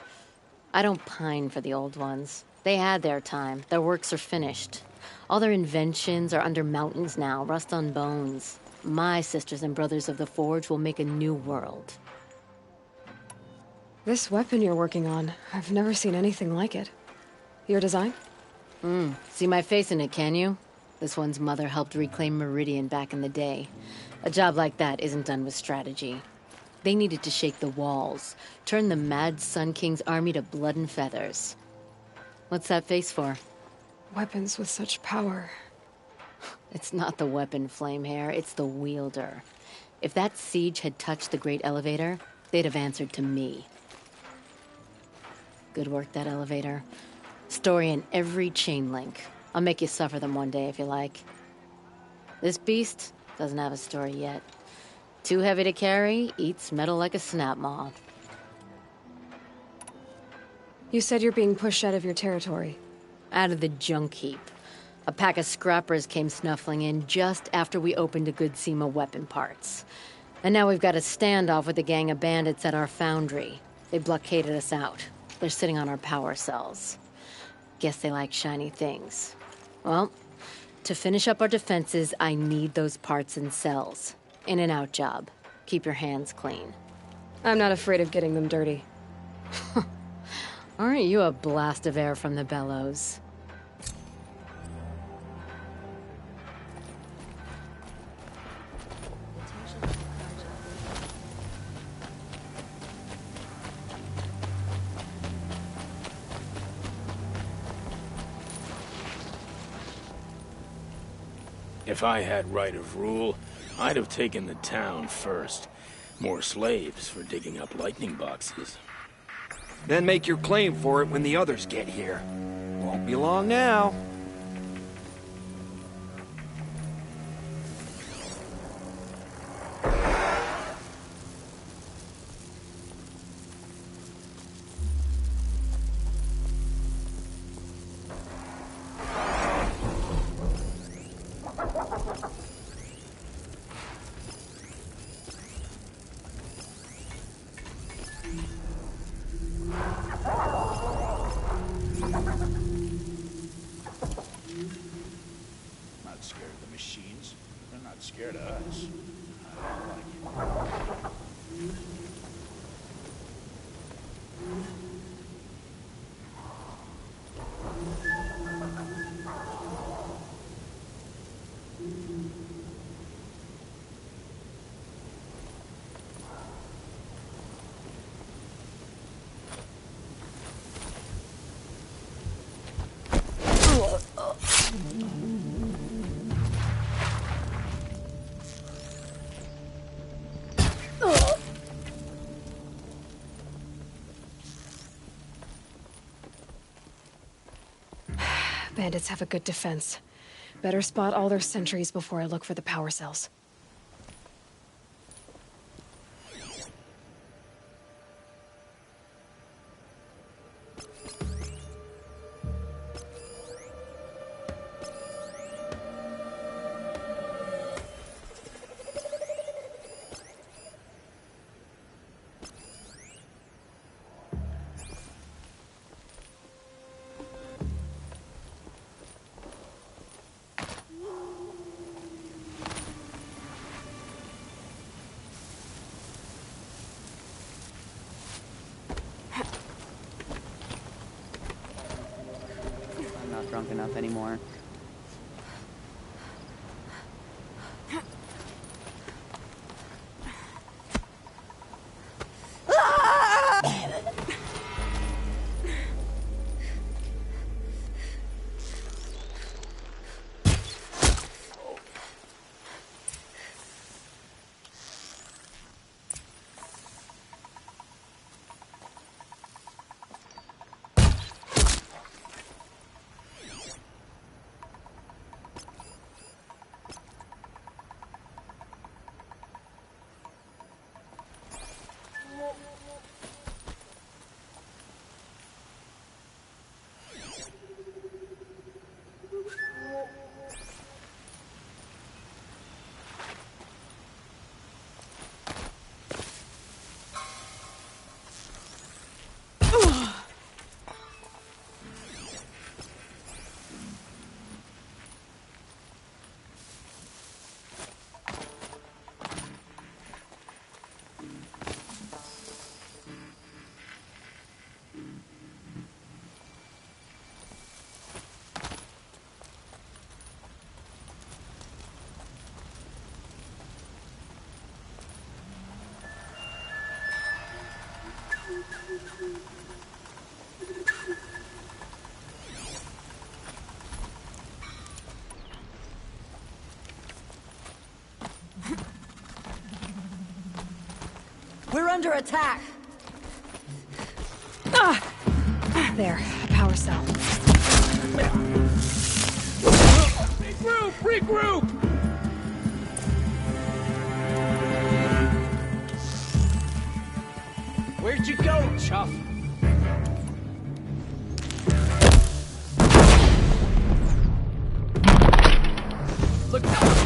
S8: I don't pine for the old ones. They had their time. Their works are finished. All their inventions are under mountains now, rust on bones. My sisters and brothers of the Forge will make a new world.
S1: This weapon you're working on, I've never seen anything like it. Your design?
S8: See my face in it, can you? This one's mother helped reclaim Meridian back in the day. A job like that isn't done with strategy. They needed to shake the walls, turn the mad Sun King's army to blood and feathers. What's that face for?
S1: Weapons with such power.
S8: It's not the weapon, Flamehair, it's the wielder. If that siege had touched the Great Elevator, they'd have answered to me. Good work, that elevator. Story in every chain link. I'll make you suffer them one day if you like. This beast doesn't have a story yet. Too heavy to carry, eats metal like a snap maw.
S1: You said you're being pushed out of your territory.
S8: Out of the junk heap. A pack of scrappers came snuffling in just after we opened a good seam of weapon parts. And now we've got a standoff with a gang of bandits at our foundry. They blockaded us out. They're sitting on our power cells. Guess they like shiny things. Well, to finish up our defenses, I need those parts and cells. In and out job. Keep your hands clean.
S1: I'm not afraid of getting them dirty.
S8: Aren't you a blast of air from the bellows?
S15: If I had right of rule, I'd have taken the town first. More slaves for digging up lightning boxes.
S14: Then make your claim for it when the others get here. Won't be long now.
S21: Not scared of the machines. They're not scared of us. I don't like it.
S1: Bandits have a good defense. Better spot all their sentries before I look for the power cells.
S11: drunk enough anymore.
S6: We're under attack!
S1: There, a power cell.
S14: Regroup! Regroup! Where'd you go, Chuff? Look out!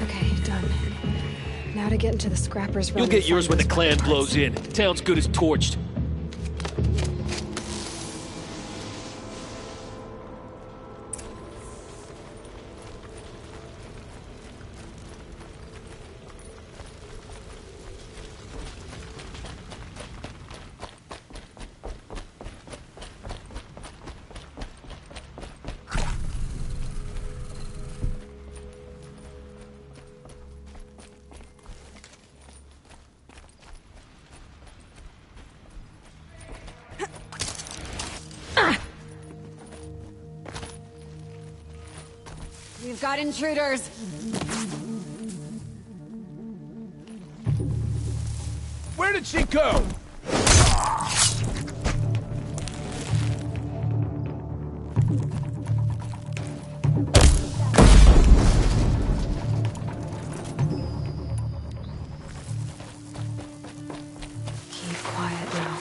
S1: Okay, done. Now to get into the scrappers' run.
S14: You'll
S1: and
S14: get yours
S1: find
S14: when the
S1: those
S14: clan
S1: parts.
S14: blows in. The town's good as torched.
S6: We've got intruders!
S14: Where did she go?
S1: Keep quiet now.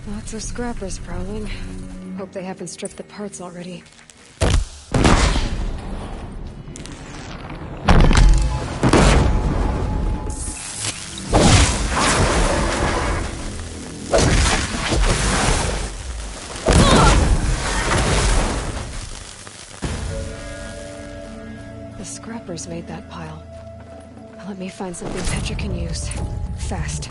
S1: Lots of scrappers prowling. Hope they haven't stripped the parts already. The scrappers made that pile. Let me find something Petra can use. Fast.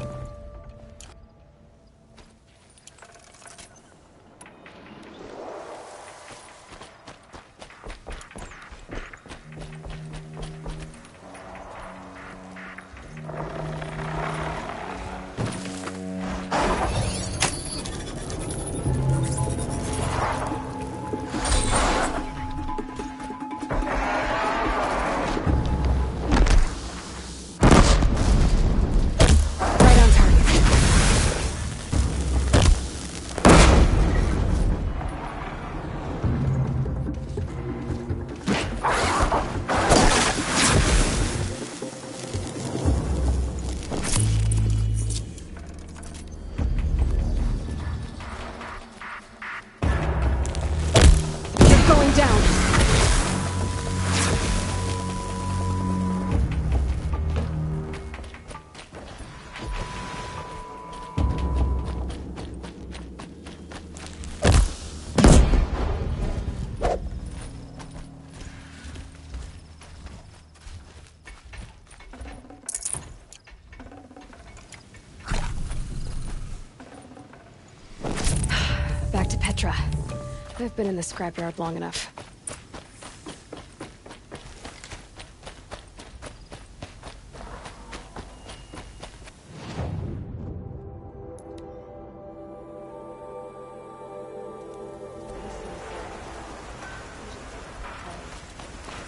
S1: Petra. I've been in the scrapyard long enough.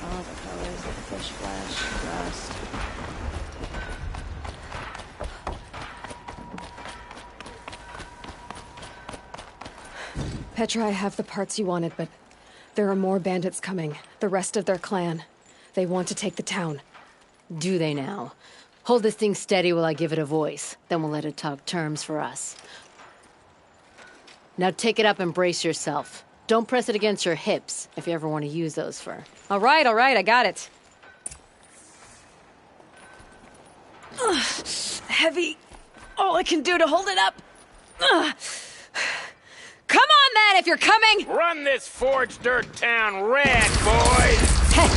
S8: All the colors of fish flesh, rust.
S1: Petra, I have the parts you wanted, but there are more bandits coming. The rest of their clan. They want to take the town.
S8: Do they now? Hold this thing steady while I give it a voice. Then we'll let it talk terms for us. Now take it up and brace yourself. Don't press it against your hips, if you ever want to use those for...
S1: All right, I got it. Ugh, heavy. All I can do to hold it up. Ugh. Come on, then, if you're coming!
S9: Run this forged dirt town red, boys!
S8: Hey,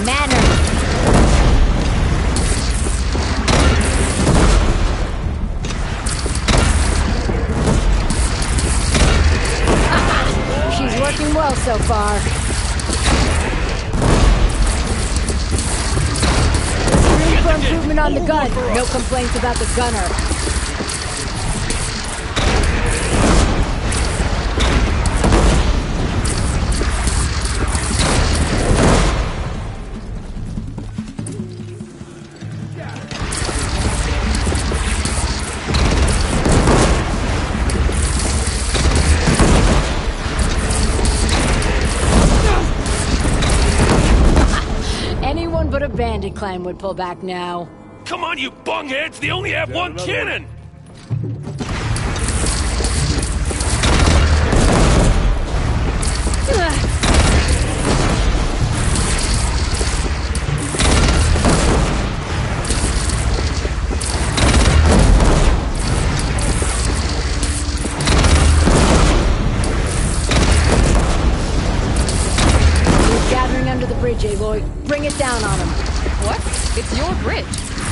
S8: manners! She's working well so far. There's room for improvement on the gun. No complaints about the gunner. Anyone but a bandit clan would pull back now.
S9: Come on, you bungheads! They only have one cannon!
S8: Gathering under the bridge, Aloy. Bring it down on him.
S1: What? It's your bridge.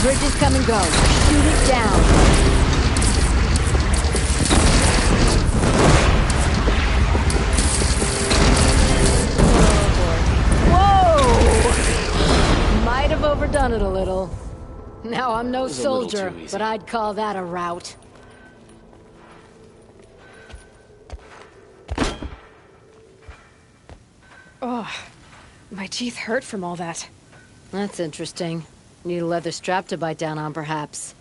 S8: Bridges come and go. Shoot it down. Whoa! Might have overdone it a little. Now, I'm no soldier, but I'd call that a rout.
S1: Oh, my teeth hurt from all that.
S8: That's interesting. Need a leather strap to bite down on, perhaps.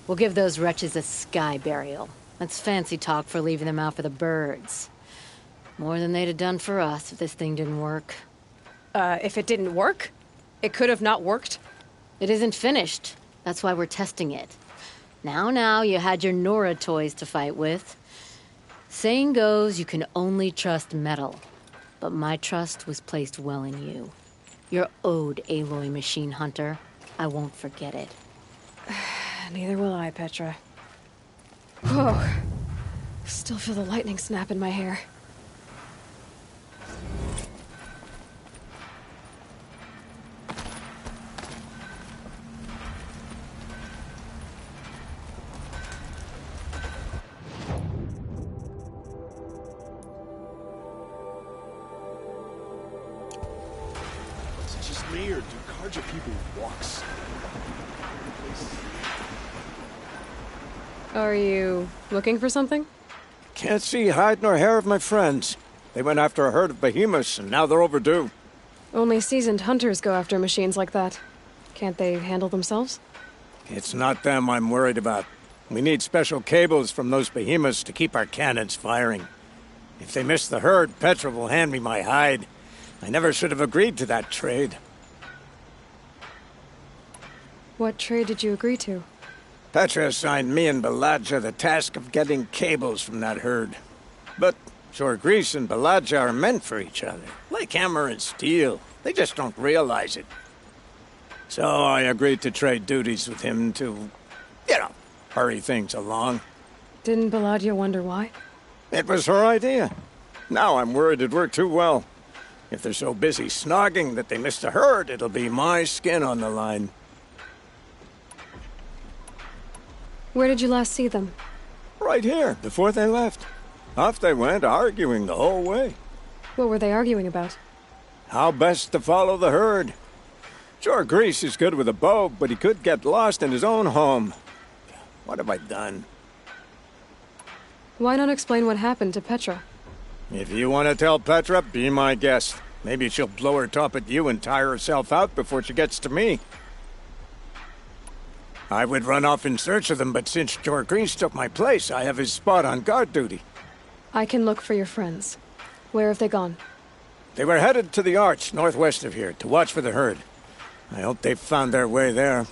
S8: We'll give those wretches a sky burial. That's fancy talk for leaving them out for the birds. More than they'd have done for us if this thing didn't work.
S1: If it didn't work? It could have not worked?
S8: It isn't finished. That's why we're testing it. Now, you had your Nora toys to fight with. Saying goes, you can only trust metal. But my trust was placed well in you. You're owed, Aloy Machine Hunter. I won't forget it.
S1: Neither will I, Petra. Oh, still feel the lightning snap in my hair.
S21: Is it just me, or do Karja people walk slow?
S1: Are you looking for something?
S18: Can't see hide nor hair of my friends. They went after a herd of behemoths, and now they're overdue.
S1: Only seasoned hunters go after machines like that. Can't they handle themselves?
S18: It's not them I'm worried about. We need special cables from those behemoths to keep our cannons firing. If they miss the herd, Petra will hand me my hide. I never should have agreed to that trade.
S1: What trade did you agree to?
S18: Petra assigned me and Baladja the task of getting cables from that herd. But Shorgrease and Baladja are meant for each other, like hammer and steel. They just don't realize it. So I agreed to trade duties with him to, hurry things along.
S1: Didn't Baladja wonder why?
S18: It was her idea. Now I'm worried it worked too well. If they're so busy snogging that they miss the herd, it'll be my skin on the line.
S1: Where did you last see them?
S18: Right here, before they left. Off they went, arguing the whole way.
S1: What were they arguing about?
S18: How best to follow the herd. Sure, Grease is good with a bow, but he could get lost in his own home. What have I done?
S1: Why not explain what happened to Petra?
S18: If you want to tell Petra, be my guest. Maybe she'll blow her top at you and tire herself out before she gets to me. I would run off in search of them, but since Jor Grease took my place, I have his spot on guard duty.
S1: I can look for your friends. Where have they gone?
S18: They were headed to the Arch, northwest of here, to watch for the herd. I hope they've found their way there.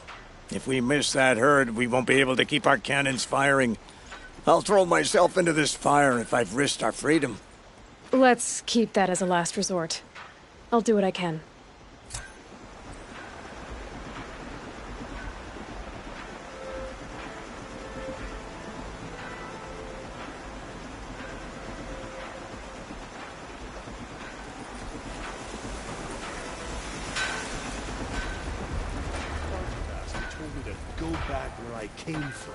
S18: If we miss that herd, we won't be able to keep our cannons firing. I'll throw myself into this fire if I've risked our freedom.
S1: Let's keep that as a last resort. I'll do what I can.
S21: Go back where I came from.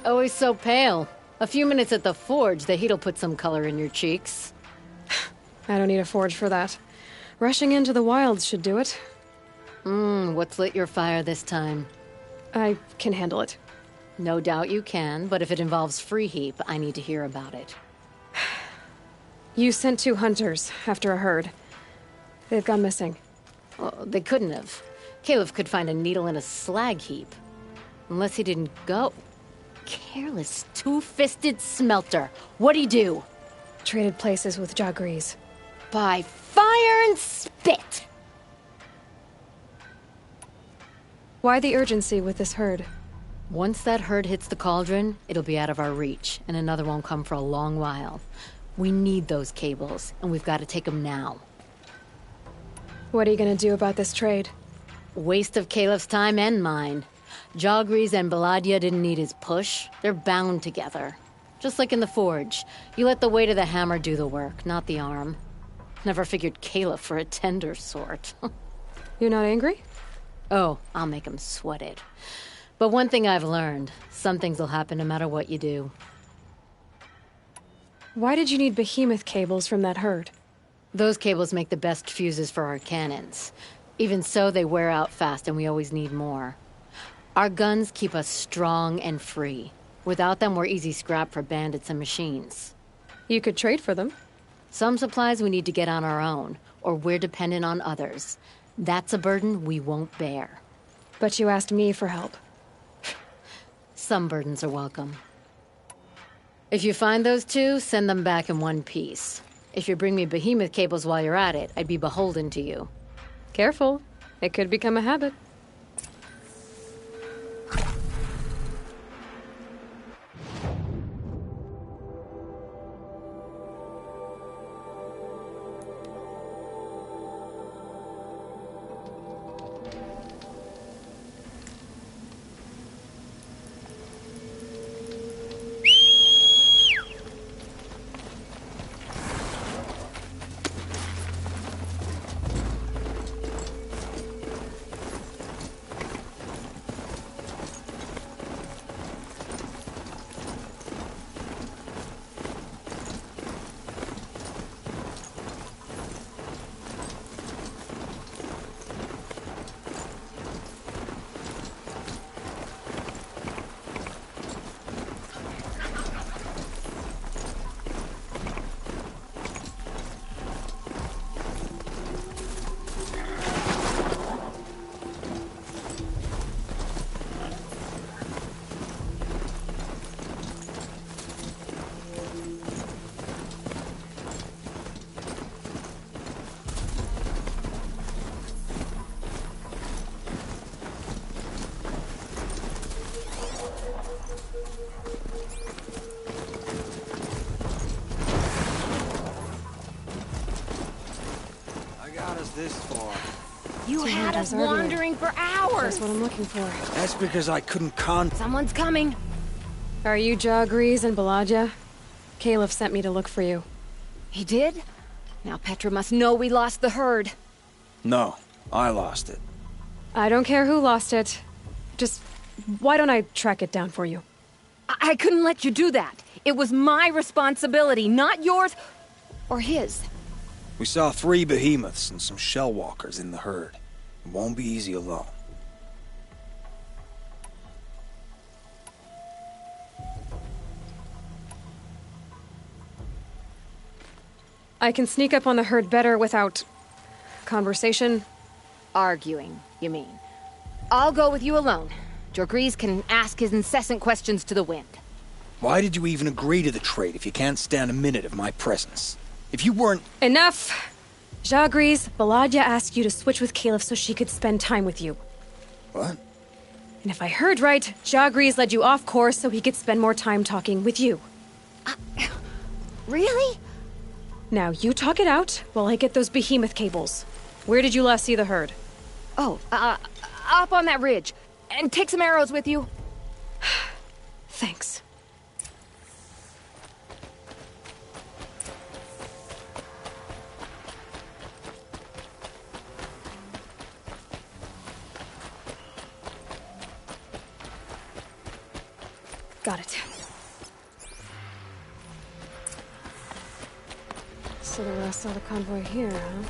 S8: Always so pale. A few minutes at the forge, the heat'll put some color in your cheeks.
S1: I don't need a forge for that. Rushing into the wilds should do it.
S8: What's lit your fire this time?
S1: I can handle it.
S8: No doubt you can, but if it involves free heap, I need to hear about it.
S1: You sent 2 hunters after a herd. They've gone missing.
S8: Well, they couldn't have. Caliph could find a needle in a slag heap. Unless he didn't go. Careless, two-fisted smelter. What'd he do?
S1: Traded places with Jagrees.
S8: By fire and spit!
S1: Why the urgency with this herd?
S8: Once that herd hits the cauldron, it'll be out of our reach, and another won't come for a long while. We need those cables, and we've got to take them now.
S1: What are you gonna do about this trade?
S8: Waste of Caliph's time and mine. Jagrees and Baladia didn't need his push. They're bound together. Just like in the forge. You let the weight of the hammer do the work, not the arm. Never figured Caliph for a tender sort.
S1: You're not angry?
S8: Oh, I'll make him sweat it. But one thing I've learned, some things will happen no matter what you do.
S1: Why did you need behemoth cables from that herd?
S8: Those cables make the best fuses for our cannons. Even so, they wear out fast and we always need more. Our guns keep us strong and free. Without them, we're easy scrap for bandits and machines.
S1: You could trade for them.
S8: Some supplies we need to get on our own, or we're dependent on others. That's a burden we won't bear.
S1: But you asked me for help.
S8: Some burdens are welcome. If you find those 2, send them back in one piece. If you bring me behemoth cables while you're at it, I'd be beholden to you.
S1: Careful. It could become a habit.
S14: This far.
S6: You had us wandering for hours.
S1: That's what I'm looking for.
S14: That's because I couldn't
S6: Someone's coming.
S1: Are you Jagrees and Baladia? Caliph sent me to look for you.
S6: He did? Now Petra must know we lost the herd.
S14: No, I lost it.
S1: I don't care who lost it. Just why don't I track it down for you?
S6: I couldn't let you do that. It was my responsibility, not yours or his.
S2: We saw 3 behemoths and some shell walkers in the herd. It won't be easy alone.
S1: I can sneak up on the herd better without conversation.
S6: Arguing, you mean? I'll go with you alone. Jorgrees can ask his incessant questions to the wind.
S2: Why did you even agree to the trade if you can't stand a minute of my presence? If you weren't...
S1: Enough! Jorgrees, Baladya asked you to switch with Caliph so she could spend time with you.
S2: What?
S1: And if I heard right, Jorgrees led you off course so he could spend more time talking with you.
S6: Really?
S1: Now, you talk it out while I get those behemoth cables. Where did you last see the herd?
S6: Oh, up on that ridge. And take some arrows with you.
S1: Thanks. Got it. So the rest of the convoy here, huh?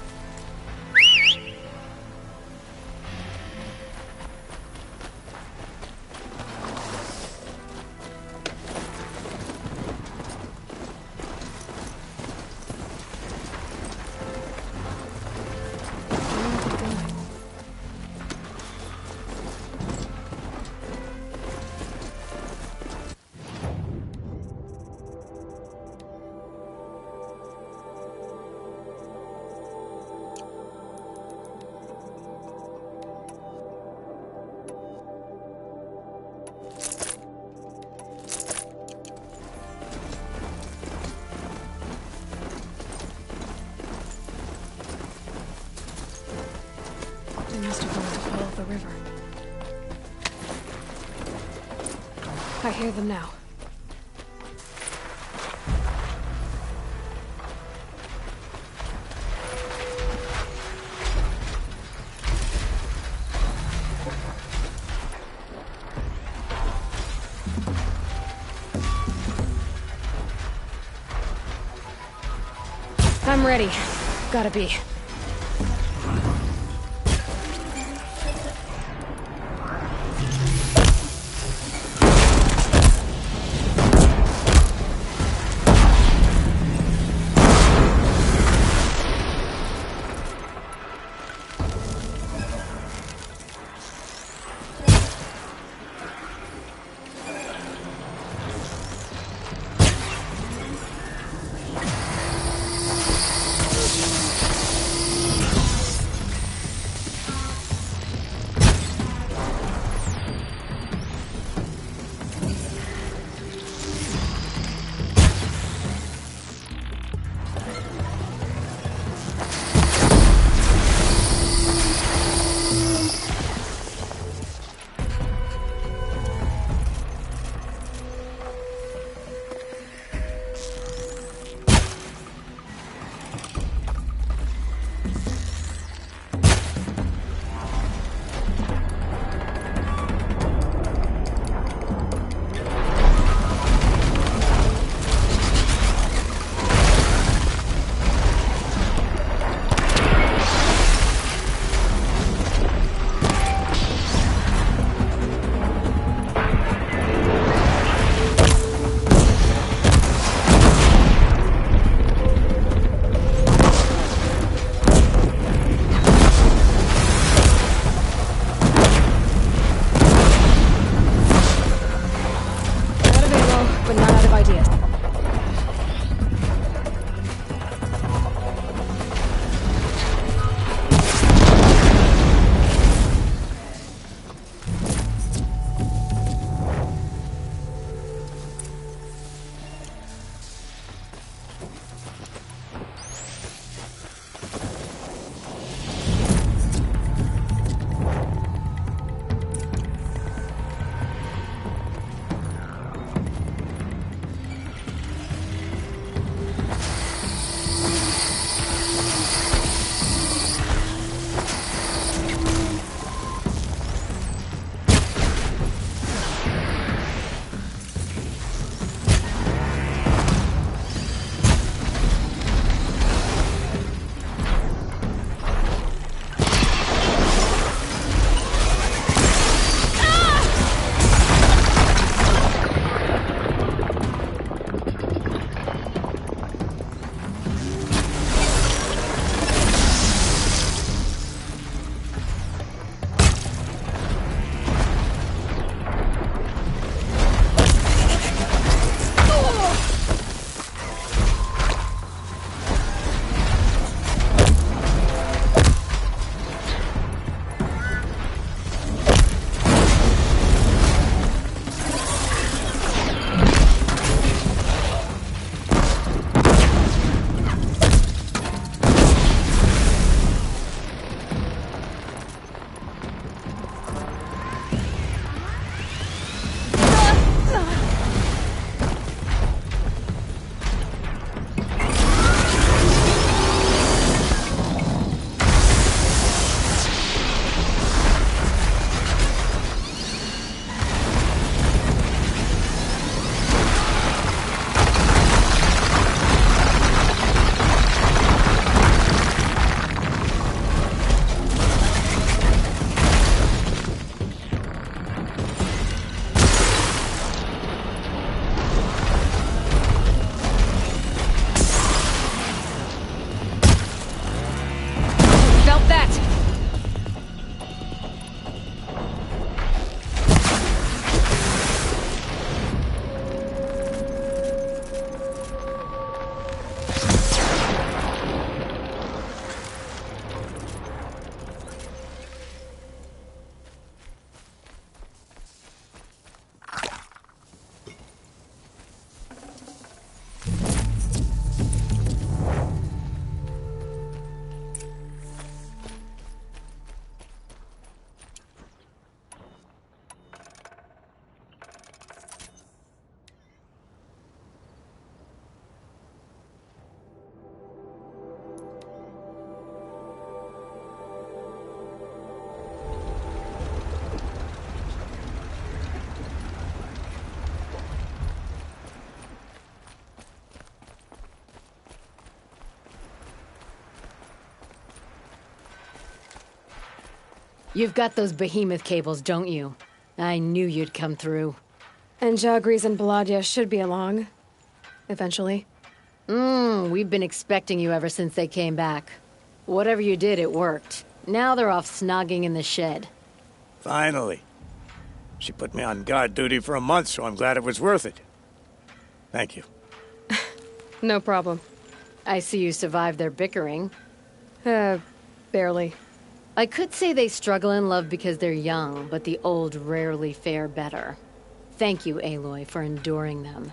S1: They must have gone to follow the river. I hear them now. I'm ready. Gotta be.
S8: You've got those behemoth cables, don't you? I knew you'd come through.
S1: And Jagris and Baladia should be along. Eventually.
S8: We've been expecting you ever since they came back. Whatever you did, it worked. Now they're off snogging in the shed.
S18: Finally. She put me on guard duty for a month, so I'm glad it was worth it. Thank you.
S1: No problem.
S8: I see you survived their bickering.
S1: Barely.
S8: I could say they struggle in love because they're young, but the old rarely fare better. Thank you, Aloy, for enduring them.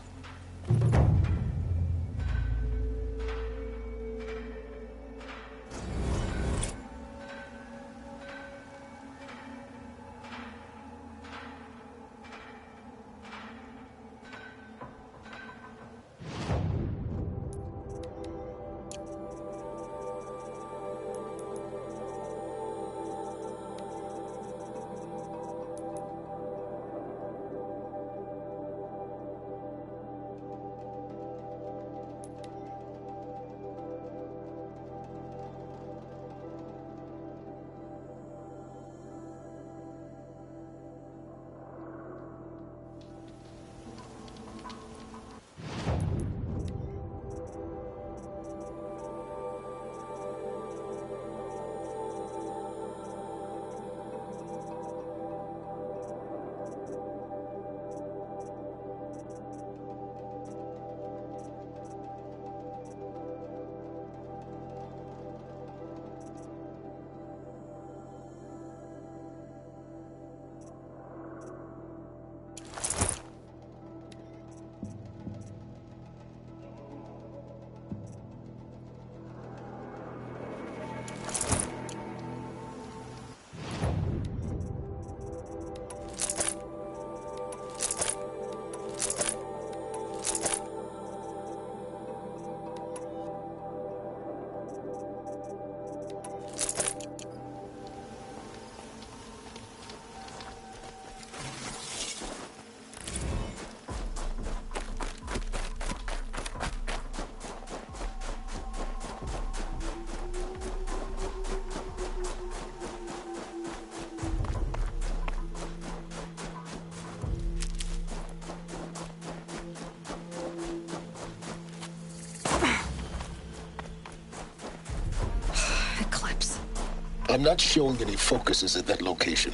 S13: I'm not showing any focuses at that location.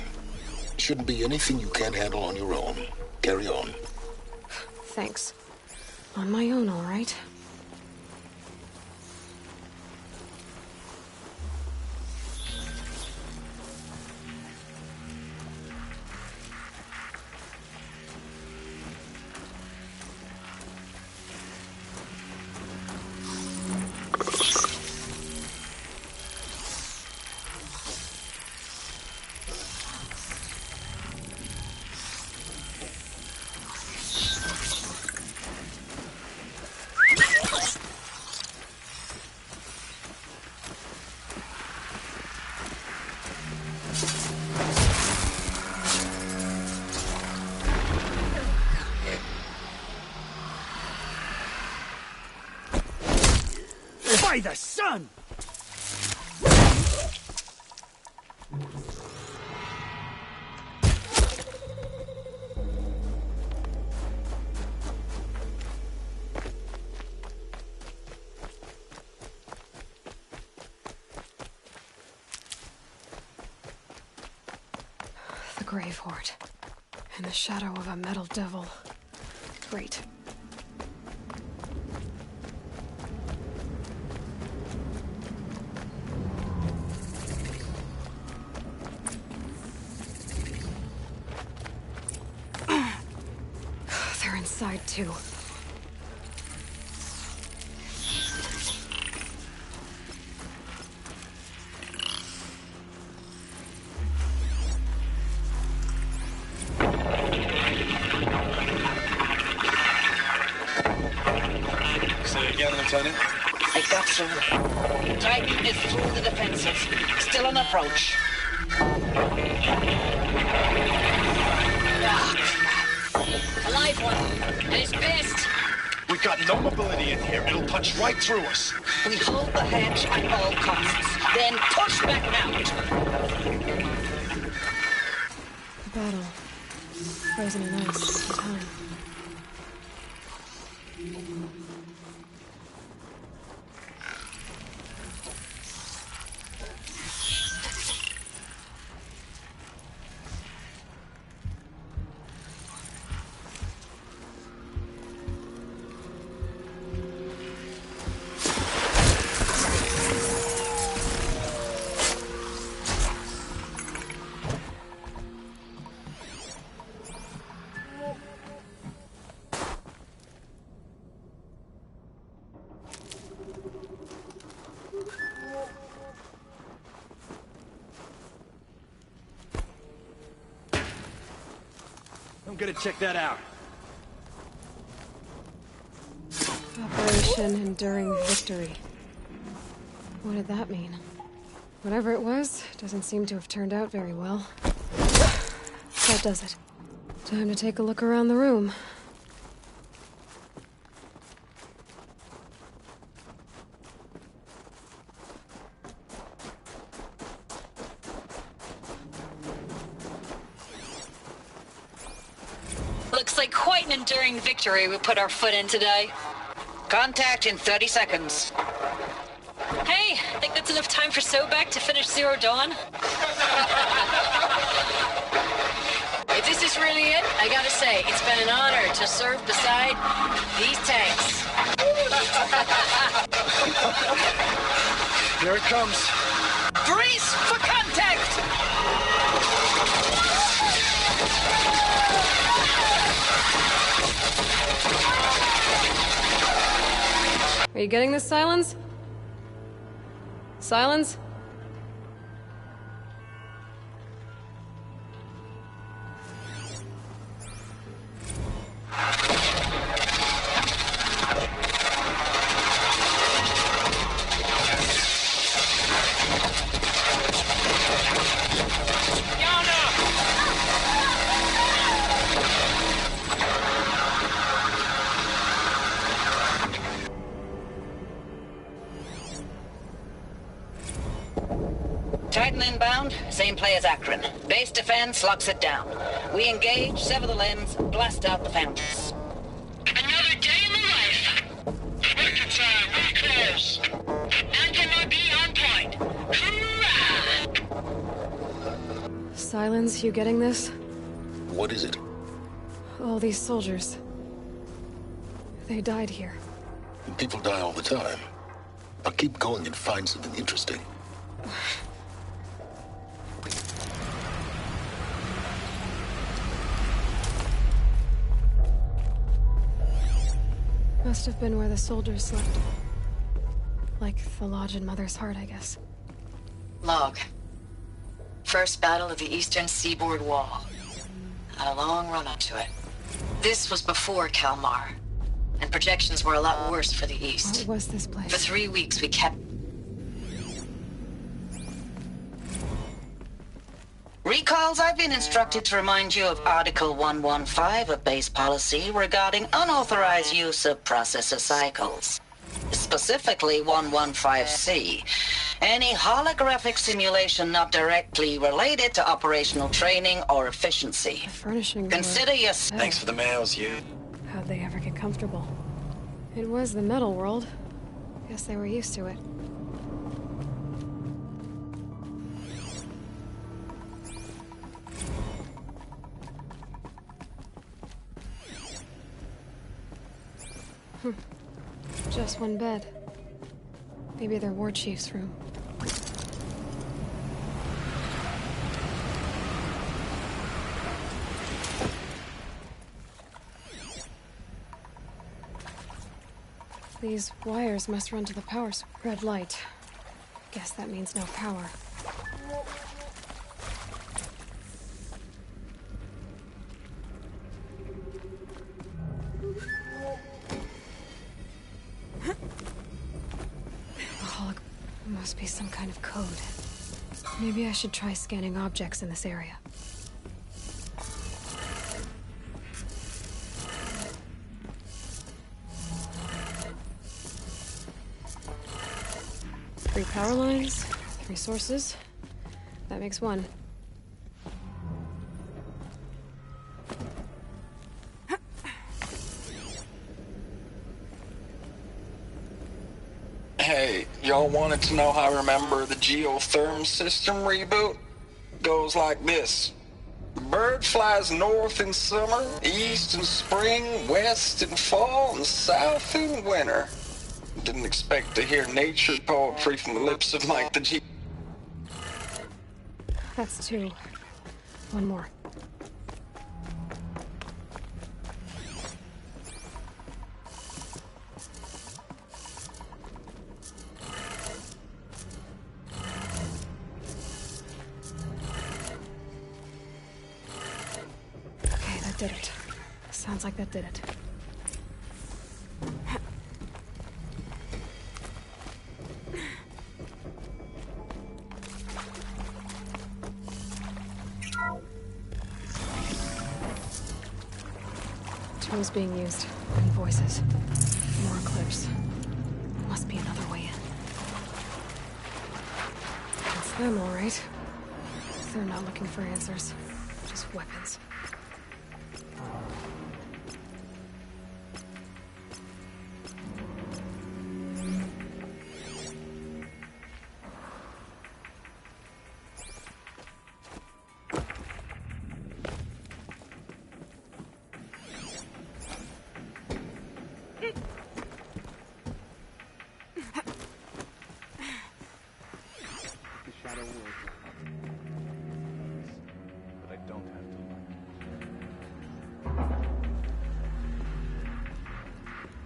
S13: Shouldn't be anything you can't handle on your own. Carry on.
S1: Thanks. On my own, all right.
S14: By the sun!
S1: The Grave Horde. In the shadow of a metal devil. Great. They're inside too.
S13: Say again, Lieutenant?
S22: Like that, sir. Titan is through the defenses. Still on approach. A live one. And it's pissed.
S21: We've got no mobility in here. It'll punch right through us.
S22: We hold the hedge at all costs. Then push back out.
S1: battle. Frozen in ice in time.
S10: I'm gonna check that out.
S1: Operation Enduring Victory. What did that mean? Whatever it was, doesn't seem to have turned out very well. That does it. Time to take a look around the room.
S22: Looks like quite an enduring victory we put our foot in today. Contact in 30 seconds. Hey, think that's enough time for Sobek to finish Zero Dawn?
S8: If this is really it, I gotta say, it's been an honor to serve beside these tanks.
S10: Here it comes.
S22: Brace for contact!
S1: Are you getting this, Silence? Silence?
S22: Titan inbound, same play as Akron. Base defense locks it down. We engage, sever the limbs, blast out the fountains. Another day in the life. Record time, we close. Anthem be on point. Hoorah!
S1: Silence, you getting this?
S13: What is it?
S1: All these soldiers. They died here.
S13: People die all the time. Now keep going and find something interesting.
S1: Must have been where the soldiers slept. Like the lodge in Mother's Heart, I guess.
S22: Log. First battle of the eastern seaboard wall. Had a long run up to it. This was before Kalmar, and projections were a lot worse for the east.
S1: What was this place?
S22: For 3 weeks we kept... Recalls, I've been instructed to remind you of Article 115 of base policy regarding unauthorized use of processor cycles. Specifically 115C. Any holographic simulation not directly related to operational training or efficiency.
S1: Furnishing.
S22: Consider your...
S10: Thanks for the mails, you.
S1: How'd they ever get comfortable? It was the metal world. Guess they were used to it. Just one bed. Maybe their war chief's room. These wires must run to the power source. Red light. Guess that means no power. Must be some kind of code. Maybe I should try scanning objects in this area. Three power lines, 3 sources. That makes 1.
S5: y'all wanted to know how I remember the geotherm system reboot? Goes like this. Bird flies north in summer, east in spring, west in fall, and south in winter. Didn't expect to hear nature poetry from the lips of Mike the G.
S1: That's 2. One more. Okay, that did it. Sounds like that did it. Tools being used. And voices. More clips. Must be another way in. It's them, all right. They're not looking for answers. Just weapons.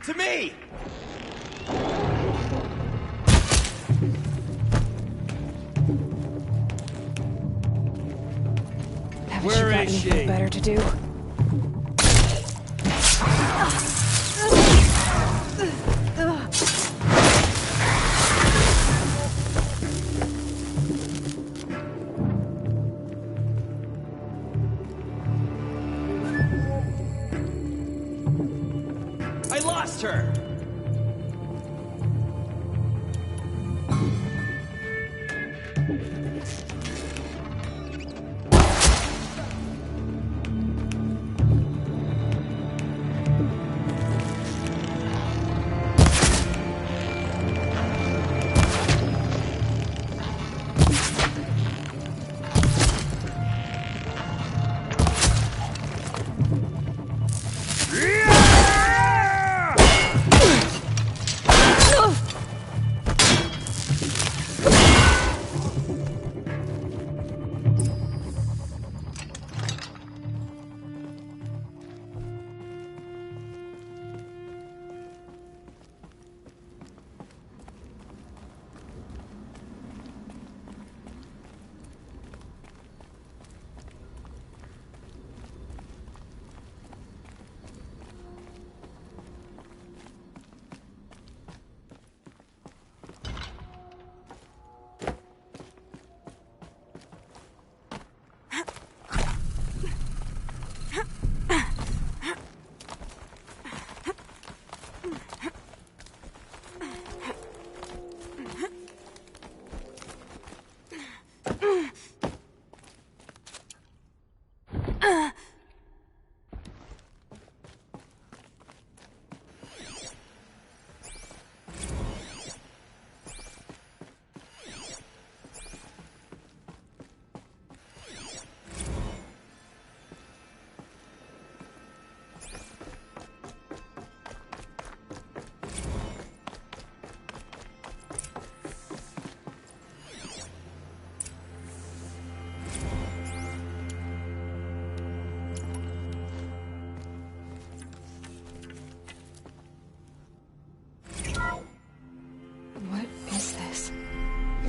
S10: To me!
S1: Haven't you got anything better to do?
S10: I lost her!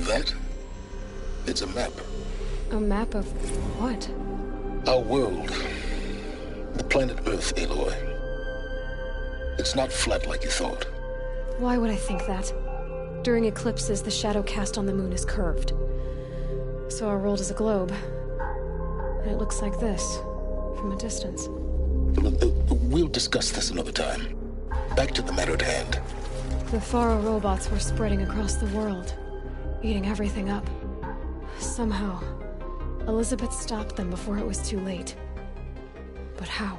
S13: That? It's a map.
S1: A map of what?
S13: Our world. The planet Earth, Aloy. It's not flat like you thought.
S1: Why would I think that? During eclipses, the shadow cast on the moon is curved. So our world is a globe. And it looks like this, from a distance.
S13: We'll discuss this another time. Back to the matter at hand.
S1: The Faro robots were spreading across the world, eating everything up. Somehow, Elizabeth stopped them before it was too late. But how?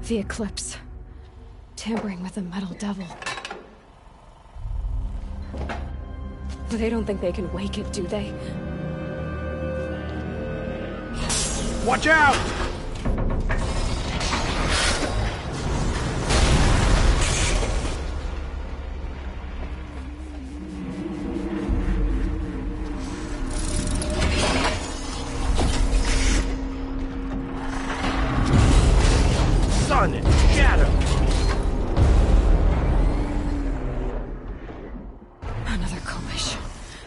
S1: The Eclipse. Tampering with the Metal Devil. They don't think they can wake it, do they?
S7: Watch out!
S3: Sun and shadow!
S1: Another collation.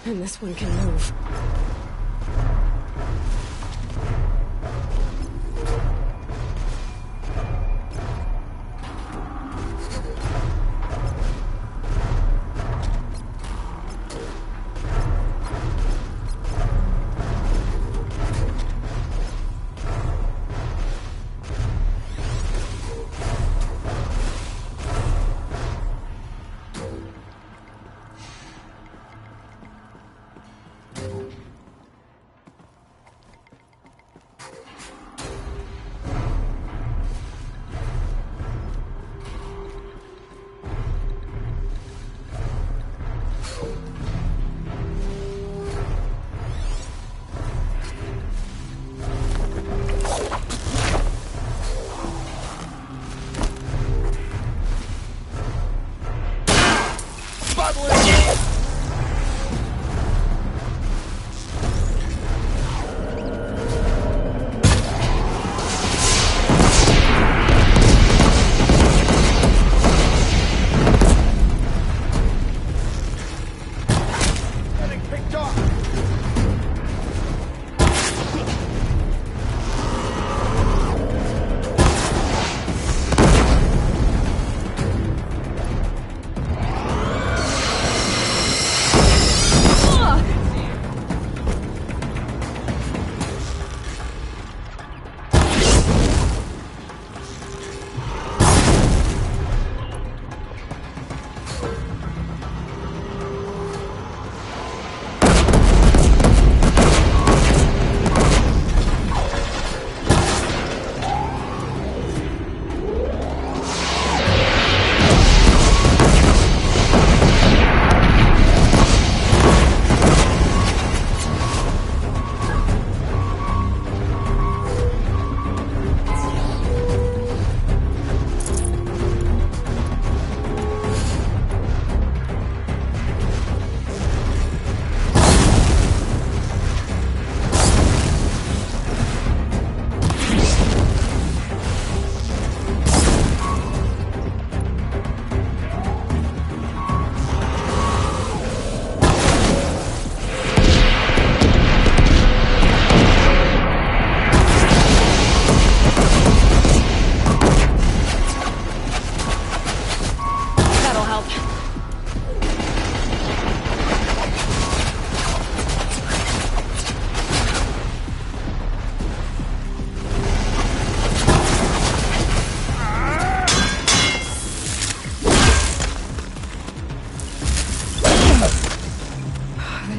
S1: And this one can move.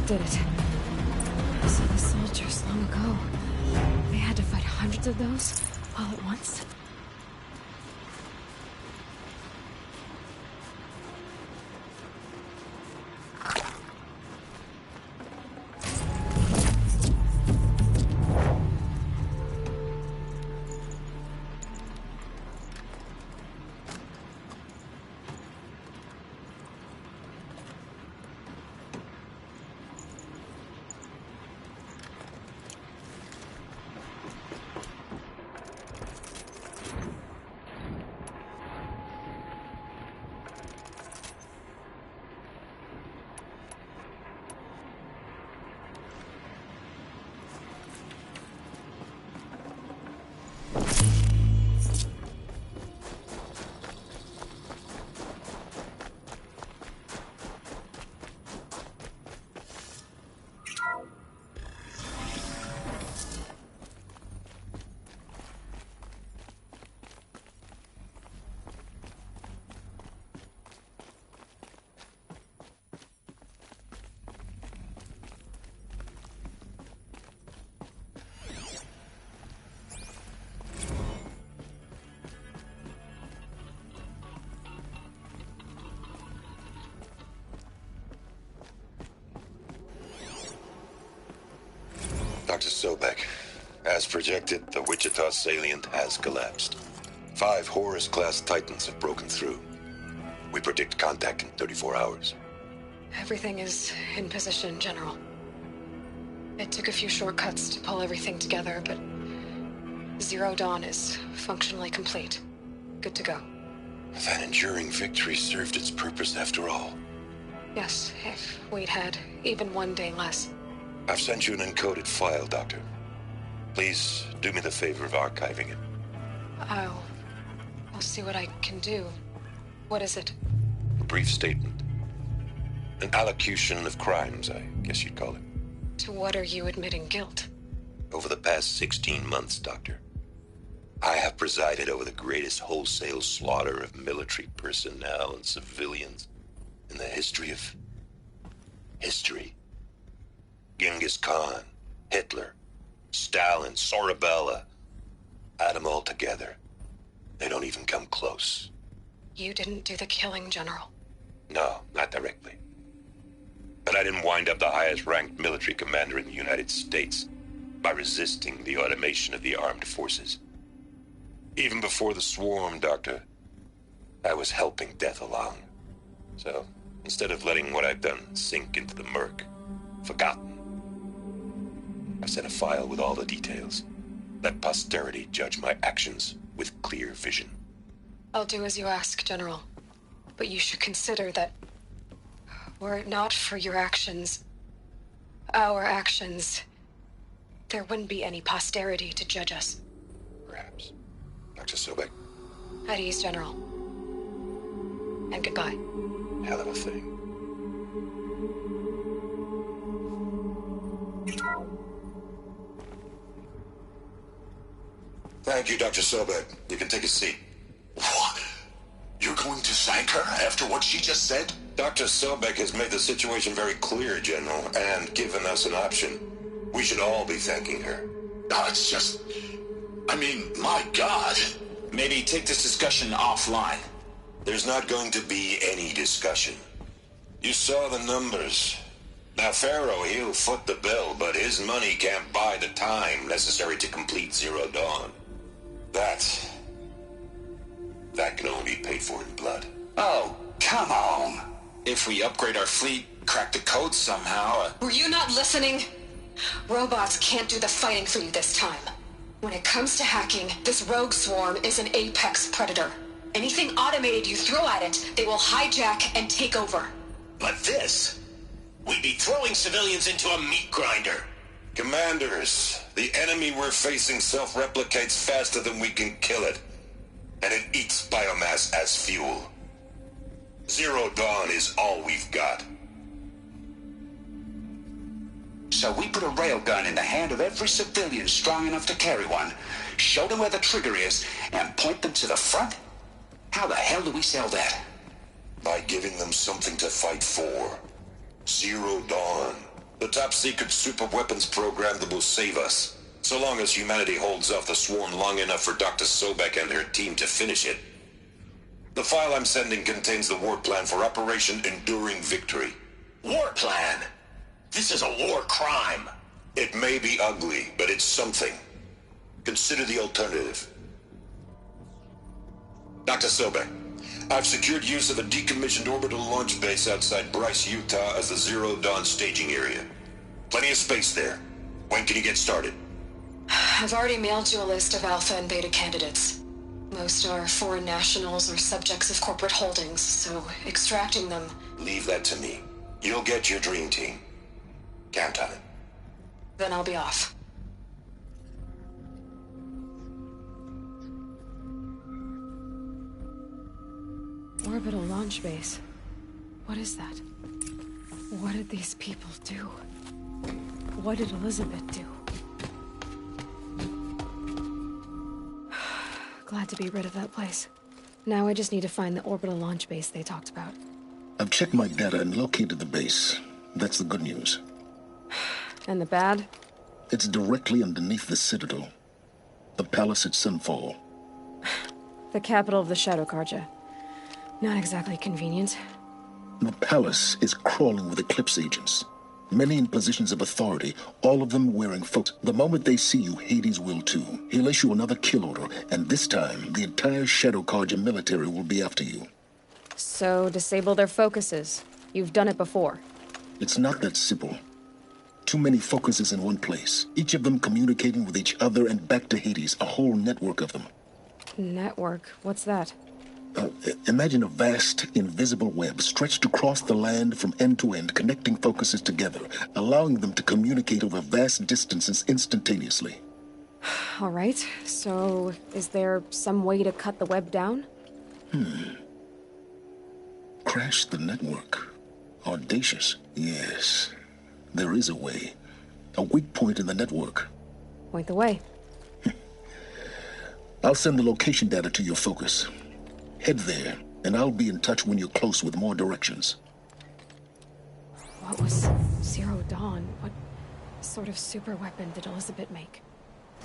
S1: Did it. I saw the soldiers long ago. They had to fight hundreds of those all at once.
S17: Dr. Sobek. As projected, the Wichita salient has collapsed. 5 Horus-class Titans have broken through. We predict contact in 34 hours.
S1: Everything is in position, General. It took a few shortcuts to pull everything together, but Zero Dawn is functionally complete. Good to go.
S17: That enduring victory served its purpose after all.
S1: Yes, if we'd had even one day less.
S17: I've sent you an encoded file, Doctor. Please do me the favor of archiving it.
S1: I'll see what I can do. What is it?
S17: A brief statement. An allocution of crimes, I guess you'd call it.
S1: To what are you admitting guilt?
S17: Over the past 16 months, Doctor, I have presided over the greatest wholesale slaughter of military personnel and civilians in the history of history. Genghis Khan, Hitler, Stalin, Sorabella. Add them all together. They don't even come close.
S1: You didn't do the killing, General.
S17: No, not directly. But I didn't wind up the highest-ranked military commander in the United States by resisting the automation of the armed forces. Even before the swarm, Doctor, I was helping death along. So, instead of letting what I've done sink into the murk, forgotten, I've sent a file with all the details. Let posterity judge my actions with clear vision.
S1: I'll do as you ask, General. But you should consider that were it not for your actions, our actions, there wouldn't be any posterity to judge us.
S17: Perhaps. Dr. Sobek.
S1: At ease, General. And goodbye.
S17: Hell of a thing. Thank you, Dr. Sobek. You can take a seat.
S13: What? You're going to thank her after what she just said?
S17: Dr. Sobek has made the situation very clear, General, and given us an option. We should all be thanking her.
S13: It's just... I mean, my God.
S19: Maybe take this discussion offline.
S17: There's not going to be any discussion. You saw the numbers. Now, Pharaoh, he'll foot the bill, but his money can't buy the time necessary to complete Zero Dawn. That can only be paid for in blood.
S19: Oh, come on. If we upgrade our fleet, crack the code somehow...
S1: Were you not listening? Robots can't do the fighting for you this time. When it comes to hacking, this rogue swarm is an apex predator. Anything automated you throw at it, they will hijack and take over.
S19: But this... we'd be throwing civilians into a meat grinder.
S17: Commanders, the enemy we're facing self-replicates faster than we can kill it. And it eats biomass as fuel. Zero Dawn is all we've got.
S19: So we put a railgun in the hand of every civilian strong enough to carry one, show them where the trigger is, and point them to the front? How the hell do we sell that?
S17: By giving them something to fight for. Zero Dawn. The top-secret superweapons program that will save us. So long as humanity holds off the swarm long enough for Dr. Sobek and her team to finish it. The file I'm sending contains the war plan for Operation Enduring Victory.
S19: War plan? This is a war crime.
S17: It may be ugly, but it's something. Consider the alternative. Dr. Sobek, I've secured use of a decommissioned orbital launch base outside Bryce, Utah as the Zero Dawn staging area. Plenty of space there. When can you get started?
S1: I've already mailed you a list of Alpha and Beta candidates. Most are foreign nationals or subjects of corporate holdings, so extracting them...
S17: Leave that to me. You'll get your dream team. Count on it.
S1: Then I'll be off. Orbital launch base. What is that? What did these people do? What did Elizabeth do? Glad to be rid of that place. Now I just need to find the orbital launch base they talked about.
S13: I've checked my data and located the base. That's the good news.
S1: And the bad?
S13: It's directly underneath the Citadel. The palace at Sunfall.
S1: The capital of the Shadow Carja. Not exactly convenient.
S13: The palace is crawling with Eclipse agents. Many in positions of authority, all of them wearing folks. The moment they see you, Hades will too. He'll issue another kill order, and this time, the entire Shadow Carja military will be after you.
S1: So, disable their focuses. You've done it before.
S13: It's not that simple. Too many focuses in one place, each of them communicating with each other and back to Hades, a whole network of them.
S1: Network? What's that?
S13: Imagine a vast, invisible web stretched across the land from end to end, connecting focuses together, allowing them to communicate over vast distances instantaneously.
S1: All right, so is there some way to cut the web down?
S13: Crash the network. Audacious. Yes, there is a way. A weak point in the network.
S1: Point the way.
S13: I'll send the location data to your focus. Head there, and I'll be in touch when you're close with more directions.
S1: What was Zero Dawn? What sort of super weapon did Elizabeth make?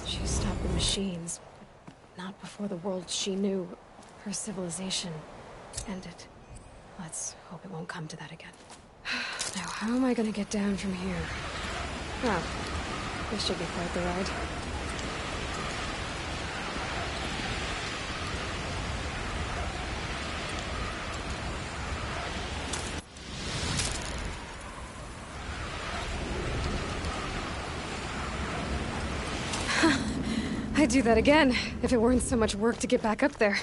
S1: She stopped the machines, but not before the world she knew, her civilization, ended. Let's hope it won't come to that again. Now, how am I gonna get down from here? Oh, this should be quite the ride. I'd do that again, if it weren't so much work to get back up there.